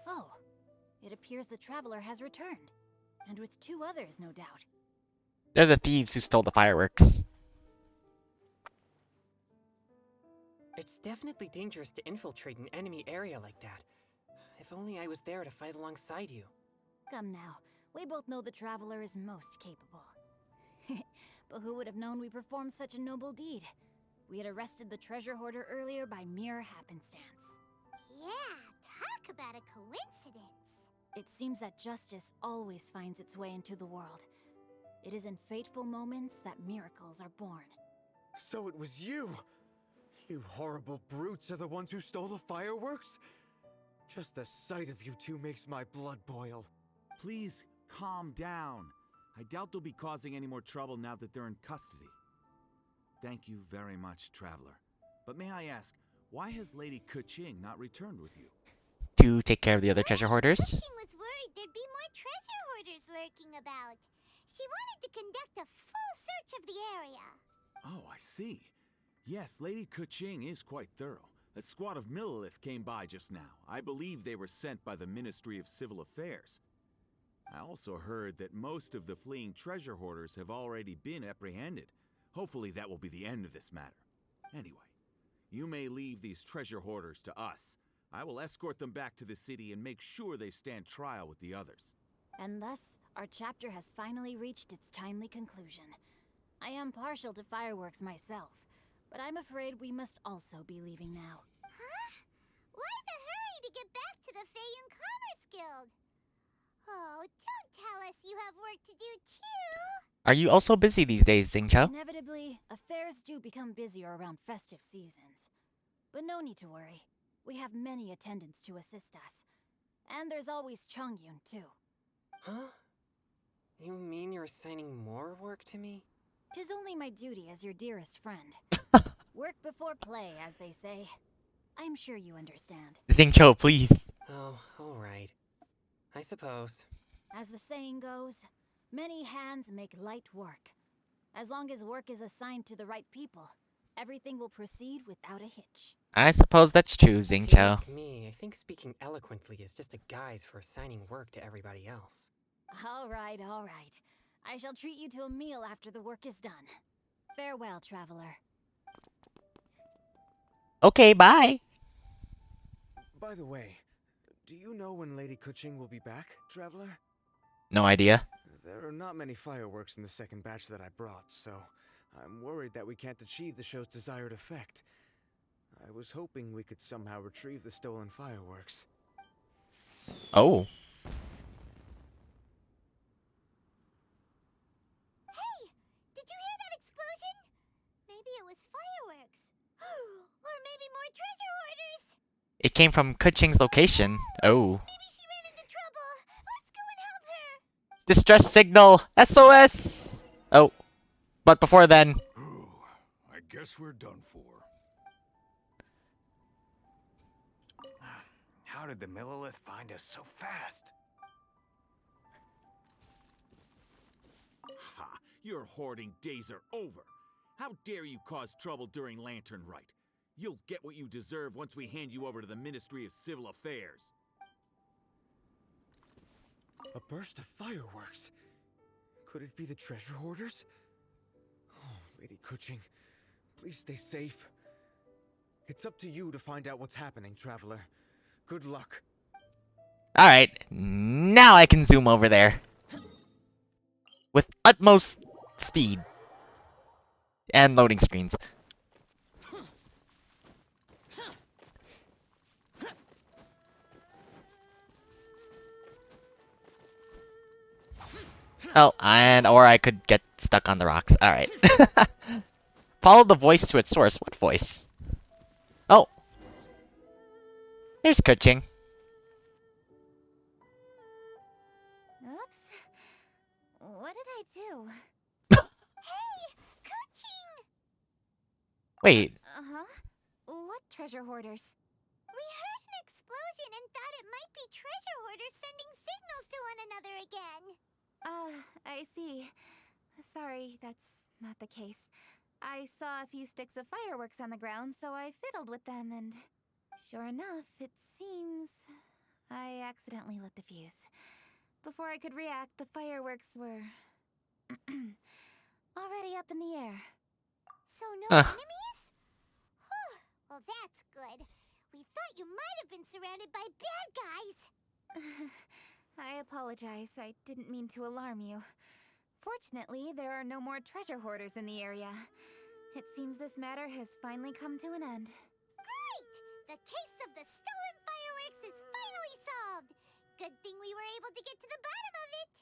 S17: Oh, it appears the traveler has returned. And with 2 others, no doubt.
S1: They're the thieves who stole the fireworks.
S15: It's definitely dangerous to infiltrate an enemy area like that. If only I was there to fight alongside you.
S17: Come now, we both know the Traveler is most capable. But who would have known we performed such a noble deed? We had arrested the treasure hoarder earlier by mere happenstance.
S10: Yeah, talk about a coincidence.
S17: It seems that justice always finds its way into the world. It is in fateful moments that miracles are born.
S4: So it was you! You horrible brutes are the ones who stole the fireworks? Just the sight of you two makes my blood boil.
S16: Please calm down. I doubt they'll be causing any more trouble now that they're in custody. Thank you very much, Traveler. But may I ask, why has Lady Kuching not returned with you?
S1: To take care of the other treasure hoarders.
S10: Kuching was worried there'd be more treasure hoarders lurking about. She wanted to conduct a full search of the area.
S16: Oh, I see. Yes, Lady Kuching is quite thorough. A squad of Millilith came by just now. I believe they were sent by the Ministry of Civil Affairs. I also heard that most of the fleeing treasure hoarders have already been apprehended. Hopefully that will be the end of this matter. Anyway, you may leave these treasure hoarders to us. I will escort them back to the city and make sure they stand trial with the others.
S17: And thus, our chapter has finally reached its timely conclusion. I am partial to fireworks myself, but I'm afraid we must also be leaving now.
S10: Huh? Why the hurry to get back to the Feiyun Commerce Guild? Oh, don't tell us you have work to do too!
S1: Are you also busy these days, Xingqiu?
S17: Inevitably, affairs do become busier around festive seasons. But no need to worry. We have many attendants to assist us. And there's always Chongyun, too.
S15: Huh? You mean you're assigning more work to me?
S17: 'Tis only my duty as your dearest friend. Work before play, as they say. I'm sure you understand.
S1: Xingqiu, please.
S15: Oh, alright. I suppose.
S17: As the saying goes, many hands make light work. As long as work is assigned to the right people, everything will proceed without a hitch.
S1: I suppose that's true,
S15: If you
S1: Xingqiu.
S15: ask me, I think speaking eloquently is just a guise for assigning work to everybody else.
S17: All right, all right. I shall treat you to a meal after the work is done. Farewell, traveler.
S1: Okay, bye.
S4: By the way, do you know when Lady Kuching will be back, Traveler?
S1: No idea.
S4: There are not many fireworks in the second batch that I brought, so I'm worried that we can't achieve the show's desired effect. I was hoping we could somehow retrieve the stolen fireworks.
S1: Oh.
S10: Hey! Did you hear that explosion? Maybe it was fireworks. Or maybe more treasure hoarders!
S1: It came from Kuching's location. Oh.
S10: Maybe she ran into trouble. Let's go and help her!
S1: Distress signal! SOS! Oh. But before then...
S21: I guess we're done for.
S5: How did the Millilith find us so fast?
S16: Ha! Your hoarding days are over. How dare you cause trouble during Lantern Rite? You'll get what you deserve once we hand you over to the Ministry of Civil Affairs.
S4: A burst of fireworks? Could it be the treasure hoarders? Oh, Lady Kuching, please stay safe. It's up to you to find out what's happening, Traveler. Good luck.
S1: Alright, now I can zoom over there. With utmost speed. And loading screens. Oh, or I could get stuck on the rocks. Alright. Follow the voice to its source. What voice? Oh. There's Kuching.
S3: Oops. What did I do?
S10: Hey! Kuching!
S1: Wait.
S3: Uh-huh. What treasure hoarders?
S10: We heard an explosion and thought it might be treasure hoarders sending signals to one another again.
S3: I see. Sorry, that's not the case. I saw a few sticks of fireworks on the ground, so I fiddled with them, and sure enough, it seems I accidentally lit the fuse. Before I could react, the fireworks were already up in the air.
S10: So no enemies? Whew, well that's good. We thought you might have been surrounded by bad guys.
S3: I apologize. I didn't mean to alarm you. Fortunately, there are no more treasure hoarders in the area. It seems this matter has finally come to an end.
S10: Great! The case of the stolen fireworks is finally solved! Good thing we were able to get to the bottom of it!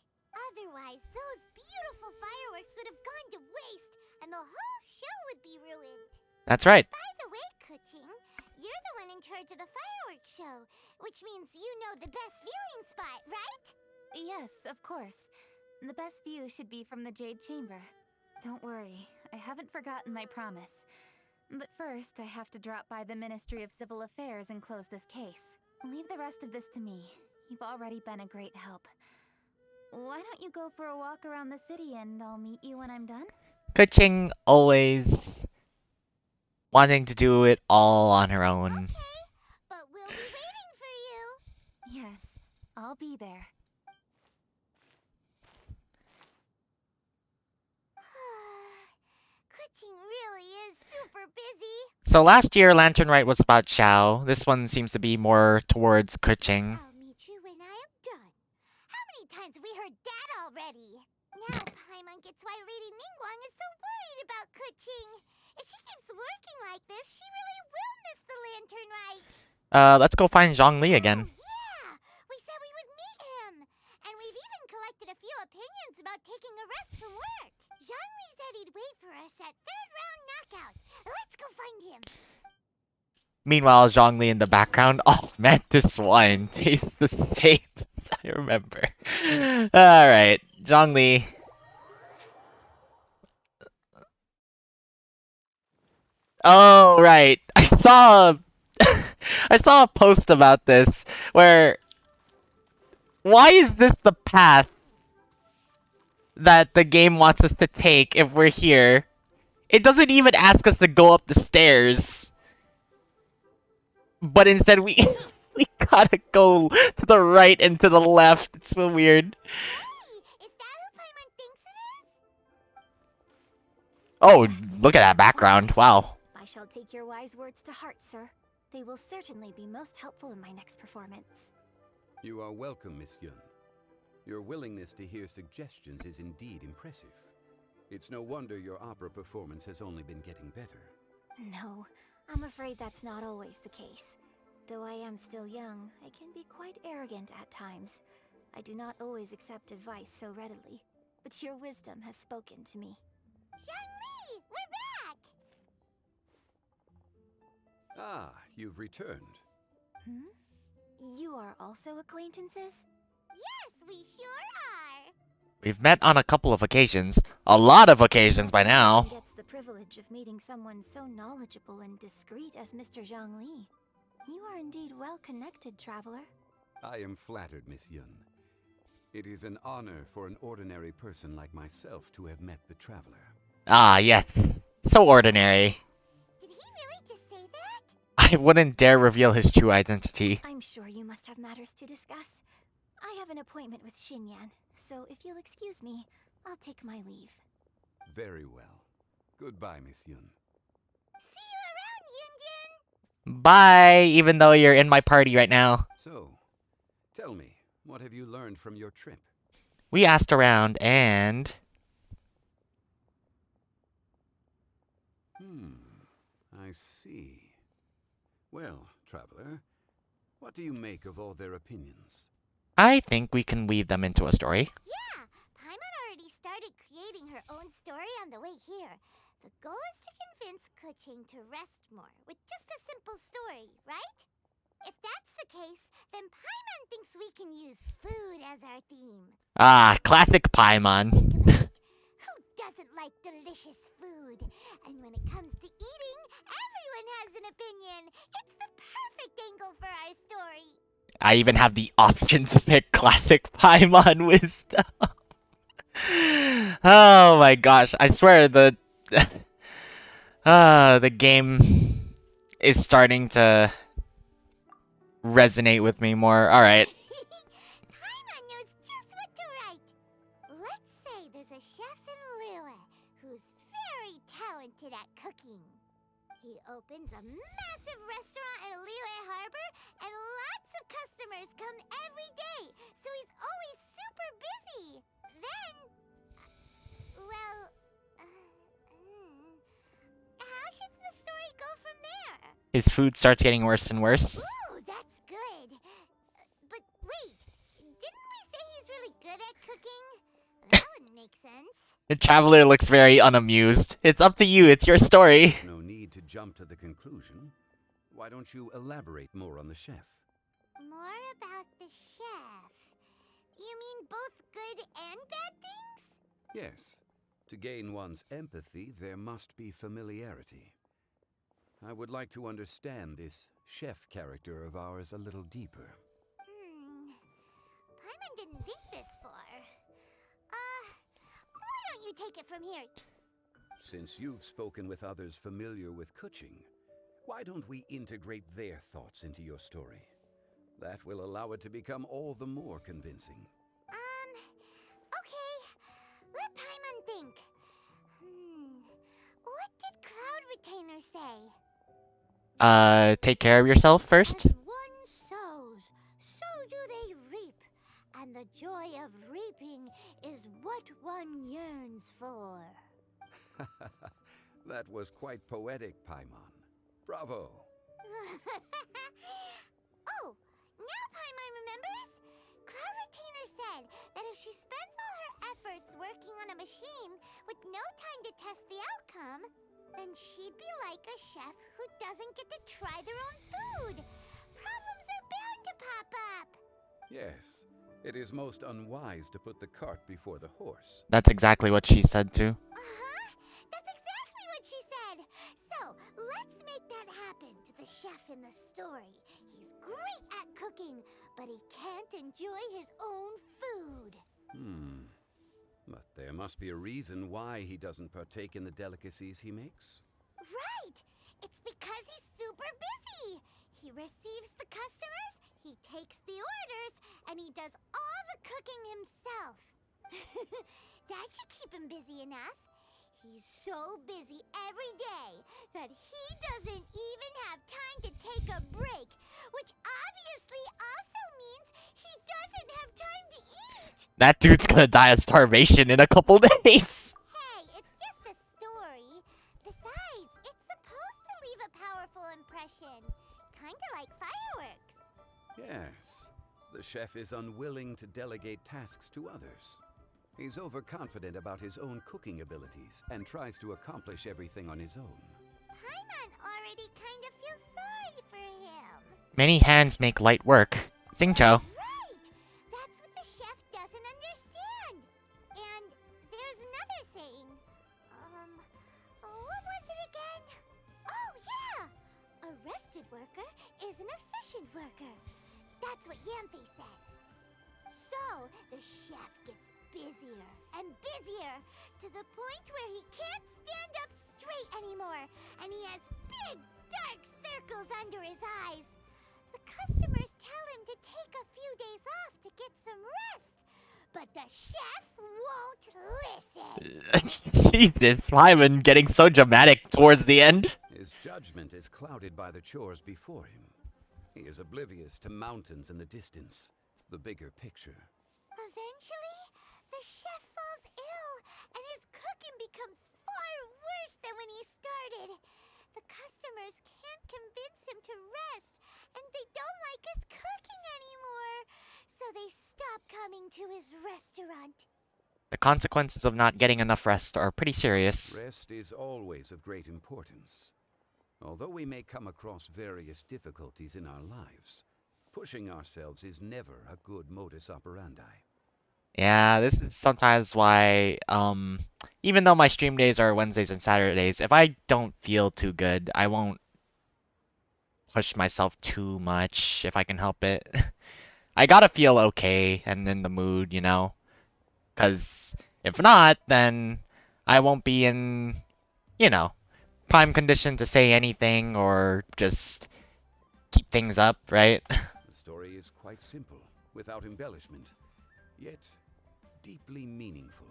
S10: Otherwise, those beautiful fireworks would have gone to waste, and the whole show would be ruined.
S1: That's right.
S10: By the way, Kuching, you're the one in charge of the fireworks show, which means you know the best viewing spot, right?
S3: Yes, of course. The best view should be from the Jade Chamber. Don't worry, I haven't forgotten my promise. But first, I have to drop by the Ministry of Civil Affairs and close this case. Leave the rest of this to me. You've already been a great help. Why don't you go for a walk around the city and I'll meet you when I'm done?
S1: Kuching always wanting to do it all on her own.
S10: But we'll be waiting for you.
S3: Yes, I'll be there.
S10: Kuching really is super busy.
S1: So last year, Lantern Rite was about Xiao. This one seems to be more towards Kuching.
S10: I'll meet you when I am done. How many times have we heard that already? Now Paimon gets why Lady Ninguang is so worried about Kuching. If she keeps working like this, she really will miss the Lantern Rite.
S1: Let's go find Zhongli again.
S10: Yeah, we said we would meet him. And we've even collected a few opinions about taking a rest from work. Zhongli said he'd wait for us at third round knockout. Let's go find him.
S1: Meanwhile, Zhongli in the background. Oh man, this wine tastes the same as I remember. Alright, Zhongli. Oh, right. I saw a post about this where why is this the path that the game wants us to take if we're here? It doesn't even ask us to go up the stairs. But instead we we gotta go to the right and to the left. It's so weird. Oh, look at that background. Wow.
S6: I shall take your wise words to heart, sir. They will certainly be most helpful in my next performance.
S22: You are welcome, Miss Yun. Your willingness to hear suggestions is indeed impressive. It's no wonder your opera performance has only been getting better.
S6: No, I'm afraid that's not always the case. Though I am still young, I can be quite arrogant at times. I do not always accept advice so readily, but your wisdom has spoken to me.
S10: Zhongli, we're back!
S22: Ah, you've returned.
S6: You are also acquaintances?
S10: Yes, we sure are!
S1: We've met on a couple of occasions. A lot of occasions by now.
S6: One gets the privilege of meeting someone so knowledgeable and discreet as Mr. Zhongli. You are indeed well connected, traveler.
S22: I am flattered, Miss Yun. It is an honor for an ordinary person like myself to have met the traveler.
S1: Ah, yes. So ordinary.
S10: Did he really just say that?
S1: I wouldn't dare reveal his true identity.
S6: I'm sure you must have matters to discuss. I have an appointment with Xinyan, so if you'll excuse me, I'll take my leave.
S22: Very well. Goodbye, Miss Yun.
S10: See you around, Yunjin!
S1: Bye, even though you're in my party right now.
S22: So, tell me, what have you learned from your trip?
S1: We asked around and...
S22: I see. Well, traveler, what do you make of all their opinions?
S1: I think we can weave them into a story.
S10: Yeah, Paimon already started creating her own story on the way here. The goal is to convince Kuching to rest more with just a simple story, right? If that's the case, then Paimon thinks we can use food as our theme.
S1: Ah, classic Paimon.
S10: Who doesn't like delicious food? And when it comes to eating, everyone has an opinion. It's the perfect angle for our story.
S1: I even have the option to pick classic Paimon wisdom. Oh my gosh, I swear the game is starting to resonate with me more. Alright.
S10: Paimon knows just what to write. Let's say there's a chef in Liyue who's very talented at cooking. He opens a massive restaurant in Liyue Harbor, and lots of customers come every day, so he's always super busy. Then, how should the story go from there?
S1: His food starts getting worse and worse.
S10: Ooh, that's good. But wait, didn't we say he's really good at cooking? That wouldn't make sense.
S1: The traveler looks very unamused. It's up to you, it's your story.
S22: There's no need to jump to the conclusion. Why don't you elaborate more on the chef?
S10: More about the chef. You mean both good and bad things?
S22: Yes. To gain one's empathy, there must be familiarity. I would like to understand this chef character of ours a little deeper.
S10: Paimon didn't think this far. Why don't you take it from here?
S22: Since you've spoken with others familiar with Kuching, why don't we integrate their thoughts into your story? That will allow it to become all the more convincing.
S10: Okay. Let Paimon think. What did Cloud Retainer say?
S1: Take care of yourself first.
S10: As one sows, so do they reap. And the joy of reaping is what one yearns for.
S22: That was quite poetic, Paimon. Bravo.
S10: Oh, now Paimon remembers. Cloud Retainer said that if she spends all her efforts working on a machine with no time to test the outcome, then she'd be like a chef who doesn't get to try their own food. Problems are bound to pop up.
S22: Yes, it is most unwise to put the cart before the horse.
S1: That's exactly what she said too.
S10: That's exactly what she said. So, let's make that happen to the chef in the story. He's great at cooking, but he can't enjoy his own food.
S22: But there must be a reason why he doesn't partake in the delicacies he makes.
S10: Right! It's because he's super busy. He receives the customers, he takes the orders, and he does all the cooking himself. That should keep him busy enough. He's so busy every day that he doesn't even have time to take a break, which obviously also means he doesn't have time to eat.
S1: That dude's gonna die of starvation in a couple days.
S10: Hey, it's just a story. Besides, it's supposed to leave a powerful impression. Kinda like fireworks.
S22: Yes, the chef is unwilling to delegate tasks to others. He's overconfident about his own cooking abilities and tries to accomplish everything on his own.
S10: Paimon already kind of feels sorry for him.
S1: Many hands make light work. Xingqiu.
S10: Right! That's what the chef doesn't understand. And there's another saying. What was it again? Oh, yeah! A rested worker is an efficient worker. That's what Yamfe said. So, the chef gets busier and busier to the point where he can't stand up straight anymore, and he has big, dark circles under his eyes. The customers tell him to take a few days off to get some rest, but the chef won't listen.
S1: Jesus, Paimon getting so dramatic towards the end.
S22: His judgment is clouded by the chores before him. He is oblivious to mountains in the distance, the bigger picture.
S10: Eventually, the chef falls ill, and his cooking becomes far worse than when he started. The customers can't convince him to rest, and they don't like his cooking anymore, so they stop coming to his restaurant.
S1: The consequences of not getting enough rest are pretty serious.
S22: Rest is always of great importance. Although we may come across various difficulties in our lives, pushing ourselves is never a good modus operandi.
S1: Yeah, this is sometimes why, even though my stream days are Wednesdays and Saturdays, if I don't feel too good, I won't push myself too much if I can help it. I gotta feel okay and in the mood, you know? Because if not, then I won't be in, you know, prime condition to say anything or just keep things up, right?
S22: The story is quite simple, without embellishment, yet deeply meaningful.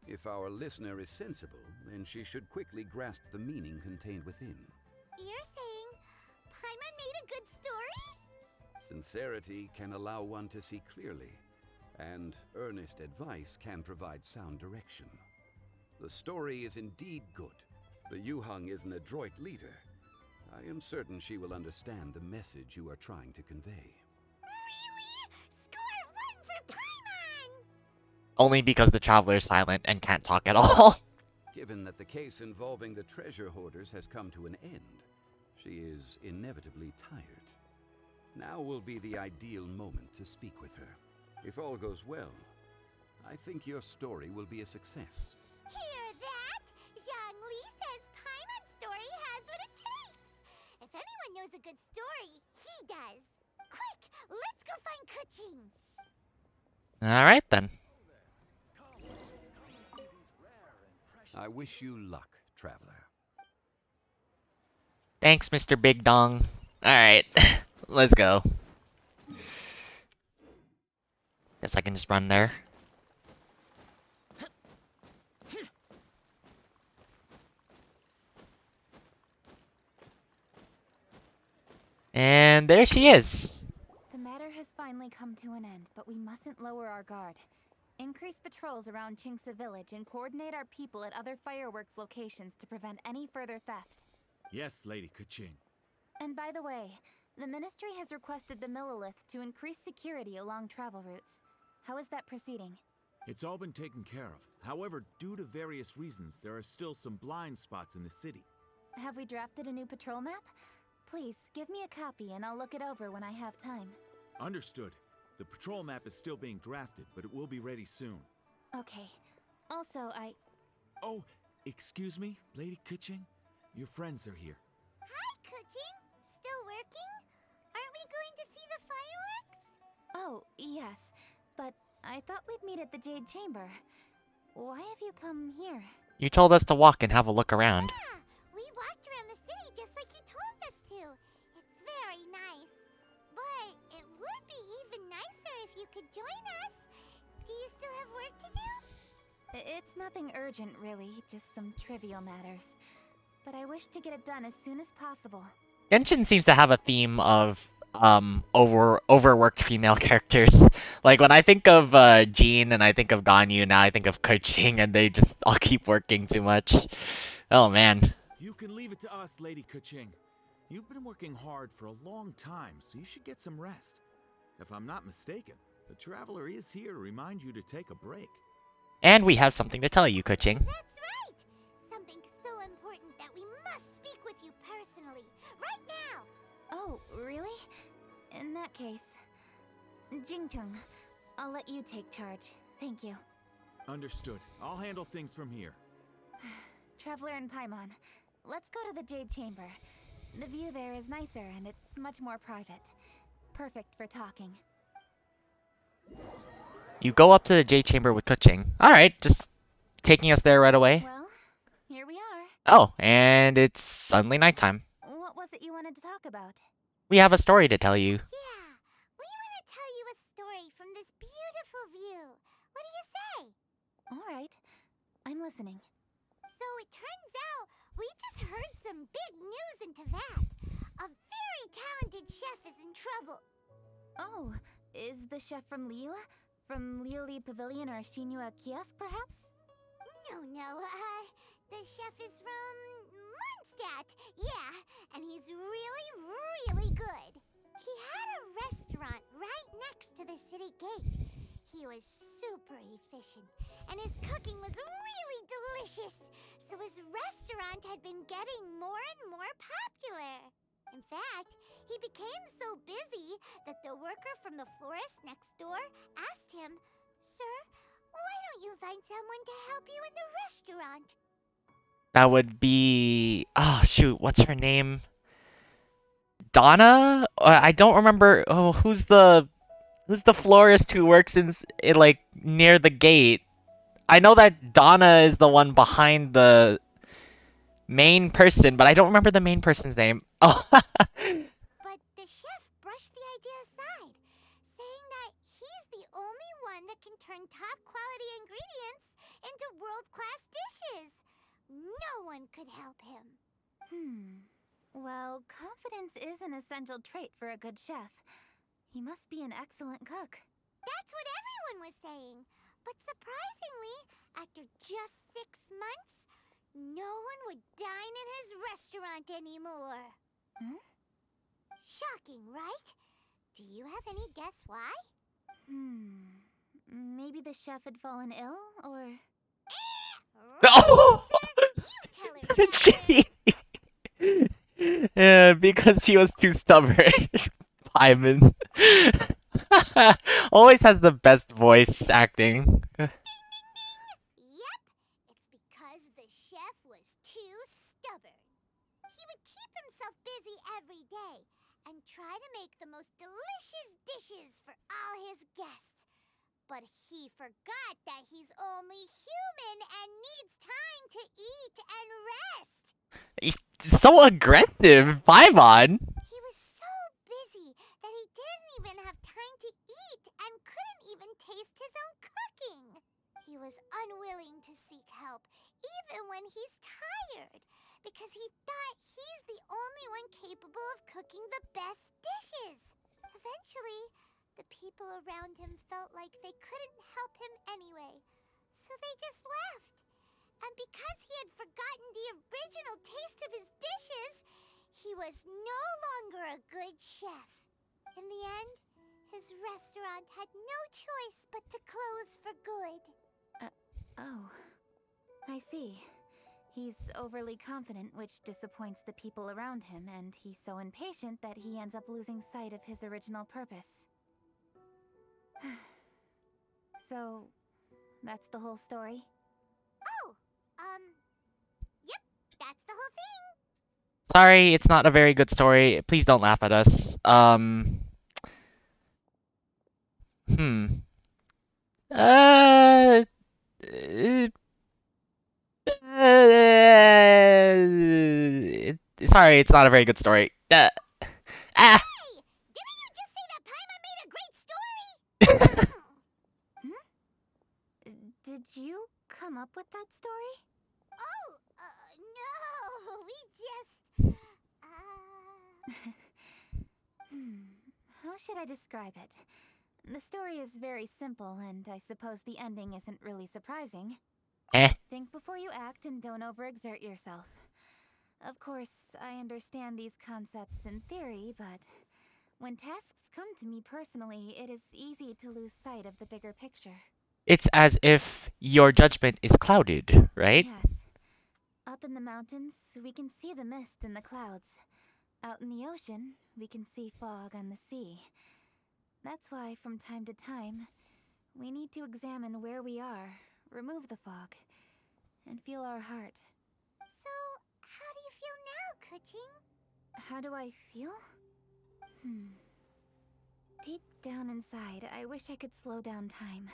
S22: If our listener is sensible, then she should quickly grasp the meaning contained within. Sincerity can allow one to see clearly, and earnest advice can provide sound direction. The story is indeed good. The Yuhang is an adroit leader. I am certain she will understand the message you are trying to convey.
S1: Only because the traveler is silent and can't talk at all.
S22: Given that the case involving the treasure hoarders has come to an end, she is inevitably tired. Now will be the ideal moment to speak with her. If all goes well, I think your story will be a success.
S10: Hear that? Zhang Li says Paimon's story has what it takes. If anyone knows a good story, he does. Quick, let's go find Kuching.
S1: Alright then.
S22: I wish you luck, traveler.
S1: Thanks, Mr. Big Dong. Alright, let's go. Guess I can just run there. And there she is.
S3: The matter has finally come to an end, but we mustn't lower our guard. Increase patrols around Qingce Village and coordinate our people at other fireworks locations to prevent any further theft.
S16: Yes, Lady Kuching.
S3: And by the way, the Ministry has requested the Millilith to increase security along travel routes. How is that proceeding?
S16: It's all been taken care of. However, due to various reasons, there are still some blind spots in the city.
S3: Have we drafted a new patrol map? Please, give me a copy and I'll look it over when I have time.
S16: Understood. The patrol map is still being drafted, but it will be ready soon.
S3: Okay. Also,
S16: Oh, excuse me, Lady Kuching? Your friends are here.
S10: Hi, Kuching. Still working? Aren't we going to see the fireworks?
S3: Oh, yes. But I thought we'd meet at the Jade Chamber. Why have you come here?
S1: You told us to walk and have a look around.
S10: Yeah, we walked around the city just like you told us to. It's very nice. But it would be even nicer if you could join us. Do you still have work to do?
S3: It's nothing urgent, really. Just some trivial matters. But I wish to get it done as soon as possible.
S1: Genshin seems to have a theme of overworked female characters. Like when I think of Jean and I think of Ganyu, now I think of Kuching, and they just all keep working too much. Oh man.
S16: You can leave it to us, Lady Kuching. You've been working hard for a long time, so you should get some rest. If I'm not mistaken, the Traveler is here to remind you to take a break.
S1: And we have something to tell you, Kuching.
S10: That's right! Something so important that we must speak with you personally, right now!
S3: Oh, really? In that case, Jingcheng, I'll let you take charge. Thank you.
S16: Understood. I'll handle things from here.
S3: Traveler and Paimon, let's go to the Jade Chamber. The view there is nicer and it's much more private. Perfect for talking.
S1: You go up to the Jade Chamber with Kuching. Alright, just taking us there right away.
S3: Well, here we are.
S1: Oh, and it's suddenly nighttime.
S3: What was it you wanted to talk about?
S1: We have a story to tell you.
S10: Yeah, we want to tell you a story from this beautiful view. What do you say?
S3: Alright, I'm listening.
S10: So it turns out we just heard some big news in Teyvat. A very talented chef is in trouble.
S3: Oh, is the chef from Liyue? From Liuli Pavilion or Shinua Kiosk, perhaps?
S10: No, the chef is from Mondstadt. Yeah, and he's really, really good. He had a restaurant right next to the city gate. He was super efficient, and his cooking was really delicious. So his restaurant had been getting more and more popular. In fact, he became so busy that the worker from the florist next door asked him, "Sir, why don't you find someone to help you in the restaurant?"
S1: That would be... Oh, shoot, what's her name? Donna? I don't remember... Oh, who's the florist who works in like, near the gate? I know that Donna is the one behind the main person, but I don't remember the main person's name. Oh.
S10: But the chef brushed the idea aside, saying that he's the only one that can turn top-quality ingredients into world-class dishes. No one could help him.
S3: Well, confidence is an essential trait for a good chef. He must be an excellent cook.
S10: That's what everyone was saying. But surprisingly, after just 6 months, no one would dine in his restaurant anymore.
S3: Hmm?
S10: Shocking, right? Do you have any guess why?
S3: Maybe the chef had fallen ill, or...
S1: Oh!
S10: You tell her,
S1: Gee. Yeah, because he was too stubborn. Paimon. Always has the best voice acting.
S10: Yep, it's because the chef was too stubborn. He would keep himself busy every day and try to make the most delicious dishes for all his guests. But he forgot that he's only human and needs time to eat and rest.
S1: He's so aggressive, Paimon.
S10: He was so busy that he didn't even have time to eat and couldn't even taste his own cooking. He was unwilling to seek help, even when he's tired, because he thought he's the only one capable of cooking the best dishes. Eventually, the people around him felt like they couldn't help him anyway, so they just left. And because he had forgotten the original taste of his dishes, he was no longer a good chef. In the end, his restaurant had no choice but to close for good.
S3: Oh. I see. He's overly confident, which disappoints the people around him, and he's so impatient that he ends up losing sight of his original purpose. So, that's the whole story?
S10: Oh, yep, that's the whole thing.
S1: Sorry, it's not a very good story. Please don't laugh at us. Uh, sorry, it's not a very good story.
S10: Hey, didn't you just say that Paimon made a great story?
S3: Did you come up with that story?
S10: Oh, no, we just,
S3: How should I describe it? The story is very simple, and I suppose the ending isn't really surprising. Think before you act and don't overexert yourself. Of course, I understand these concepts in theory, but when tasks come to me personally, it is easy to lose sight of the bigger picture.
S1: It's as if your judgment is clouded, right?
S3: Yes. Up in the mountains, we can see the mist in the clouds. Out in the ocean, we can see fog on the sea. That's why, from time to time, we need to examine where we are, remove the fog, and feel our heart.
S10: So, how do you feel now, Kuching?
S3: How do I feel? Deep down inside, I wish I could slow down time.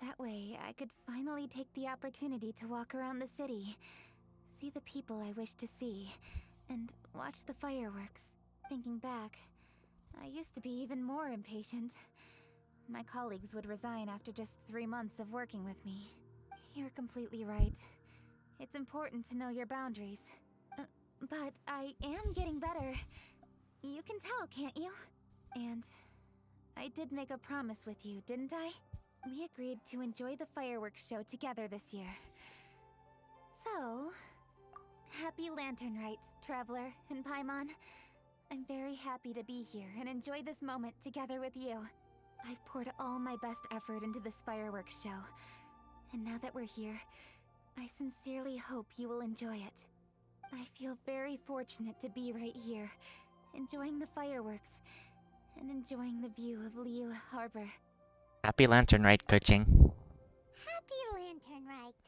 S3: That way, I could finally take the opportunity to walk around the city, see the people I wish to see, and watch the fireworks. Thinking back, I used to be even more impatient. My colleagues would resign after just 3 months of working with me. You're completely right. It's important to know your boundaries. But I am getting better. You can tell, can't you? And I did make a promise with you, didn't I? We agreed to enjoy the fireworks show together this year. So, happy Lantern Rite, Traveler and Paimon. I'm very happy to be here and enjoy this moment together with you. I've poured all my best effort into this fireworks show. And now that we're here, I sincerely hope you will enjoy it. I feel very fortunate to be right here, enjoying the fireworks, and enjoying the view of Liyue Harbor.
S1: Happy Lantern Rite, Kuching.
S10: Happy Lantern Rite.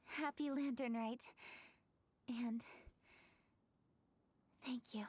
S3: Happy Lantern Rite. And thank you.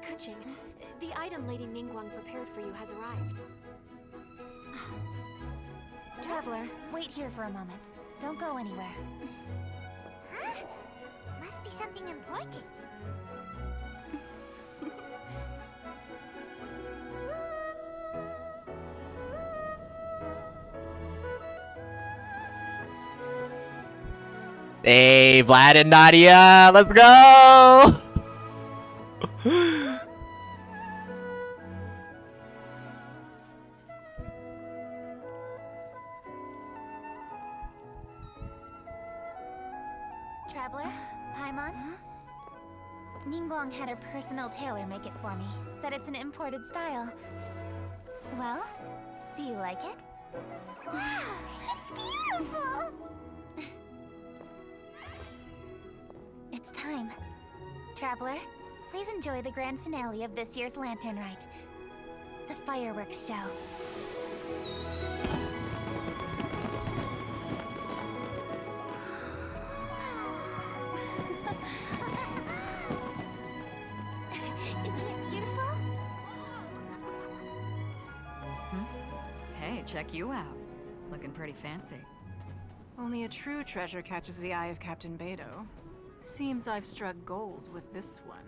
S6: Kuching, the item Lady Ninguang prepared for you has arrived.
S3: Traveler, wait here for a moment. Don't go anywhere.
S10: Huh? Must be something important.
S1: Hey, Vlad and Nadia, let's go!
S3: Traveler, Paimon? Ninguang had her personal tailor make it for me. Said it's an imported style. Well, do you like it?
S10: Wow, it's beautiful!
S3: It's time. Traveler, please enjoy the grand finale of this year's Lantern Rite. The fireworks show.
S10: Isn't it beautiful?
S20: Hey, check you out. Looking pretty fancy.
S2: Only a true treasure catches the eye of Captain Beto. Seems I've struck gold with this one.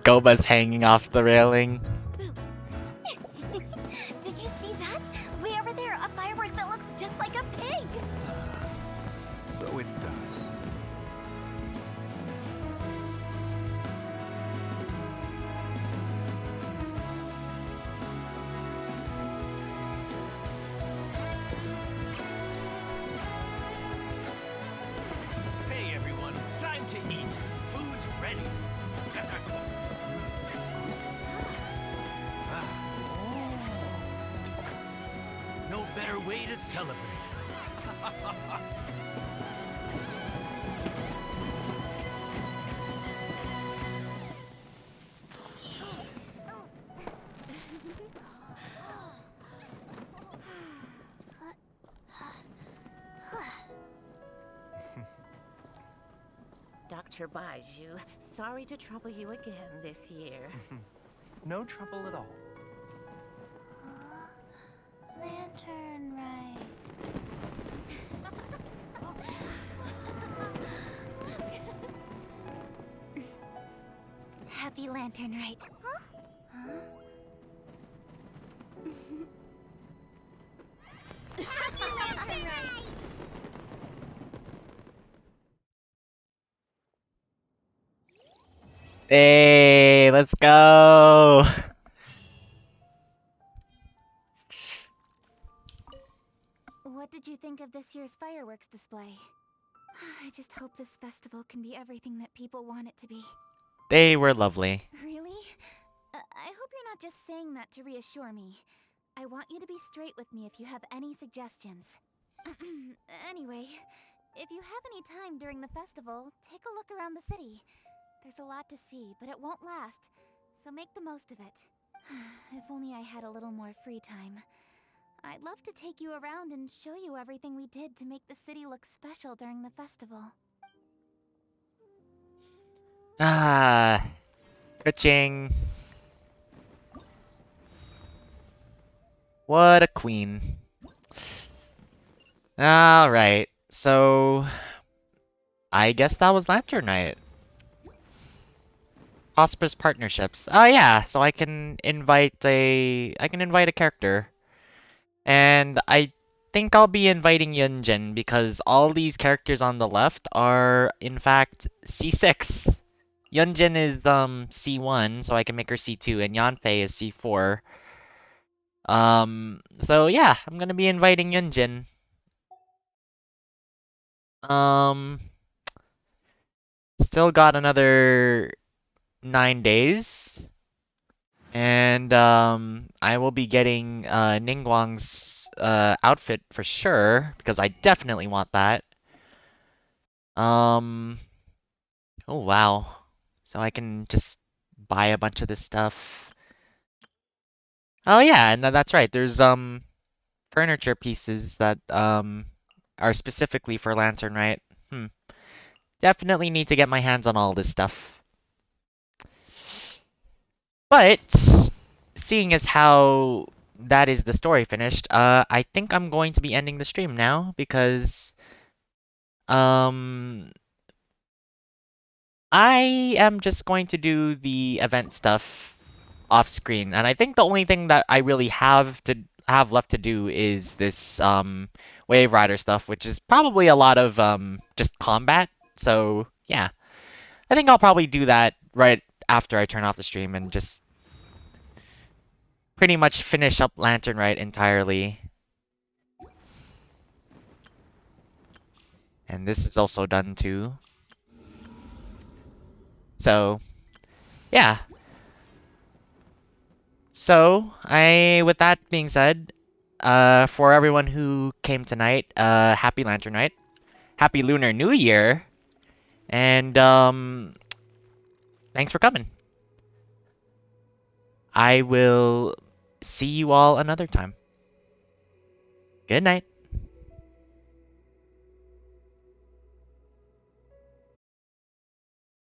S1: Goba's hanging off the railing.
S3: Did you see that? Way over there, a firework that looks just like a pig!
S22: So it does.
S19: Hey everyone, time to eat. Food's ready. No better way to celebrate.
S14: Dr. Baiju, sorry to trouble you again this year.
S11: No trouble at all.
S3: Lantern Rite. Happy Lantern Rite. Huh?
S10: Happy Lantern Rite!
S1: Hey, let's go!
S3: What did you think of this year's fireworks display? I just hope this festival can be everything that people want it to be.
S1: They were lovely.
S3: Really? I hope you're not just saying that to reassure me. I want you to be straight with me if you have any suggestions. Anyway, if you have any time during the festival, take a look around the city. There's a lot to see, but it won't last, so make the most of it. If only I had a little more free time. I'd love to take you around and show you everything we did to make the city look special during the festival.
S1: Ah, Kuching. What a queen. Alright, so I guess that was Lantern Night. Prosperous partnerships. Oh yeah, so I can invite a character. And I think I'll be inviting Yunjin because all these characters on the left are in fact C6. Yunjin is C1, so I can make her C2, and Yanfei is C4. So yeah, I'm gonna be inviting Yunjin. Still got another 9 days. And I will be getting Ninguang's outfit for sure, because I definitely want that. Oh wow. So I can just buy a bunch of this stuff. Oh yeah, no, that's right. There's furniture pieces that are specifically for Lantern, right? Definitely need to get my hands on all this stuff. But seeing as how that is the story finished, I think I'm going to be ending the stream now because um I am just going to do the event stuff off screen, and I think the only thing that I really have left to do is this Wave Rider stuff, which is probably a lot of just combat. So yeah, I think I'll probably do that right after I turn off the stream and just pretty much finish up Lantern Rite entirely. And this is also done too. So yeah. So with that being said, for everyone who came tonight, happy Lantern Night, happy Lunar New Year, and thanks for coming. I will see you all another time. Good night.